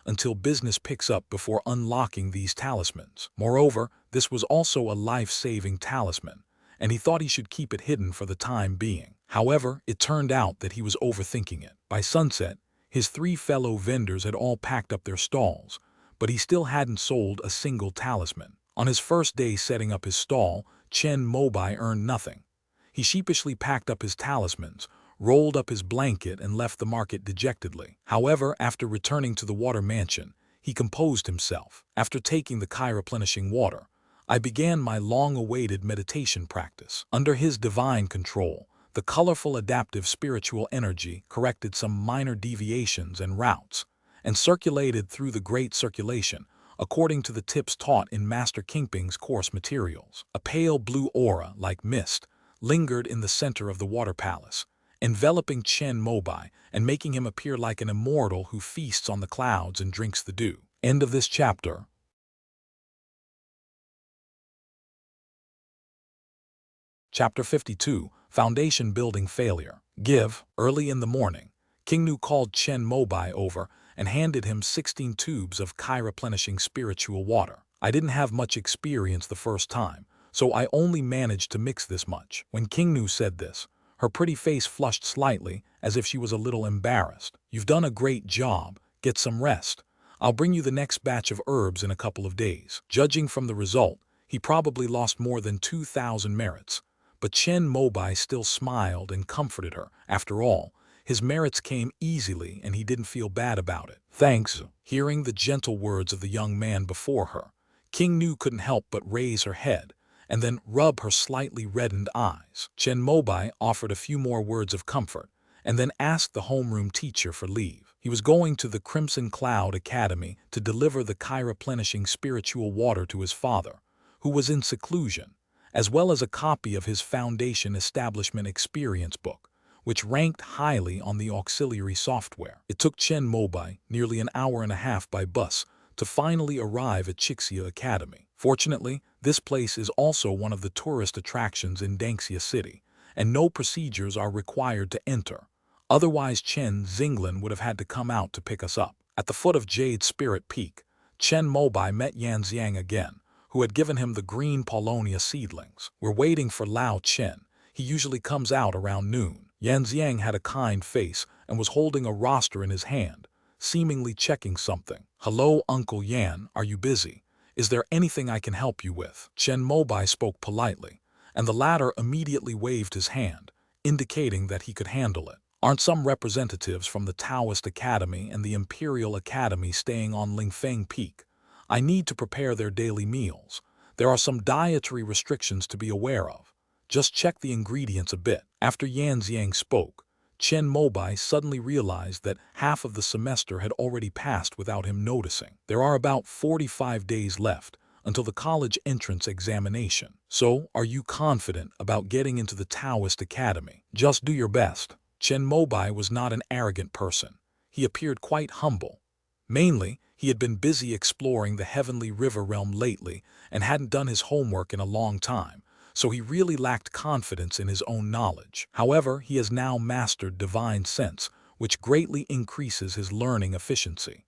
until business picks up before unlocking these talismans. Moreover, this was also a life-saving talisman, and he thought he should keep it hidden for the time being. However, it turned out that he was overthinking it. By sunset, his 3 fellow vendors had all packed up their stalls, but he still hadn't sold a single talisman. On his first day setting up his stall, Chen Mobai earned nothing. He sheepishly packed up his talismans, rolled up his blanket, and left the market dejectedly. However, after returning to the water mansion, he composed himself. After taking the Kai replenishing water, I began my long-awaited meditation practice. Under his divine control, the colorful adaptive spiritual energy corrected some minor deviations and routes, and circulated through the great circulation, according to the tips taught in Master Kingping's course materials. A pale blue aura, like mist, lingered in the center of the water palace, enveloping Chen Mobai and making him appear like an immortal who feasts on the clouds and drinks the dew. End of this chapter. Chapter 52, Foundation Building Failure. Early in the morning, King Nu called Chen Mobai over and handed him 16 tubes of Kai-replenishing spiritual water. I didn't have much experience the first time, so I only managed to mix this much. When King Nu said this, her pretty face flushed slightly, as if she was a little embarrassed. You've done a great job. Get some rest. I'll bring you the next batch of herbs in a couple of days. Judging from the result, he probably lost more than 2,000 merits. But Chen Mobai still smiled and comforted her. After all, his merits came easily and he didn't feel bad about it. Thanks. Hearing the gentle words of the young man before her, King Nu couldn't help but raise her head and then rub her slightly reddened eyes. Chen Mobai offered a few more words of comfort and then asked the homeroom teacher for leave. He was going to the Crimson Cloud Academy to deliver the Kai-replenishing spiritual water to his father, who was in seclusion, as well as a copy of his Foundation Establishment Experience book, which ranked highly on the auxiliary software. It took Chen Mobai nearly an hour and a half by bus to finally arrive at Chixia Academy. Fortunately, this place is also one of the tourist attractions in Danxia City, and no procedures are required to enter. Otherwise, Chen Xinglin would have had to come out to pick us up. At the foot of Jade Spirit Peak, Chen Mobai met Yan Xiang again, who had given him the green Paulownia seedlings. We're waiting for Lao Chen. He usually comes out around noon. Yan Xiang had a kind face and was holding a roster in his hand, seemingly checking something. "Hello, Uncle Yan, are you busy? Is there anything I can help you with?" Chen Mobai spoke politely, and the latter immediately waved his hand, indicating that he could handle it. "Aren't some representatives from the Taoist Academy and the Imperial Academy staying on Lingfeng Peak? I need to prepare their daily meals. There are some dietary restrictions to be aware of. Just check the ingredients a bit." After Yan Xiang spoke, Chen Mobai suddenly realized that half of the semester had already passed without him noticing. There are about 45 days left until the college entrance examination. "So, are you confident about getting into the Taoist Academy? Just do your best." Chen Mobai was not an arrogant person. He appeared quite humble. Mainly, he had been busy exploring the heavenly river realm lately and hadn't done his homework in a long time, so he really lacked confidence in his own knowledge. However, he has now mastered divine sense, which greatly increases his learning efficiency.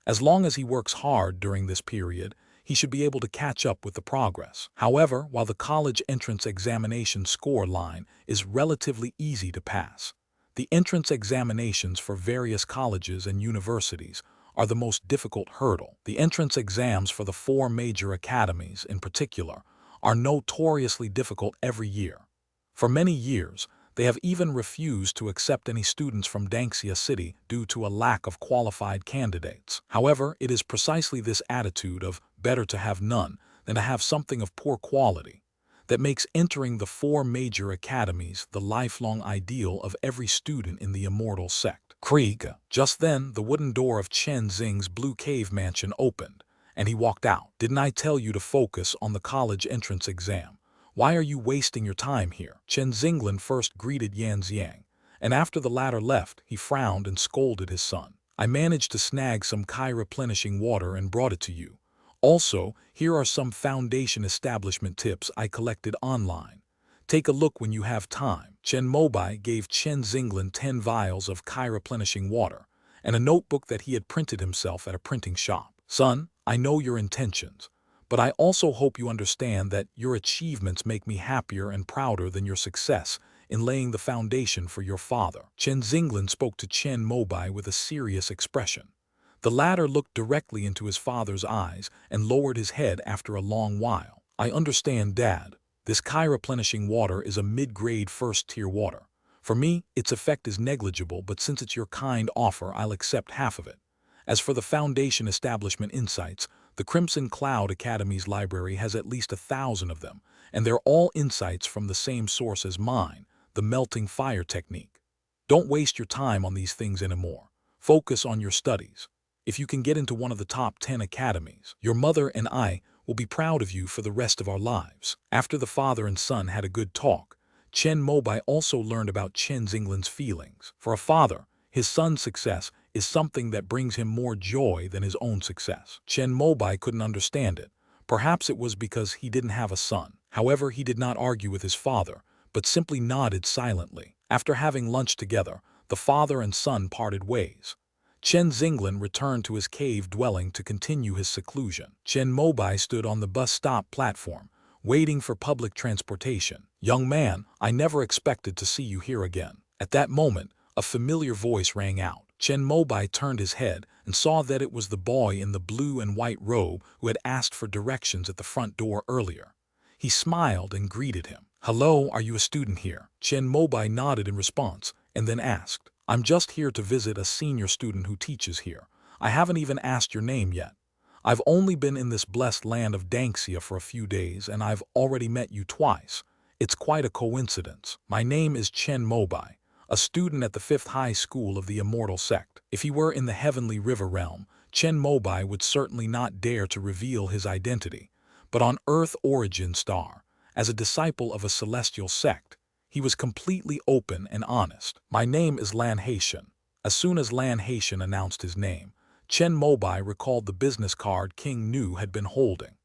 As long as he works hard during this period, he should be able to catch up with the progress. However, while the college entrance examination score line is relatively easy to pass, the entrance examinations for various colleges and universities are the most difficult hurdle. The entrance exams for the 4 major academies, in particular, are notoriously difficult every year. For many years, they have even refused to accept any students from Danxia City due to a lack of qualified candidates. However, it is precisely this attitude of better to have none than to have something of poor quality that makes entering the 4 major academies the lifelong ideal of every student in the immortal sect. Krieg. Just then, the wooden door of Chen Xing's blue cave mansion opened, and he walked out. "Didn't I tell you to focus on the college entrance exam? Why are you wasting your time here?" Chen Xinglin first greeted Yan Xiang, and after the latter left, he frowned and scolded his son. "I managed to snag some replenishing water and brought it to you. Also, here are some foundation establishment tips I collected online. Take a look when you have time." Chen Mobai gave Chen Xinglin 10 vials of replenishing water and a notebook that he had printed himself at a printing shop. "Son, I know your intentions, but I also hope you understand that your achievements make me happier and prouder than your success in laying the foundation for your father." Chen Xinglin spoke to Chen Mobai with a serious expression. The latter looked directly into his father's eyes and lowered his head after a long while. "I understand, Dad. This replenishing water is a mid-grade first-tier water. For me, its effect is negligible, but since it's your kind offer, I'll accept half of it. As for the Foundation Establishment Insights, the Crimson Cloud Academy's library has at least 1,000 of them, and they're all insights from the same source as mine, the melting fire technique. Don't waste your time on these things anymore. Focus on your studies. If you can get into one of the top 10 academies, your mother and I will be proud of you for the rest of our lives." After the father and son had a good talk, Chen Mobai also learned about Chen Xinglin's feelings. For a father, his son's success is something that brings him more joy than his own success. Chen Mobai couldn't understand it. Perhaps it was because he didn't have a son. However, he did not argue with his father, but simply nodded silently. After having lunch together, the father and son parted ways. Chen Xinglin returned to his cave dwelling to continue his seclusion. Chen Mobai stood on the bus stop platform, waiting for public transportation. "Young man, I never expected to see you here again." At that moment, a familiar voice rang out. Chen Mobai turned his head and saw that it was the boy in the blue and white robe who had asked for directions at the front door earlier. He smiled and greeted him. "Hello, are you a student here?" Chen Mobai nodded in response and then asked, "I'm just here to visit a senior student who teaches here. I haven't even asked your name yet. I've only been in this blessed land of Danxia for a few days and I've already met you twice. It's quite a coincidence. My name is Chen Mobai, a student at the 5th High School of the Immortal Sect." If he were in the Heavenly River realm, Chen Mobai would certainly not dare to reveal his identity. But on Earth Origin Star, as a disciple of a celestial sect, he was completely open and honest. "My name is Lan Haitian." As soon as Lan Haitian announced his name, Chen Mobai recalled the business card King Nu had been holding.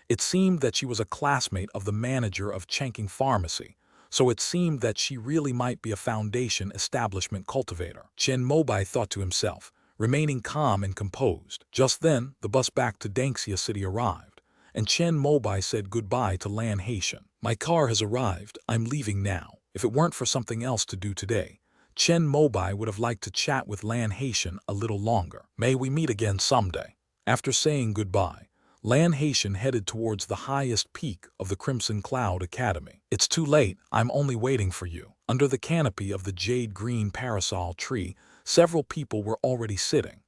It seemed that she was a classmate of the manager of Chengqing Pharmacy, so it seemed that she really might be a foundation establishment cultivator. Chen Mobai thought to himself, remaining calm and composed. Just then, the bus back to Danxia City arrived, and Chen Mobai said goodbye to Lan Haitian. "My car has arrived, I'm leaving now." If it weren't for something else to do today, Chen Mobai would have liked to chat with Lan Haitian a little longer. "May we meet again someday." After saying goodbye, Lan Haitian headed towards the highest peak of the Crimson Cloud Academy. "It's too late, I'm only waiting for you." Under the canopy of the jade-green parasol tree, several people were already sitting.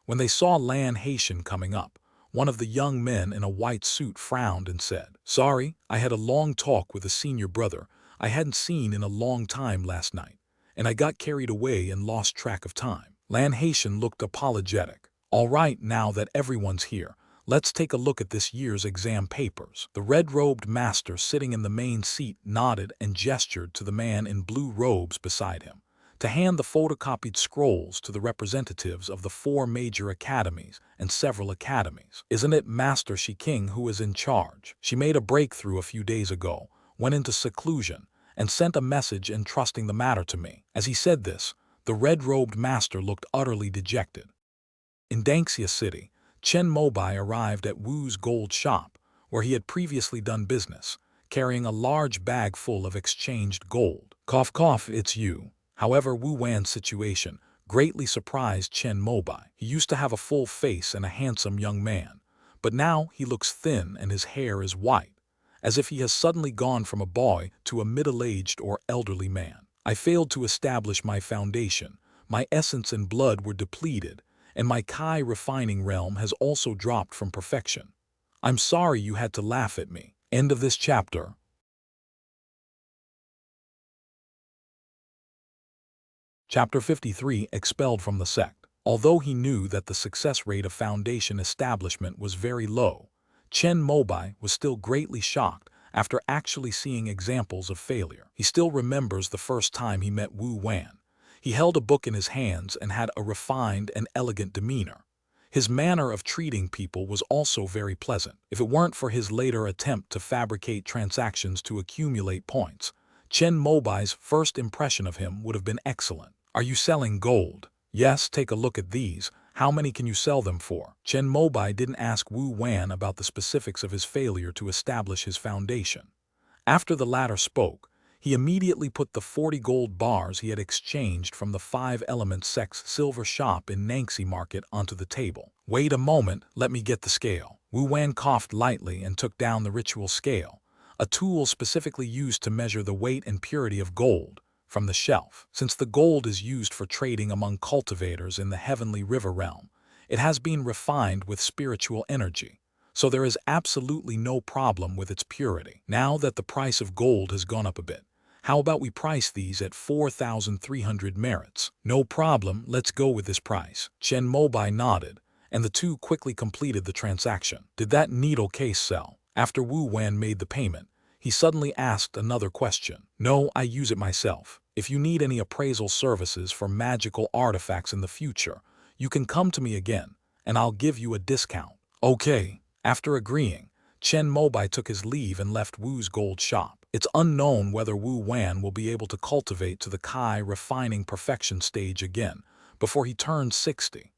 When they saw Lan Haitian coming up, one of the young men in a white suit frowned and said, "Sorry, I had a long talk with a senior brother I hadn't seen in a long time last night, and I got carried away and lost track of time." Lan Haitian looked apologetic. "All right, now that everyone's here, let's take a look at this year's exam papers." The red-robed master sitting in the main seat nodded and gestured to the man in blue robes beside him to hand the photocopied scrolls to the representatives of the 4 major academies and several academies. "Isn't it Master Shiking who is in charge? She made a breakthrough a few days ago, went into seclusion, and sent a message entrusting the matter to me." As he said this, the red-robed master looked utterly dejected. In Danxia City, Chen Mobai arrived at Wu's gold shop, where he had previously done business, carrying a large bag full of exchanged gold. "Cough cough, it's you." However, Wu Wan's situation greatly surprised Chen Mobai. He used to have a full face and a handsome young man, but now he looks thin and his hair is white, as if he has suddenly gone from a boy to a middle-aged or elderly man. "I failed to establish my foundation, my essence and blood were depleted, and my Kai refining realm has also dropped from perfection. I'm sorry you had to laugh at me." End of this chapter. Chapter 53, Expelled from the Sect. Although he knew that the success rate of foundation establishment was very low, Chen Mobai was still greatly shocked after actually seeing examples of failure. He still remembers the first time he met Wu Wan. He held a book in his hands and had a refined and elegant demeanor. His manner of treating people was also very pleasant. If it weren't for his later attempt to fabricate transactions to accumulate points, Chen Mobai's first impression of him would have been excellent. "Are you selling gold?" "Yes, take a look at these. How many can you sell them for?" Chen Mobai didn't ask Wu Wan about the specifics of his failure to establish his foundation. After the latter spoke, he immediately put the 40 gold bars he had exchanged from the 5 Element Sects silver shop in Nanxi Market onto the table. "Wait a moment, let me get the scale." Wu Wan coughed lightly and took down the ritual scale, a tool specifically used to measure the weight and purity of gold, from the shelf. Since the gold is used for trading among cultivators in the Heavenly River realm, it has been refined with spiritual energy, so there is absolutely no problem with its purity. "Now that the price of gold has gone up a bit, how about we price these at 4,300 merits?" "No problem, let's go with this price." Chen Mobai nodded, and the two quickly completed the transaction. "Did that needle case sell?" After Wu Wan made the payment, he suddenly asked another question. "No, I use it myself. If you need any appraisal services for magical artifacts in the future, you can come to me again, and I'll give you a discount." "Okay." After agreeing, Chen Mobai took his leave and left Wu's gold shop. It's unknown whether Wu Wan will be able to cultivate to the Kai refining perfection stage again before he turns 60.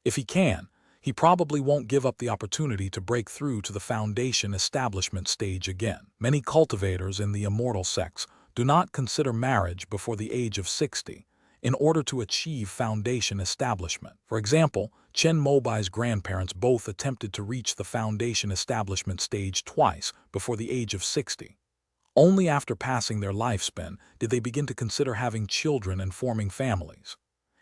If he can, he probably won't give up the opportunity to break through to the foundation establishment stage again. Many cultivators in the immortal sects do not consider marriage before the age of 60 in order to achieve foundation establishment. For example, Chen Mobai's grandparents both attempted to reach the foundation establishment stage twice before the age of 60. Only after passing their lifespan did they begin to consider having children and forming families.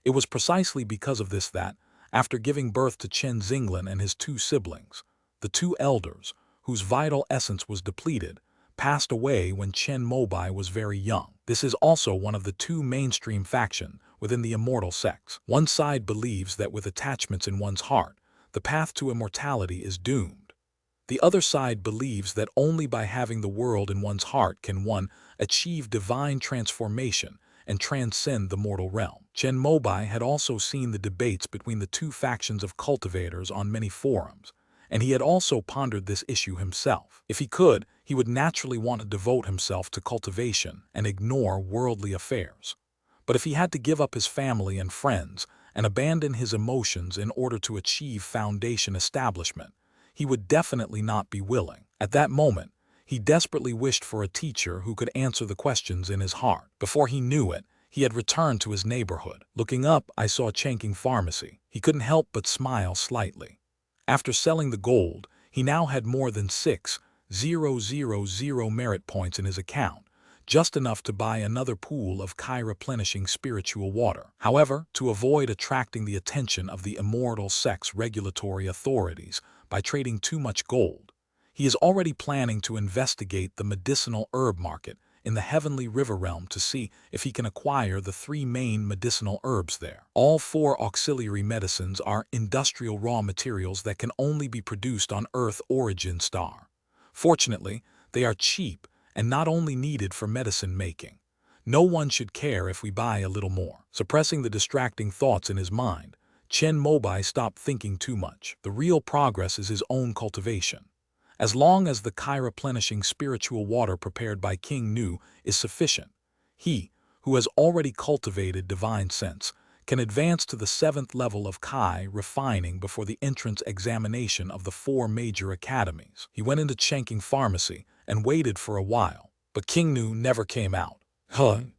It was precisely because of this that, after giving birth to Chen Xinglan and his 2 siblings, the 2 elders, whose vital essence was depleted, passed away when Chen Mobai was very young. This is also one of the 2 mainstream factions within the immortal sects. One side believes that with attachments in one's heart, the path to immortality is doomed. The other side believes that only by having the world in one's heart can one achieve divine transformation and transcend the mortal realm. Chen Mobai had also seen the debates between the two factions of cultivators on many forums, and he had also pondered this issue himself. If he could, he would naturally want to devote himself to cultivation and ignore worldly affairs. But if he had to give up his family and friends and abandon his emotions in order to achieve foundation establishment, he would definitely not be willing. At that moment, he desperately wished for a teacher who could answer the questions in his heart. Before he knew it, he had returned to his neighborhood. Looking up, I saw Changking Pharmacy. He couldn't help but smile slightly. After selling the gold, he now had more than 6,000 merit points in his account, just enough to buy another pool of replenishing spiritual water. However, to avoid attracting the attention of the immortal sect's regulatory authorities by trading too much gold, he is already planning to investigate the medicinal herb market in the heavenly river realm to see if he can acquire the 3 main medicinal herbs there. All 4 auxiliary medicines are industrial raw materials that can only be produced on Earth origin star. Fortunately, they are cheap and not only needed for medicine making. No one should care if we buy a little more. Suppressing the distracting thoughts in his mind, Chen Mobai stopped thinking too much. The real progress is his own cultivation. As long as the replenishing spiritual water prepared by King Nu is sufficient, he, who has already cultivated divine sense, can advance to the 7th level of refining before the entrance examination of the 4 major academies. He went into Changking Pharmacy and waited for a while, but King Nu never came out.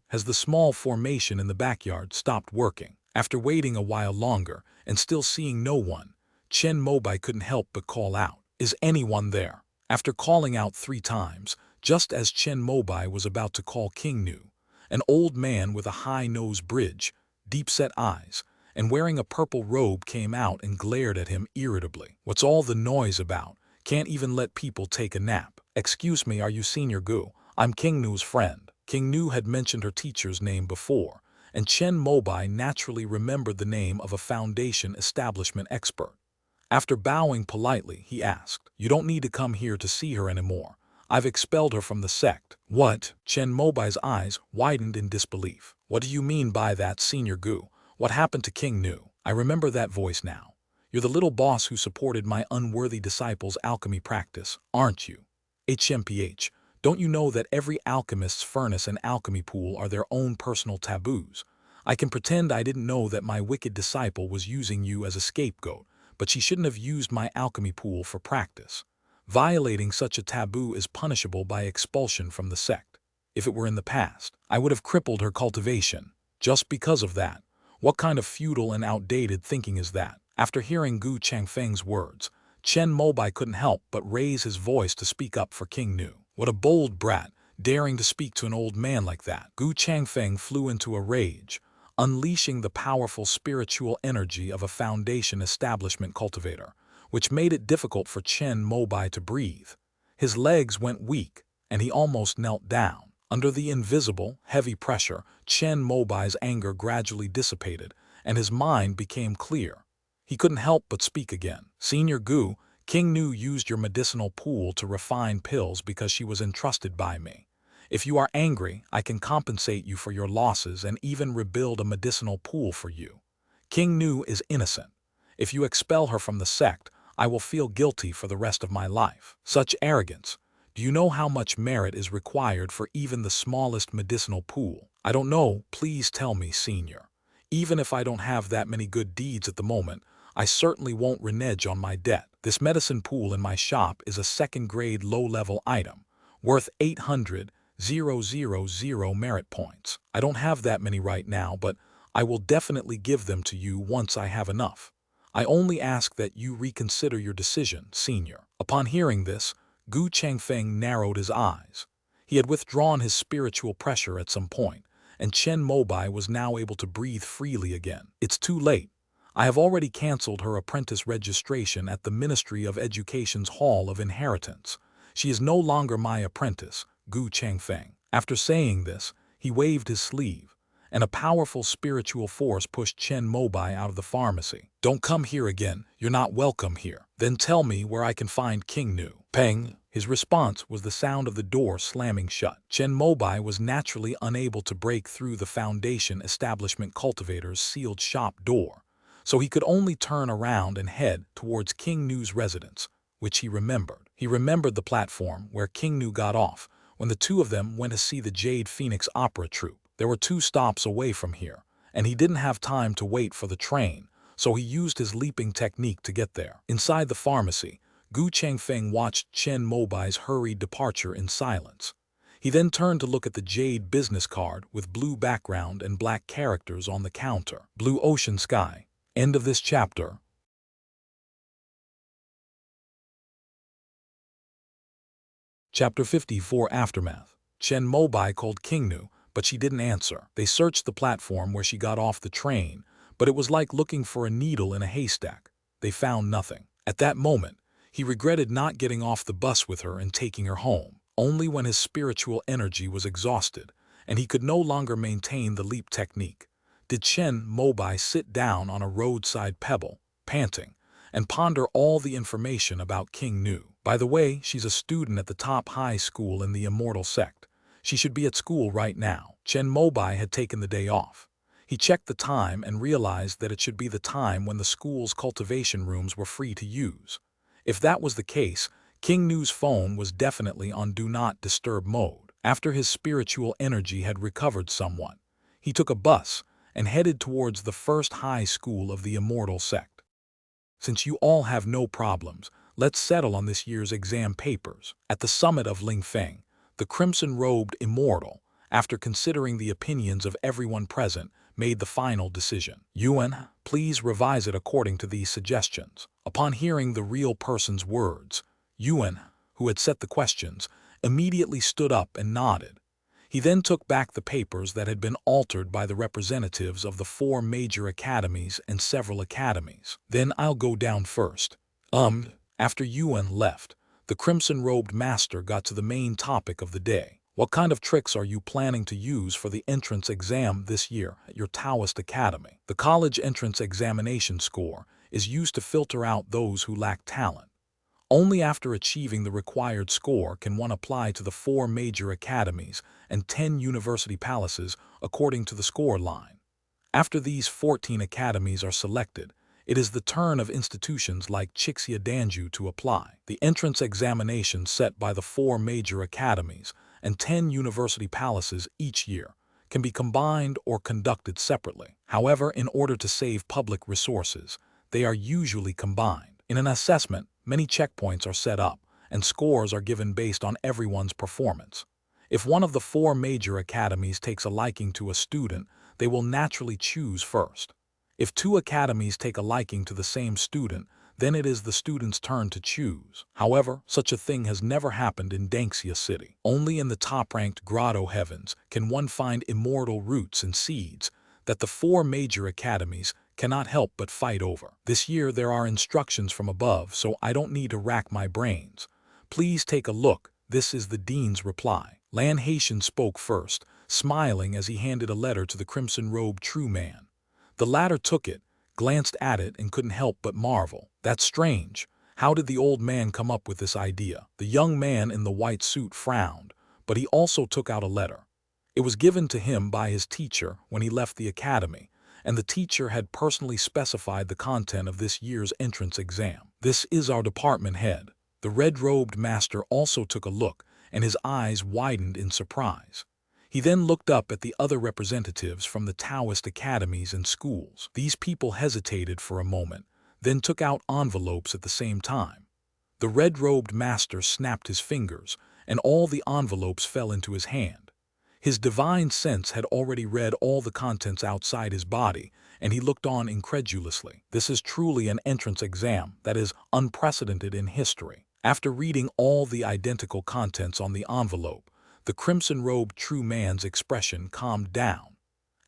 Has the small formation in the backyard stopped working? After waiting a while longer and still seeing no one, Chen Mobai couldn't help but call out, "Is anyone there?" After calling out 3 times, just as Chen Mobai was about to call King Nu, an old man with a high nose bridge, deep-set eyes, and wearing a purple robe came out and glared at him irritably. "What's all the noise about? Can't even let people take a nap." "Excuse me, are you Senior Gu? I'm King Nu's friend." King Nu had mentioned her teacher's name before, and Chen Mobai naturally remembered the name of a foundation establishment expert. After bowing politely, he asked, "You don't need to come here to see her anymore. I've expelled her from the sect." "What?" Chen Mobai's eyes widened in disbelief. "What do you mean by that, Senior Gu? What happened to King Nu?" "I remember that voice now. You're the little boss who supported my unworthy disciples' alchemy practice, aren't you? HMPH, don't you know that every alchemist's furnace and alchemy pool are their own personal taboos? I can pretend I didn't know that my wicked disciple was using you as a scapegoat, but she shouldn't have used my alchemy pool for practice. Violating such a taboo is punishable by expulsion from the sect. If it were in the past, I would have crippled her cultivation. Just because of that. What kind of feudal and outdated thinking is that?" After hearing Gu Changfeng's words, Chen Mobai couldn't help but raise his voice to speak up for King Nu. What a bold brat, daring to speak to an old man like that. Gu Changfeng flew into a rage, unleashing the powerful spiritual energy of a foundation establishment cultivator, which made it difficult for Chen Mobai to breathe. His legs went weak, and he almost knelt down. Under the invisible, heavy pressure, Chen Mobai's anger gradually dissipated, and his mind became clear. He couldn't help but speak again. "Senior Gu, King Nu used your medicinal pool to refine pills because she was entrusted by me. If you are angry, I can compensate you for your losses and even rebuild a medicinal pool for you. King Nu is innocent. If you expel her from the sect, I will feel guilty for the rest of my life." Such arrogance. Do you know how much merit is required for even the smallest medicinal pool? "I don't know, please tell me, Senior. Even if I don't have that many good deeds at the moment, I certainly won't renege on my debt. This medicine pool in my shop is a 2nd-grade low-level item, worth 800,000 merit points. I don't have that many right now, but I will definitely give them to you once I have enough. I only ask that you reconsider your decision, Senior." Upon hearing this, Gu Changfeng narrowed his eyes. He had withdrawn his spiritual pressure at some point, and Chen Mobai was now able to breathe freely again. "It's too late. I have already cancelled her apprentice registration at the Ministry of Education's Hall of Inheritance. She is no longer my apprentice, Gu Changfeng." After saying this, he waved his sleeve, and a powerful spiritual force pushed Chen Mobai out of the pharmacy. "Don't come here again. You're not welcome here." "Then tell me where I can find King Nu." "Peng." His response was the sound of the door slamming shut. Chen Mobai was naturally unable to break through the Foundation establishment cultivator's sealed shop door, so he could only turn around and head towards King Nu's residence, which he remembered. He remembered the platform where King Nu got off when the two of them went to see the Jade Phoenix Opera Troupe. There were 2 stops away from here, and he didn't have time to wait for the train, so he used his leaping technique to get there. Inside the pharmacy, Gu Changfeng watched Chen Mobai's hurried departure in silence. He then turned to look at the jade business card with blue background and black characters on the counter. Blue ocean sky. End of this chapter. Chapter 54 Aftermath. Chen Mobai called King Nu, but she didn't answer. They searched the platform where she got off the train, but it was like looking for a needle in a haystack. They found nothing. At that moment, he regretted not getting off the bus with her and taking her home. Only when his spiritual energy was exhausted, and he could no longer maintain the leap technique, did Chen Mobai sit down on a roadside pebble, panting, and ponder all the information about King Nu. By the way, she's a student at the top high school in the immortal sect. She should be at school right now. Chen Mobai had taken the day off. He checked the time and realized that it should be the time when the school's cultivation rooms were free to use. If that was the case, King Nu's phone was definitely on Do Not Disturb mode. After his spiritual energy had recovered somewhat, he took a bus and headed towards the first high school of the immortal sect. Since you all have no problems, let's settle on this year's exam papers. At the summit of Lingfeng, the crimson-robed immortal, after considering the opinions of everyone present, made the final decision. Yuan, please revise it according to these suggestions. Upon hearing the real person's words, Yuan, who had set the questions, immediately stood up and nodded. He then took back the papers that had been altered by the representatives of the 4 major academies and several academies. Then I'll go down first. After Yuan left, the crimson-robed master got to the main topic of the day. What kind of tricks are you planning to use for the entrance exam this year at your Taoist Academy? The college entrance examination score is used to filter out those who lack talent. Only after achieving the required score can one apply to the 4 major academies and 10 university palaces according to the score line. After these 14 academies are selected, it is the turn of institutions like Chixia Danju to apply. The entrance examinations set by the 4 major academies and 10 university palaces each year can be combined or conducted separately. However, in order to save public resources, they are usually combined. In an assessment, many checkpoints are set up, and scores are given based on everyone's performance. If one of the 4 major academies takes a liking to a student, they will naturally choose first. If 2 academies take a liking to the same student, then it is the student's turn to choose. However, such a thing has never happened in Danxia City. Only in the top-ranked grotto heavens can one find immortal roots and seeds that the 4 major academies cannot help but fight over. This year there are instructions from above, so I don't need to rack my brains. Please take a look. This is the dean's reply. Lan Haitian spoke first, smiling as he handed a letter to the crimson-robed true man. The latter took it, glanced at it, and couldn't help but marvel. That's strange. How did the old man come up with this idea? The young man in the white suit frowned, but he also took out a letter. It was given to him by his teacher when he left the academy, and the teacher had personally specified the content of this year's entrance exam. This is our department head. The red-robed master also took a look, and his eyes widened in surprise. He then looked up at the other representatives from the Taoist academies and schools. These people hesitated for a moment, then took out envelopes at the same time. The red-robed master snapped his fingers, and all the envelopes fell into his hand. His divine sense had already read all the contents outside his body, and he looked on incredulously. This is truly an entrance exam that is unprecedented in history. After reading all the identical contents on the envelope, the crimson-robed true man's expression calmed down.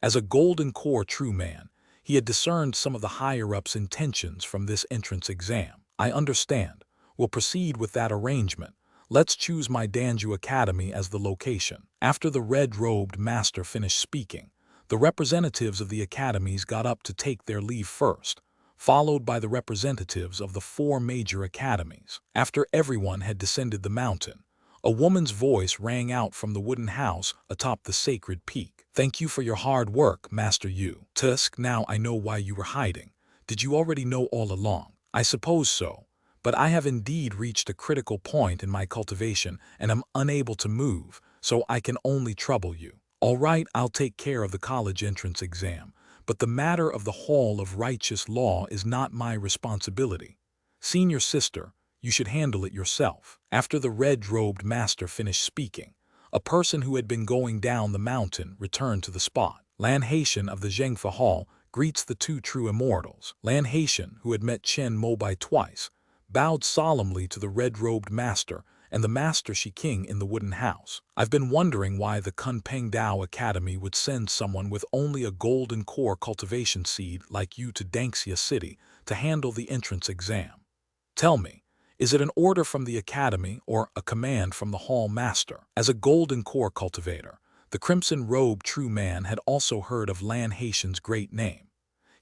As a golden core true man, he had discerned some of the higher-ups' intentions from this entrance exam. I understand. We'll proceed with that arrangement. Let's choose my Danju Academy as the location. After the red-robed master finished speaking, the representatives of the academies got up to take their leave first, followed by the representatives of the 4 major academies. After everyone had descended the mountain, a woman's voice rang out from the wooden house atop the sacred peak. "Thank you for your hard work, Master Yu. Tusk, now I know why you were hiding. Did you already know all along?" "I suppose so, but I have indeed reached a critical point in my cultivation and am unable to move, so I can only trouble you." "All right, I'll take care of the college entrance exam, but the matter of the Hall of Righteous Law is not my responsibility. Senior sister, you should handle it yourself." After the red-robed master finished speaking, a person who had been going down the mountain returned to the spot. Lan Haitian of the Zhengfa Hall greets the 2 true immortals. Lan Haitian, who had met Chen Mobai twice, bowed solemnly to the red-robed master and the Master Shiking in the wooden house. "I've been wondering why the Kunpeng Dao Academy would send someone with only a golden core cultivation seed like you to Danxia City to handle the entrance exam. Tell me, is it an order from the academy or a command from the hall master?" As a golden core cultivator, the crimson-robed true man had also heard of Lan Haitian's great name.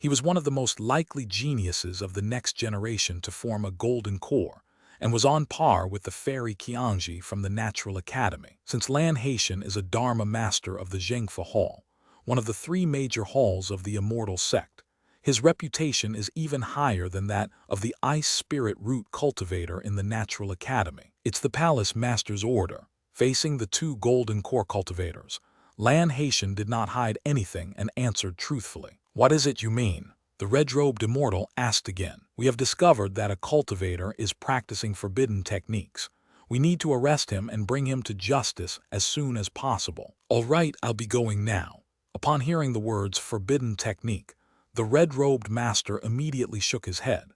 He was one of the most likely geniuses of the next generation to form a golden core, and was on par with the fairy Qiangji from the Natural Academy. Since Lan Haitian is a Dharma master of the Zhengfa Hall, one of the 3 major halls of the immortal sect, his reputation is even higher than that of the ice spirit root cultivator in the Natural Academy. It's the palace master's order. Facing the 2 golden core cultivators, Lan Haitian did not hide anything and answered truthfully. "What is it you mean?" The red-robed immortal asked again. "We have discovered that a cultivator is practicing forbidden techniques. We need to arrest him and bring him to justice as soon as possible." "All right, I'll be going now." Upon hearing the words "forbidden technique," the red-robed master immediately shook his head.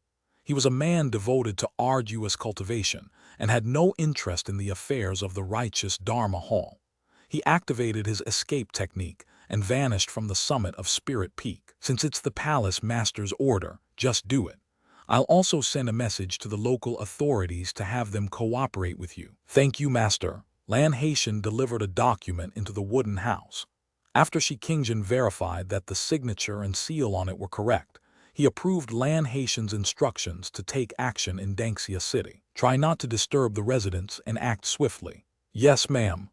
He was a man devoted to arduous cultivation and had no interest in the affairs of the righteous Dharma Hall. He activated his escape technique and vanished from the summit of Spirit Peak. "Since it's the palace master's order, just do it. I'll also send a message to the local authorities to have them cooperate with you." "Thank you, master." Lan Haitian delivered a document into the wooden house. After Shikingjin verified that the signature and seal on it were correct, he approved Lan Haitian's instructions to take action in Danxia City. "Try not to disturb the residents and act swiftly." "Yes, ma'am."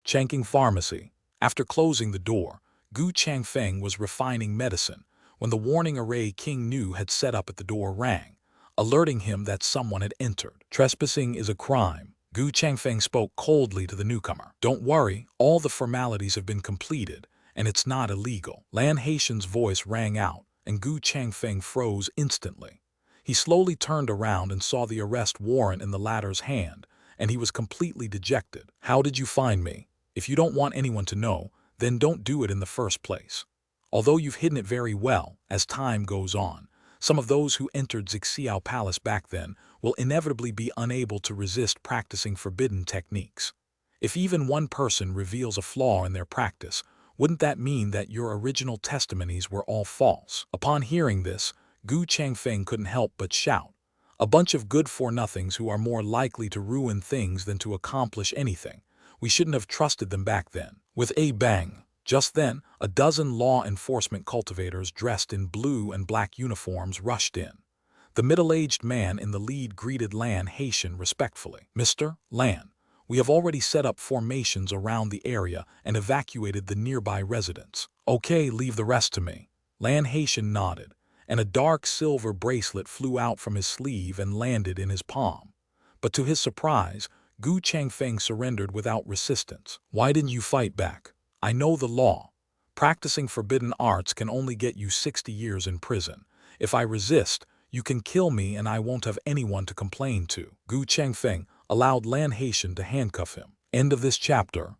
Changqing Pharmacy. After closing the door, Gu Changfeng was refining medicine when the warning array King Nu had set up at the door rang, alerting him that someone had entered. "Trespassing is a crime." Gu Changfeng spoke coldly to the newcomer. "Don't worry, all the formalities have been completed, and it's not illegal." Lan Haitian's voice rang out, and Gu Changfeng froze instantly. He slowly turned around and saw the arrest warrant in the latter's hand, and he was completely dejected. "How did you find me? If you don't want anyone to know, then don't do it in the first place. Although you've hidden it very well, as time goes on, some of those who entered Zixiao Palace back then will inevitably be unable to resist practicing forbidden techniques. If even one person reveals a flaw in their practice, wouldn't that mean that your original testimonies were all false?" Upon hearing this, Gu Changfeng couldn't help but shout. "A bunch of good-for-nothings who are more likely to ruin things than to accomplish anything. We shouldn't have trusted them back then." With a bang, just then, a dozen law enforcement cultivators dressed in blue and black uniforms rushed in. The middle-aged man in the lead greeted Lan Haitian respectfully. "Mr. Lan, we have already set up formations around the area and evacuated the nearby residents." "Okay, leave the rest to me." Lan Haitian nodded, and a dark silver bracelet flew out from his sleeve and landed in his palm. But to his surprise, Gu Changfeng surrendered without resistance. "Why didn't you fight back? I know the law. Practicing forbidden arts can only get you 60 years in prison. If I resist, you can kill me and I won't have anyone to complain to." Gu Changfeng allowed Lan Haitian to handcuff him. End of this chapter.